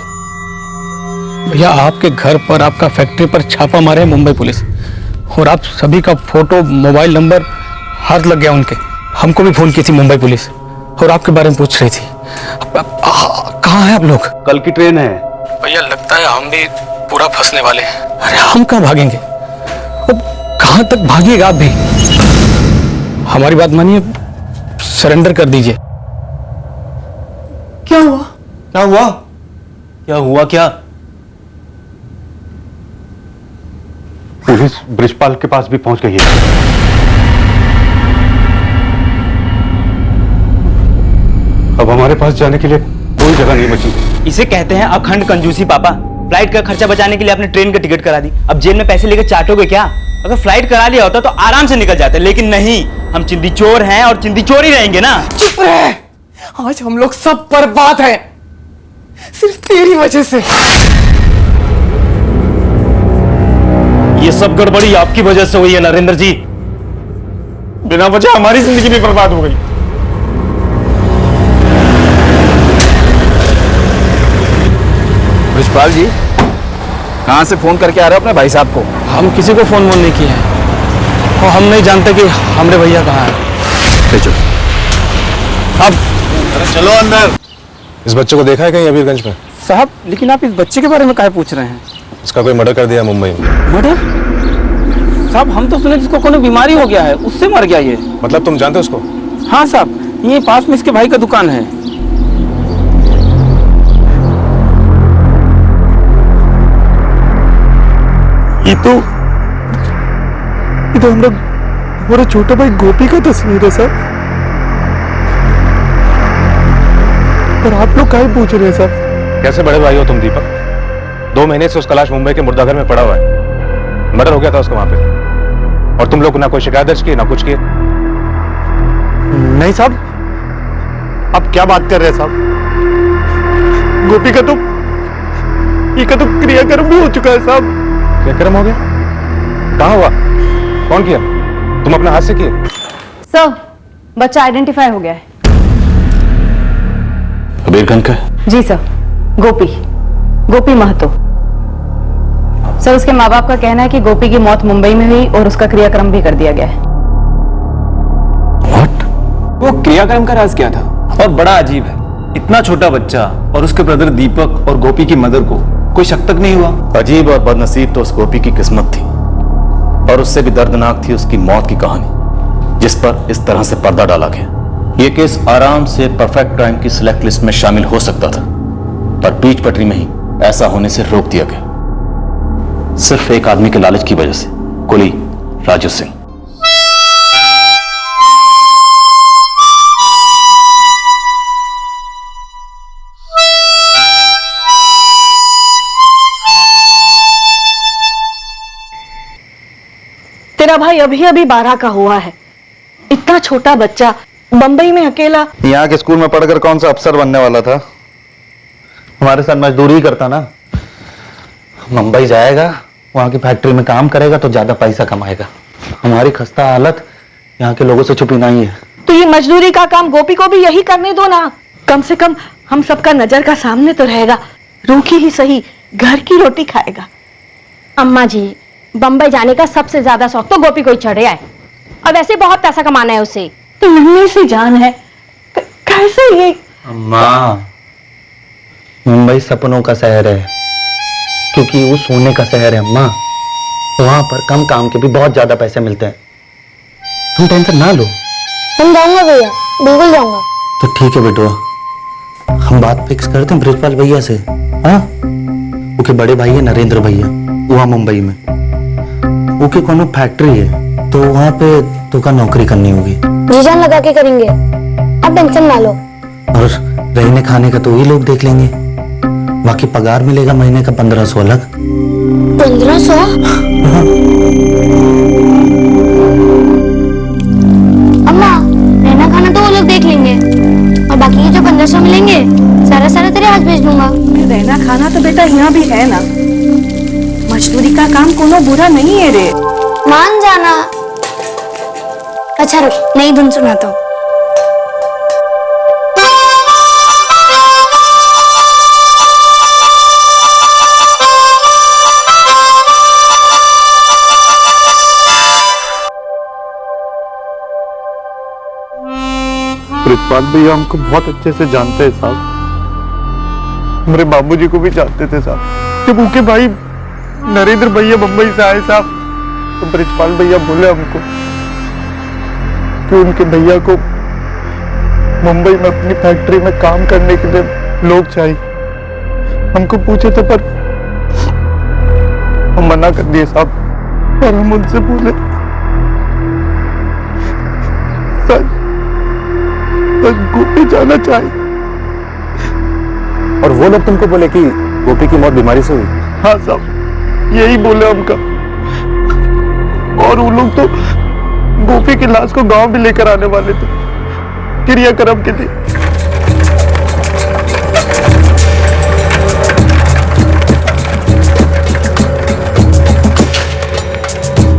भैया आपके घर पर, आपका फैक्ट्री पर छापा मारे मुंबई पुलिस, और आप सभी का फोटो, मोबाइल नंबर हाथ लग गया उनके। हमको भी फोन की थी मुंबई पुलिस और आपके बारे में पूछ रही थी। कहाँ हैं आप लोग? कल की ट्रेन है भैया, लगता है हम भी पूरा फंसने वाले हैं। अरे हम कहाँ भागेंगे? अब कहाँ तक भागिएगा आप भी? हमारी बात मानिए, सरेंडर कर दीजिए। क्या हुआ? क्या हुआ? क्या हुआ? क्या पुलिस ब्रिजपाल के पास भी पहुंच गई है। अब हमारे पास जाने के लिए कोई जगह नहीं बची। इसे कहते हैं अखंड कंजूसी पापा। फ्लाइट का खर्चा बचाने के लिए आपने ट्रेन का टिकट करा दी, अब जेल में पैसे लेकर चाटोगे क्या? अगर फ्लाइट करा लिया होता तो आराम से निकल जाते, लेकिन नहीं, हम चिंदी चोर हैं और चिंदी चोर ही रहेंगे ना। चुप रहे, आज हम लोग सब बर्बाद हैं, सिर्फ तेरी वजह से। ये सब गड़बड़ी आपकी वजह से हुई है नरेंद्र जी। बिना वजह हमारी जिंदगी भी बर्बाद हो गई। ब्रिजपाल जी, कहाँ से फोन करके आ रहे हो अपने भाई साहब को? हम किसी को फोन नहीं किए हैं और हम नहीं जानते कि हमारे भैया कहाँ हैं। चलो अब चलो अंदर। इस बच्चे को देखा है कहीं अबीरगंज में? साहब, लेकिन आप इस बच्चे के बारे में काहे पूछ रहे हैं? इसका कोई मर्डर कर दिया मुंबई में। मर्डर? साहब, हम तो सुने जिसको कोई बीमारी हो गया है, उससे मर गया ये। मतलब तुम जानते हो उसको? हाँ साहब, ये पास में इसके भाई का दुकान है। ये तो हम लोग हमारे छोटे भाई गोपी का तस्वीर है सर। पर आप लोग काहे पूछ रहे हैं सर? कैसे बड़े भाई हो तुम दीपक? 2 महीने से उसका लाश मुंबई के मुर्दाघर में पड़ा हुआ है। मर्डर हो गया था उसका वहां पे, और तुम लोग ना कोई शिकायत दर्ज की ना कुछ किए। नहीं साहब, आप क्या बात कर रहे हैं साहब? गोपी का तो क्रियाक्रम भी हो चुका है साहब। क्रियाक्रम हो गया? कहाँ हुआ? कौन किया? तुम अपने हाथ से किए? सर, बच्चा आइडेंटिफाई हो गया है। अबीरगंज का? जी सर, गोपी महतो। सर, उसके माँ बाप का कहना है कि गोपी की मौत मुंबई में हुई और उसका क्रियाक्रम भी कर दिया गया है। वो क्रियाक्रम का राज क्या था? और बड़ा अजीब है, इतना छोटा बच्चा और उसके ब्रदर दीपक और गोपी की मदर को कोई शक तक नहीं हुआ। अजीब और बदनसीब तो उस गोपी की किस्मत थी, और उससे भी दर्दनाक थी उसकी मौत की कहानी, जिस पर इस तरह से पर्दा डाला गया। यह केस आराम से परफेक्ट क्राइम की सिलेक्ट लिस्ट में शामिल हो सकता था, पर बीच पटरी में ही ऐसा होने से रोक दिया गया। सिर्फ एक आदमी के लालच की वजह से, कुली राजू सिंह। तेरा भाई अभी अभी 12 का हुआ है, इतना छोटा बच्चा बंबई में अकेला। यहाँ के स्कूल में पढ़कर कौन सा अफसर बनने वाला था? हमारे साथ मजदूरी ही करता ना। मुंबई जाएगा, वहां की फैक्ट्री में काम करेगा तो ज्यादा पैसा कमाएगा। हमारी खस्ता हालत यहाँ के लोगों से छुपी नहीं है। तो ये मजदूरी का काम गोपी को भी यही करने दो ना, कम से कम हम सबका नजर का सामने तो रहेगा, रूखी ही सही घर की रोटी खाएगा। अम्मा जी, बंबई जाने का सबसे ज्यादा शौक तो गोपी को ही चढ़ गया है, और वैसे बहुत पैसा कमाना है उसे। तो नन्ही सी जान है, कैसे ये? अम्मा, मुंबई सपनों का शहर है, क्योंकि वो सोने का शहर है अम्मा। वहां पर कम काम के भी बहुत ज्यादा पैसे मिलते हैं। तुम टेंशन ना लो। हम जाऊंगा भैया, बिल्कुल जाऊंगा। तो ठीक है बेटुआ, हम बात फिक्स करते हैं ब्रिजपाल भैया से। हाँ, उनके बड़े भाई है नरेंद्र भैया, वहाँ मुंबई में उनकी कोनो फैक्ट्री है, तो वहाँ पे तो का नौकरी करनी होगी। जी जान लगा के करेंगे, आप टेंशन ना लो। और रहने खाने का तो वही लोग देख लेंगे, बाकी पगार मिलेगा महीने का 1500 अलग। 1500? अम्मा, रहना खाना तो वो लोग देख लेंगे, और बाकी के जो 1500 मिलेंगे सारा तेरे हाथ भेज दूंगा। रहना खाना तो बेटा यहाँ भी है ना, मजदूरी का काम कोनो बुरा नहीं है रे। मान जाना। अच्छा रुक, नई धुन सुनाता हूँ। ब्रिजपाल भैया हमको बहुत अच्छे से जानते हैं साहब, हमारे बाबूजी को भी जानते थे साहब। जब उनके भाई नरेंद्र भैया मुंबई से आए साहब, तो ब्रिजपाल भैया बोले हमको कि उनके भैया को मुंबई में अपनी फैक्ट्री में काम करने के लिए लोग चाहिए। हमको पूछे थे पर हम मना कर दिए साहब, पर हम उनसे बोले सच गोपी जाना चाहिए। और वो लोग तुमको बोले कि गोपी की मौत बीमारी से हुई? हाँ साहब, यही बोले हमका। और वो लोग तो गोपी की लाश को गांव भी लेकर आने वाले थे क्रियाक्रम के लिए।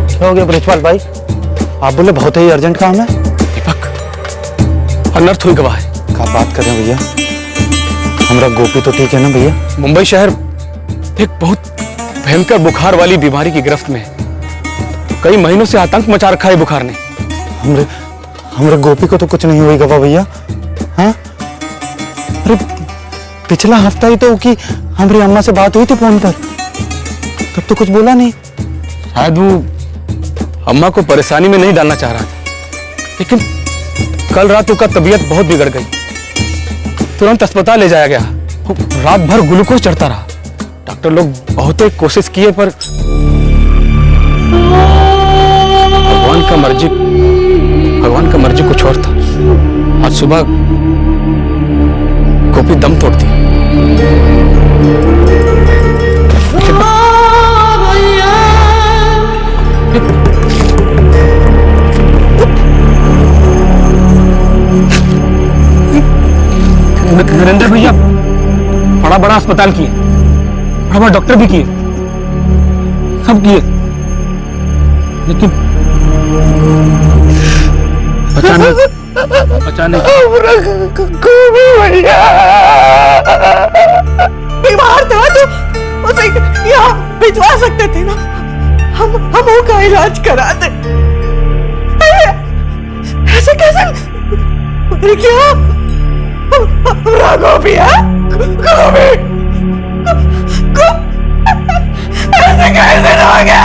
क्या हो गया ब्रिजपाल भाई? आप बोले बहुत ही अर्जेंट काम है। अनर्थ हुई गवाह है। क्या बात कर रहे हैं भैया? हमारा गोपी तो ठीक है ना भैया? मुंबई शहर एक बहुत भयंकर बुखार वाली बीमारी की गिरफ्त में है। कई महीनों से आतंक मचा रखा है बुखार ने। हमरे गोपी को तो कुछ नहीं हुई गवा भैया। हाँ, अरे पिछला हफ्ता ही तो की हमारी अम्मा से बात हुई थी फोन पर, तब तो कुछ बोला नहीं। शायद वो अम्मा को परेशानी में नहीं डालना चाह रहा था, लेकिन कल रात उसका तबीयत बहुत बिगड़ गई। तुरंत अस्पताल ले जाया गया। रात भर ग्लूकोज चढ़ता रहा। डॉक्टर लोग बहुत ही कोशिश किए, पर भगवान का मर्जी कुछ और था। आज सुबह गोपी दम तोड़ दी। नरेंद्र भैया बड़ा बड़ा अस्पताल किए, बड़ा बड़ा डॉक्टर भी किए, सब किए, लेकिन अचानक भैया बीमार था तो उसे यहाँ भिजवा सकते थे ना, हम उसका इलाज कराते। ऐसे कैसे? क्या गोपी है? गोपी ऐसे कैसे हो गया?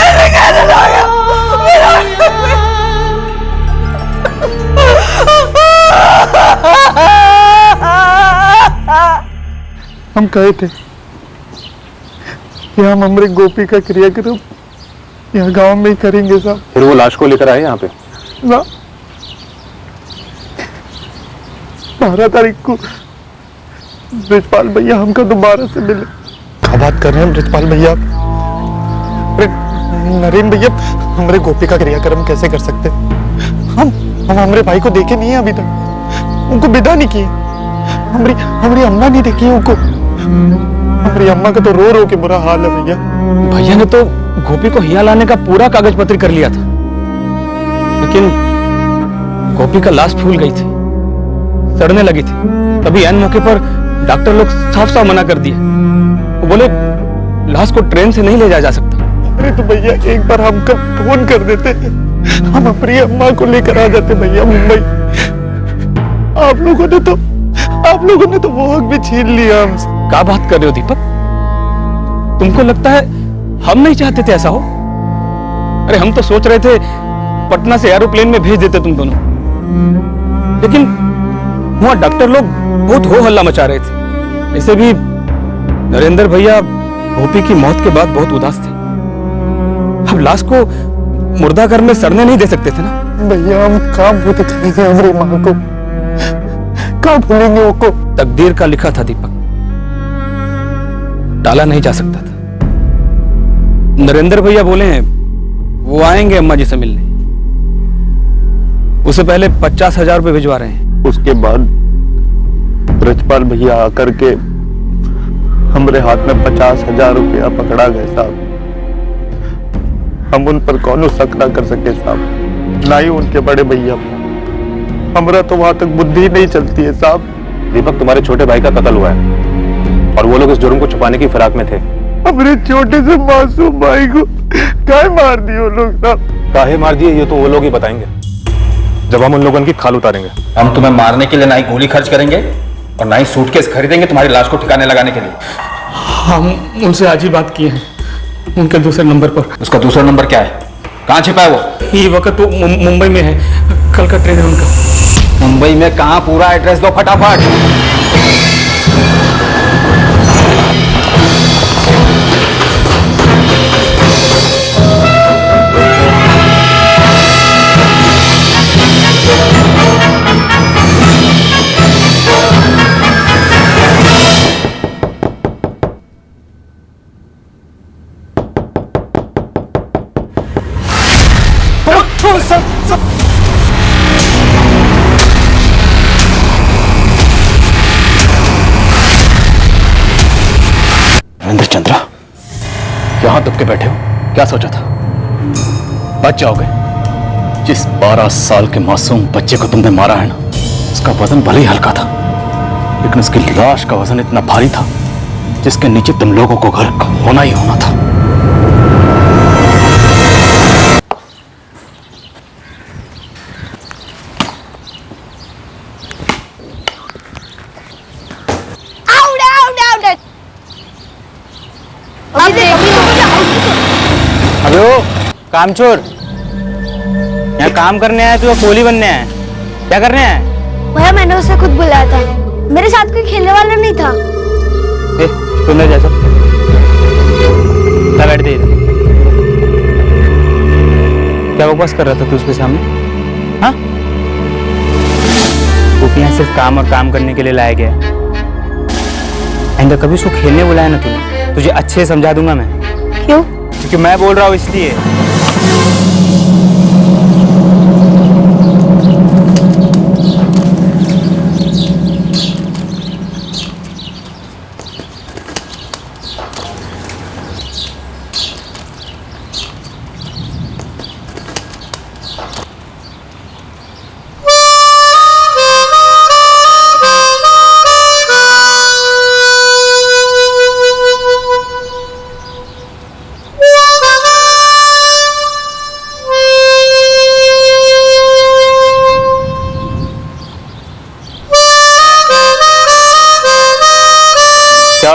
ऐसे कैसे हो गया? हम कहे थे कि हम हमारे गोपी का क्रियाक्रम यहाँ गांव में ही करेंगे साहब। फिर वो लाश को लेकर आए यहाँ पे? ना 12 तारीख को ब्रिजपाल भैया हमको दोबारा से मिले। क्या बात कर रहे हैं ब्रिजपाल भैया? अरे नरेंद्र भैया, हमारे गोपी का क्रियाक्रम कैसे कर सकते? हम हमारे भाई को देखे नहीं है अभी तक, उनको विदा नहीं किए। हमारी अम्मा नहीं देखी है उनको। हमारी अम्मा का तो रो रो के बुरा हाल है भैया। भैया ने तो गोपी को हिया लाने का पूरा कागज पत्र कर लिया था, लेकिन गोपी का लाश फूल गई थी, सड़ने लगी थी। तभी ऐन मौके पर डॉक्टर लोग साफ साफ मना कर दिए। वो बोले लाश को ट्रेन से नहीं ले जाया जा सकता। अरे तो भैया एक बार हमको फोन कर देते, हम अपनी अम्मा को लेकर आ जाते भैया मुंबई। आप लोगों ने तो वो हक भी छीन लिया हमसे। क्या बात कर रहे हो दीपक? तुमको लगता है हम नहीं चाहते थे ऐसा हो? अरे हम तो सोच रहे थे पटना से एरोप्लेन में भेज देते तुम दोनों, लेकिन वहां डॉक्टर लोग बहुत हो हल्ला मचा रहे थे। ऐसे भी नरेंद्र भैया गोपी की मौत के बाद बहुत उदास थे। अब लाश को मुर्दाघर में सड़ने नहीं दे सकते थे ना। भैया हम काम भूत करेंगे हमारी माँ को, कहाँ भूलेंगे वो को? तकदीर का लिखा था दीपक, टाला नहीं जा सकता था। नरेंद्र भैया बोले हैं वो आएंगे अम्मा जी से मिलने, उससे पहले 50,000 रुपए भिजवा रहे हैं। उसके बाद ब्रजपाल भैया आकर के हमारे हाथ में 50,000 रुपया पकड़ा गए साहब। हम उन पर कौन शक ना कर सके साहब, ना ही उनके बड़े भैया। हमारा तो वहां तक बुद्धि नहीं चलती है साहब। दीपक, तुम्हारे छोटे भाई का कत्ल हुआ है और वो लोग इस जुर्म को छुपाने की फिराक में थे। हमारे छोटे से मासूम भाई को काहे मार दिए वो लोग साहब? काहे मार दिए ये तो वो लोग ही बताएंगे जब हम उन लोगों की खाल उतारेंगे। हम तुम्हें मारने के लिए ना ही गोली खर्च करेंगे और ना ही सूटकेस खरीदेंगे तुम्हारी लाश को ठिकाने लगाने के लिए। हम उनसे आज ही बात किए हैं, उनके दूसरे नंबर पर। उसका दूसरा नंबर क्या है? कहाँ छिपा है वो? ये वक्त वो मुंबई में है, कल का ट्रेन है उनका। मुंबई में कहाँ? पूरा एड्रेस दो फटाफट। नरेंद्र चंद्रा, यहां दब के बैठे हो? क्या सोचा था बच जाओगे? जिस 12 साल के मासूम बच्चे को तुमने मारा है ना, उसका वजन भले ही हल्का था, लेकिन उसकी लाश का वजन इतना भारी था जिसके नीचे तुम लोगों को गर्क होना ही होना था। हेलो कामचोर, यहाँ काम करने आया तू कोहली बनने आया? क्या करने आया? भैया मैंने उसे खुद बुलाया था, मेरे साथ कोई खेलने वाला नहीं था। तू अंदर जा सब। बैठ दे। क्या बकवास कर रहा था तू उसके सामने? हाँ, वो यहाँ सिर्फ काम और काम करने के लिए लाया गया। आइंदा कभी उसको खेलने बुलाया ना तूने, तुझे अच्छे से समझा दूंगा मैं। क्यों? क्योंकि मैं बोल रहा हूँ इसलिए।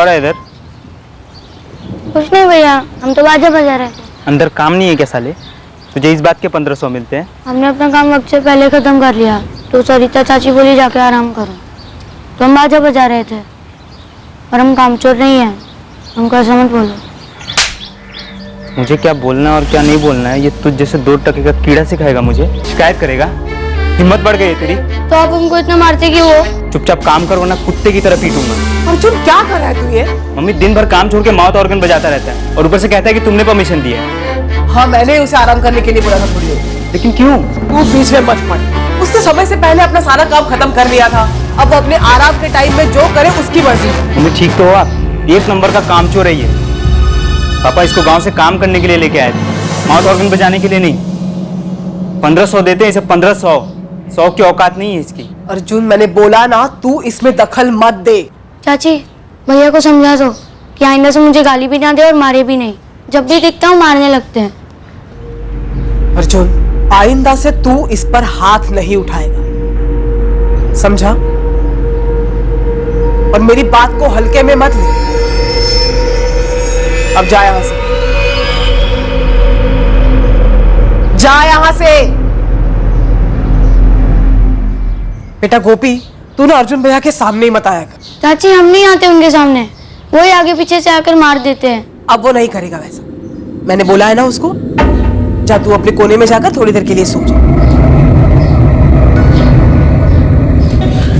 इधर कुछ नहीं भैया, हम तो बाजा बजा रहे थे। अंदर काम नहीं है क्या साले? तुझे इस बात के 1500 मिलते हैं। हमने अपना काम वक्त से पहले खत्म कर लिया, तो सरिता चाची बोली जाके आराम करो, तो हम बाजा बजा रहे थे। और हम कामचोर नहीं है, हमको ऐसा मत बोलो। मुझे क्या बोलना है और क्या नहीं बोलना है ये तुझ जैसे 2 टके का कीड़ा सिखाएगा मुझे? शिकायत करेगा? हिम्मत बढ़ गई है तेरी? तो आप हमको इतना मारते क्यों हो? चुपचाप काम कर वरना कुत्ते की तरह पीटूंगा। अर्जुन क्या कर रहा है तू ये? मम्मी दिन भर काम छोड़ के माउथ ऑर्गन बजाता रहता है और ऊपर से कहता है कि तुमने परमिशन दी है। हाँ मैंने उसे आराम करने के लिए बोला था थोड़ी देर। लेकिन क्यों? तू बीच में मत पड़। उसने समय से पहले अपना सारा काम खत्म कर लिया था। अब वो अपने आराम के टाइम में जो करे उसकी मर्जी। मम्मी ठीक तो हो आप? 1 नंबर का काम चोर है ये। पापा इसको गांव से काम करने के लिए लेके आए थे, माउथ ऑर्गन बजाने के लिए नहीं। 1500 देते हैं इसे, 1500। 100 की औकात नहीं है इसकी। अर्जुन मैंने बोला ना तू इसमें दखल मत दे। चाची भैया को समझा दो कि आइंदा से मुझे गाली भी ना दे और मारे भी नहीं। जब भी दिखता हूँ मारने लगते हैं। अर्जुन आइंदा से तू इस पर हाथ नहीं उठाएगा, समझा? और मेरी बात को हल्के में मत ले। अब जा यहां से, जा यहां से। बेटा गोपी तू ना अर्जुन भैया के सामने ही मत आया कर। चाची हम नहीं आते उनके सामने, वो ही आगे पीछे से आकर मार देते हैं। अब वो नहीं करेगा वैसा, मैंने बोला है ना उसको। जा तू अपने कोने में जाकर थोड़ी देर के लिए सो जा।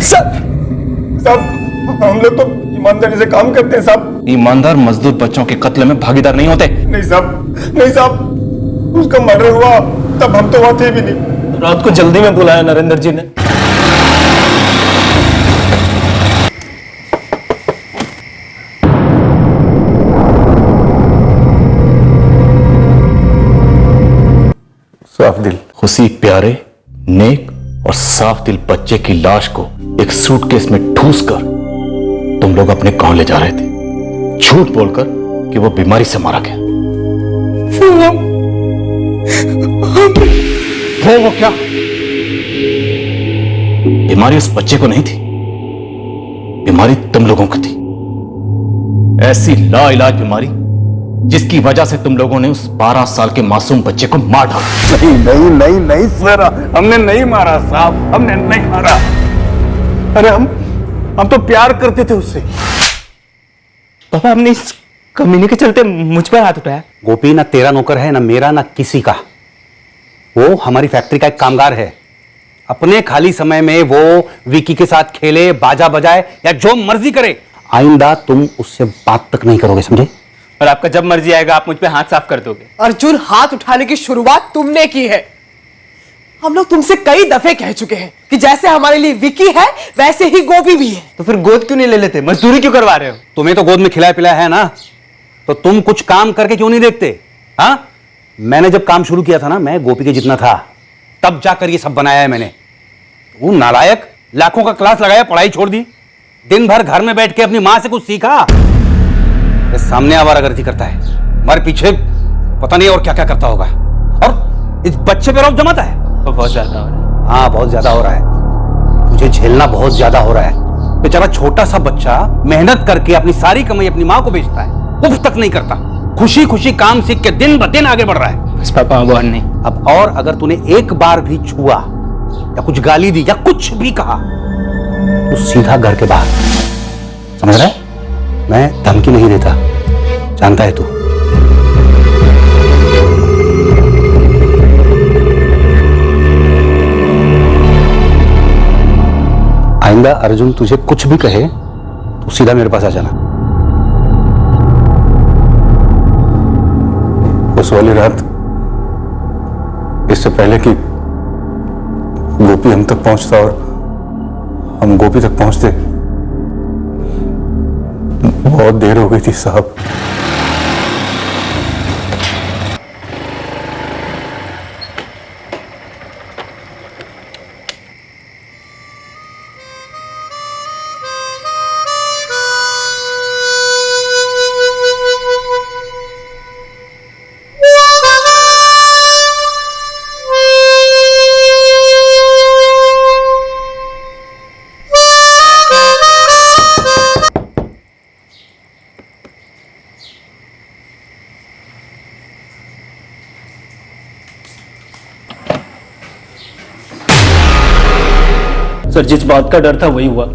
साहब हम लोग तो ईमानदारी से काम करते हैं साहब। ईमानदार मजदूर बच्चों के कत्ल में भागीदार नहीं होते। नहीं साहब, नहीं साहब, उसका मर्डर हुआ तब हम तो वहां थे भी नहीं। रात को जल्दी में बुलाया नरेंद्र जी ने। साफ दिल, खुशी प्यारे, नेक और साफ दिल बच्चे की लाश को एक सूटकेस में ठूस कर तुम लोग अपने गांव ले जा रहे थे, झूठ बोलकर कि वो बीमारी से मारा गया। वो क्या? बीमारी उस बच्चे को नहीं थी, बीमारी तुम लोगों की थी। ऐसी लाइलाज बीमारी जिसकी वजह से तुम लोगों ने उस 12 साल के मासूम बच्चे को मार डाला। नहीं नहीं नहीं नहीं सर, हमने नहीं मारा साहब, हमने नहीं मारा। अरे हम तो प्यार करते थे उससे। पापा हमने इस कमीने के चलते मुझ पर हाथ उठाया। गोपी ना तेरा नौकर है, ना मेरा, ना किसी का। वो हमारी फैक्ट्री का एक कामगार है। अपने खाली समय में वो विकी के साथ खेले, बाजा बजाए या जो मर्जी करे। आइंदा तुम उससे बात तक नहीं करोगे, समझे? और आपका जब मर्जी आएगा आप मुझ पे हाथ साफ कर दोगे। अर्जुन हाथ उठाने की शुरुआत तुमने की है। हम लोग तुमसे कई दफे कह चुके हैं कि जैसे हमारे लिए विकी है वैसे ही गोपी भी है। तो फिर गोद क्यों नहीं ले लेते? मजदूरी क्यों करवा रहे हो? तुम्हें तो गोद में खिलाया पिलाया है ना, तो तुम कुछ काम करके क्यों नहीं देखते? हाँ, मैंने जब काम शुरू किया था ना, मैं गोपी के जितना था, तब जाकर ये सब बनाया है मैंने। वो नालायक लाखों का क्लास लगाया, पढ़ाई छोड़ दी, दिन भर घर में बैठ के अपनी मां से कुछ सीखा। सामने आवारागर्दी करता है, हमारे पीछे पता नहीं और क्या क्या करता होगा। और इस बच्चे पे रौब जमाता है। तो बहुत ज्यादा हो रहा है। हाँ बहुत ज्यादा हो रहा है, मुझे झेलना बहुत ज्यादा हो रहा है। बेचारा छोटा सा बच्चा मेहनत करके अपनी सारी कमाई अपनी माँ को बेचता है, उफ तक नहीं करता, खुशी खुशी काम सीख के दिन ब दिन आगे बढ़ रहा है। बस पापा अब और नहीं। अब और अगर तूने एक बार भी छुआ या कुछ गाली दी या कुछ भी कहा तो सीधा घर के बाहर, समझ रहा है? मैं धमकी नहीं देता, जानता है तू। आइंदा अर्जुन तुझे कुछ भी कहे तो सीधा मेरे पास आ जाना। उस वाली रात, इससे पहले कि गोपी हम तक पहुंचता और हम गोपी तक पहुंचते, बहुत देर हो गई थी साहब। सर जिस बात का डर था वही हुआ।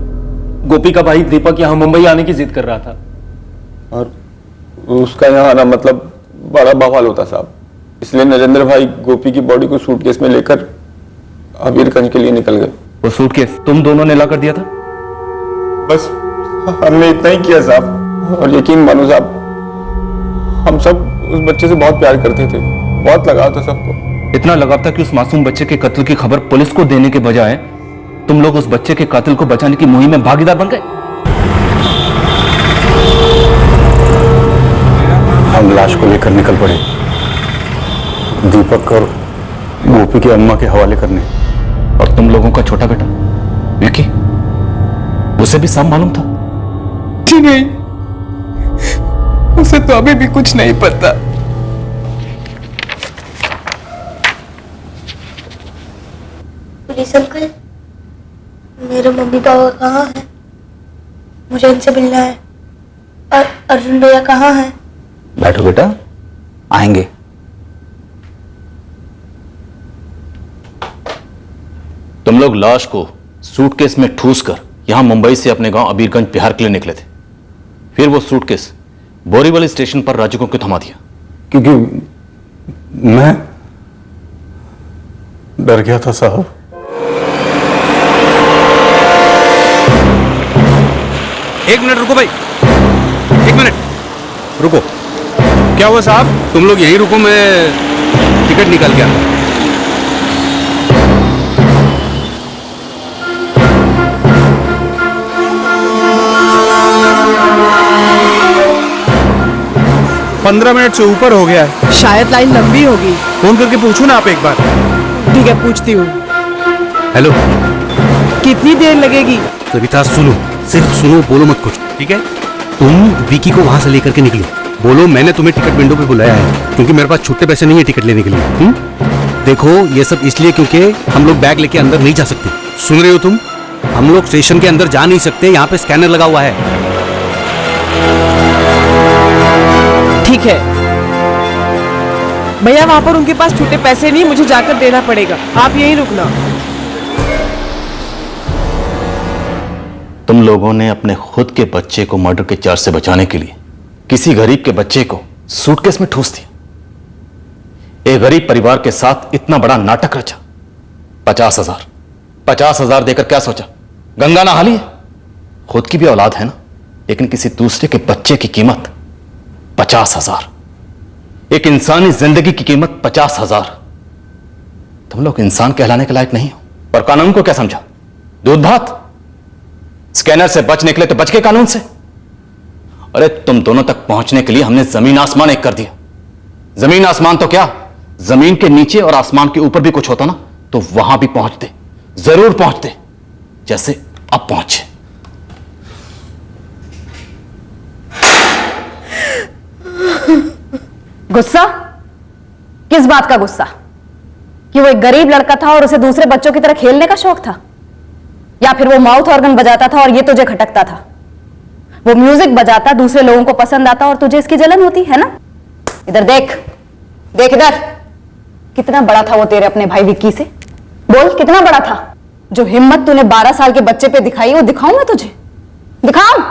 गोपी का भाई दीपक यहाँ मुंबई आने की जिद कर रहा था। और उसका यहाँ आना मतलब बड़ा बवाल होता साहब, इसलिए नरेंद्र भाई गोपी की बॉडी को सूटकेस में लेकर अबीरगंज के लिए निकल गए। वो सूटकेस तुम दोनों ने ला कर दिया था? बस हमने इतना ही किया साहब, और यकीन मानो साहब, हम सब उस बच्चे से बहुत प्यार करते थे, बहुत लगाव था सबको। इतना लगाव था कि उस मासूम बच्चे के कत्ल की खबर पुलिस को देने के बजाय तुम लोग उस बच्चे के कातिल को बचाने की मुहिम में भागीदार बन गए। हम लाश को लेकर निकल पड़े, दीपक और गोपी की अम्मा के हवाले करने। और तुम लोगों का छोटा बेटा विकी, उसे भी सब मालूम था? जी नहीं, उसे तो अभी भी कुछ नहीं पता। पुलिस अंकल, मेरे मम्मी पापा कहाँ हैं? मुझे इनसे मिलना है। और अर्जुन भैया कहाँ हैं? बैठो बेटा, आएंगे। तुम लोग लाश को सूटकेस में ठूस कर यहां मुंबई से अपने गांव अबीरगंज बिहार के लिए निकले थे। फिर वो सूटकेस बोरीवली स्टेशन पर राजू को क्यों थमा दिया? क्योंकि मैं डर गया था साहब। एक मिनट रुको भाई, एक मिनट रुको। क्या हुआ साहब? तुम लोग यहीं रुको, मैं टिकट निकाल के आता। 15 मिनट से ऊपर हो गया है। शायद लाइन लंबी होगी। फोन करके पूछो ना आप एक बार। ठीक है, पूछती हूँ। हेलो, कितनी देर लगेगी? सविता सुनो, सिर्फ सुनो, बोलो मत कुछ, ठीक है? तुम विकी को वहां से लेकर के निकलो, बोलो मैंने तुम्हें टिकट विंडो पे बुलाया है, क्योंकि मेरे पास छुट्टे पैसे नहीं है टिकट लेने के लिए। देखो ये सब इसलिए क्योंकि हम लोग बैग लेके अंदर नहीं जा सकते। सुन रहे हो तुम? हम लोग स्टेशन के अंदर जा नहीं सकते, यहाँ पे स्कैनर लगा हुआ है। ठीक है भैया, वहां पर उनके पास छुट्टे पैसे नहीं, मुझे जाकर देना पड़ेगा। आप यहीं रुकना। तुम लोगों ने अपने खुद के बच्चे को मर्डर के चार्ज से बचाने के लिए किसी गरीब के बच्चे को सूटकेस में ठूस दिया। एक गरीब परिवार के साथ इतना बड़ा नाटक रचा। 50,000 देकर क्या सोचा? गंगा नहा ली? खुद की भी औलाद है ना, लेकिन किसी दूसरे के बच्चे की कीमत 50,000। एक इंसानी जिंदगी की कीमत 50,000। तुम लोग इंसान कहलाने के लायक नहीं हो। और कानून को क्या समझा? दूध भात। स्कैनर से बच निकले तो बच के कानून से। अरे तुम दोनों तक पहुंचने के लिए हमने जमीन आसमान एक कर दिया। जमीन आसमान तो क्या, जमीन के नीचे और आसमान के ऊपर भी कुछ होता ना तो वहां भी पहुंचते, जरूर पहुंचते, जैसे अब पहुंचे। गुस्सा? किस बात का गुस्सा? कि वो एक गरीब लड़का था और उसे दूसरे बच्चों की तरह खेलने का शौक था? या फिर वो माउथ ऑर्गन बजाता था और ये तुझे खटकता था? वो म्यूजिक बजाता, दूसरे लोगों को पसंद आता और तुझे इसकी जलन होती है ना? इधर देख, देख इधर। कितना बड़ा था वो तेरे अपने भाई विक्की से? बोल, कितना बड़ा था? जो हिम्मत तूने 12 साल के बच्चे पे दिखाई, वो दिखाऊं मैं तुझे? दिखाऊं?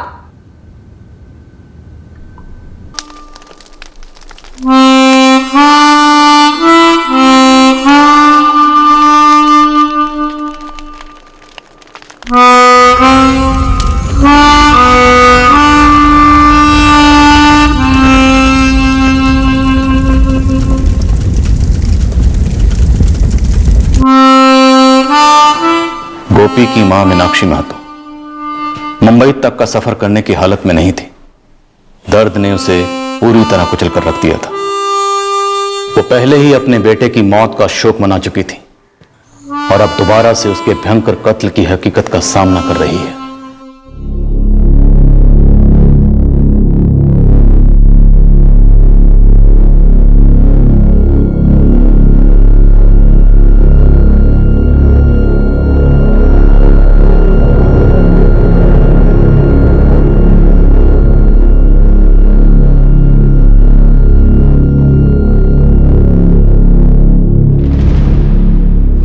गोपी की मां मीनाक्षी महतो मुंबई तक का सफर करने की हालत में नहीं थी। दर्द ने उसे पूरी तरह कुचल कर रख दिया था। वो पहले ही अपने बेटे की मौत का शोक मना चुकी थी और अब दोबारा से उसके भयंकर कत्ल की हकीकत का सामना कर रही है।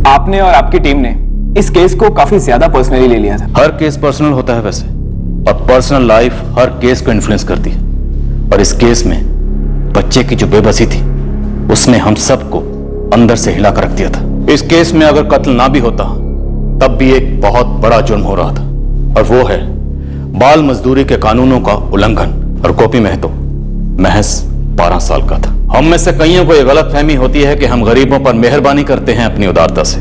आपने और आपकी टीम ने इस केस को काफी ज्यादा पर्सनली ले लिया था। हर केस पर्सनल होता है वैसे, और पर्सनल लाइफ हर केस को इन्फ्लुएंस करती है। और इस केस में बच्चे की जो बेबसी थी उसने हम सबको अंदर से हिला कर रख दिया था। इस केस में अगर कत्ल ना भी होता तब भी एक बहुत बड़ा जुर्म हो रहा था, और वो है बाल मजदूरी के कानूनों का उल्लंघन। और गोपी महतो महज 12 साल का था। हम में से कईयों को यह गलतफहमी होती है कि हम गरीबों पर मेहरबानी करते हैं अपनी उदारता से,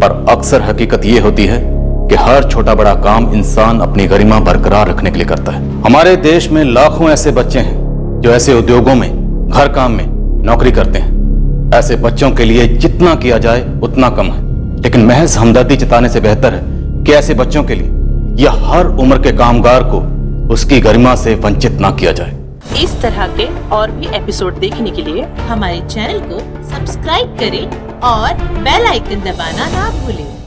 पर अक्सर हकीकत यह होती है कि हर छोटा बड़ा काम इंसान अपनी गरिमा बरकरार रखने के लिए करता है। हमारे देश में लाखों ऐसे बच्चे हैं जो ऐसे उद्योगों में, घर काम में नौकरी करते हैं। ऐसे बच्चों के लिए जितना किया जाए उतना कम है, लेकिन महज हमदर्दी जताने से बेहतर है कि ऐसे बच्चों के लिए या हर उम्र के कामगार को उसकी गरिमा से वंचित ना किया जाए। इस तरह के और भी एपिसोड देखने के लिए हमारे चैनल को सब्सक्राइब करें और बेल आइकन दबाना ना भूलें।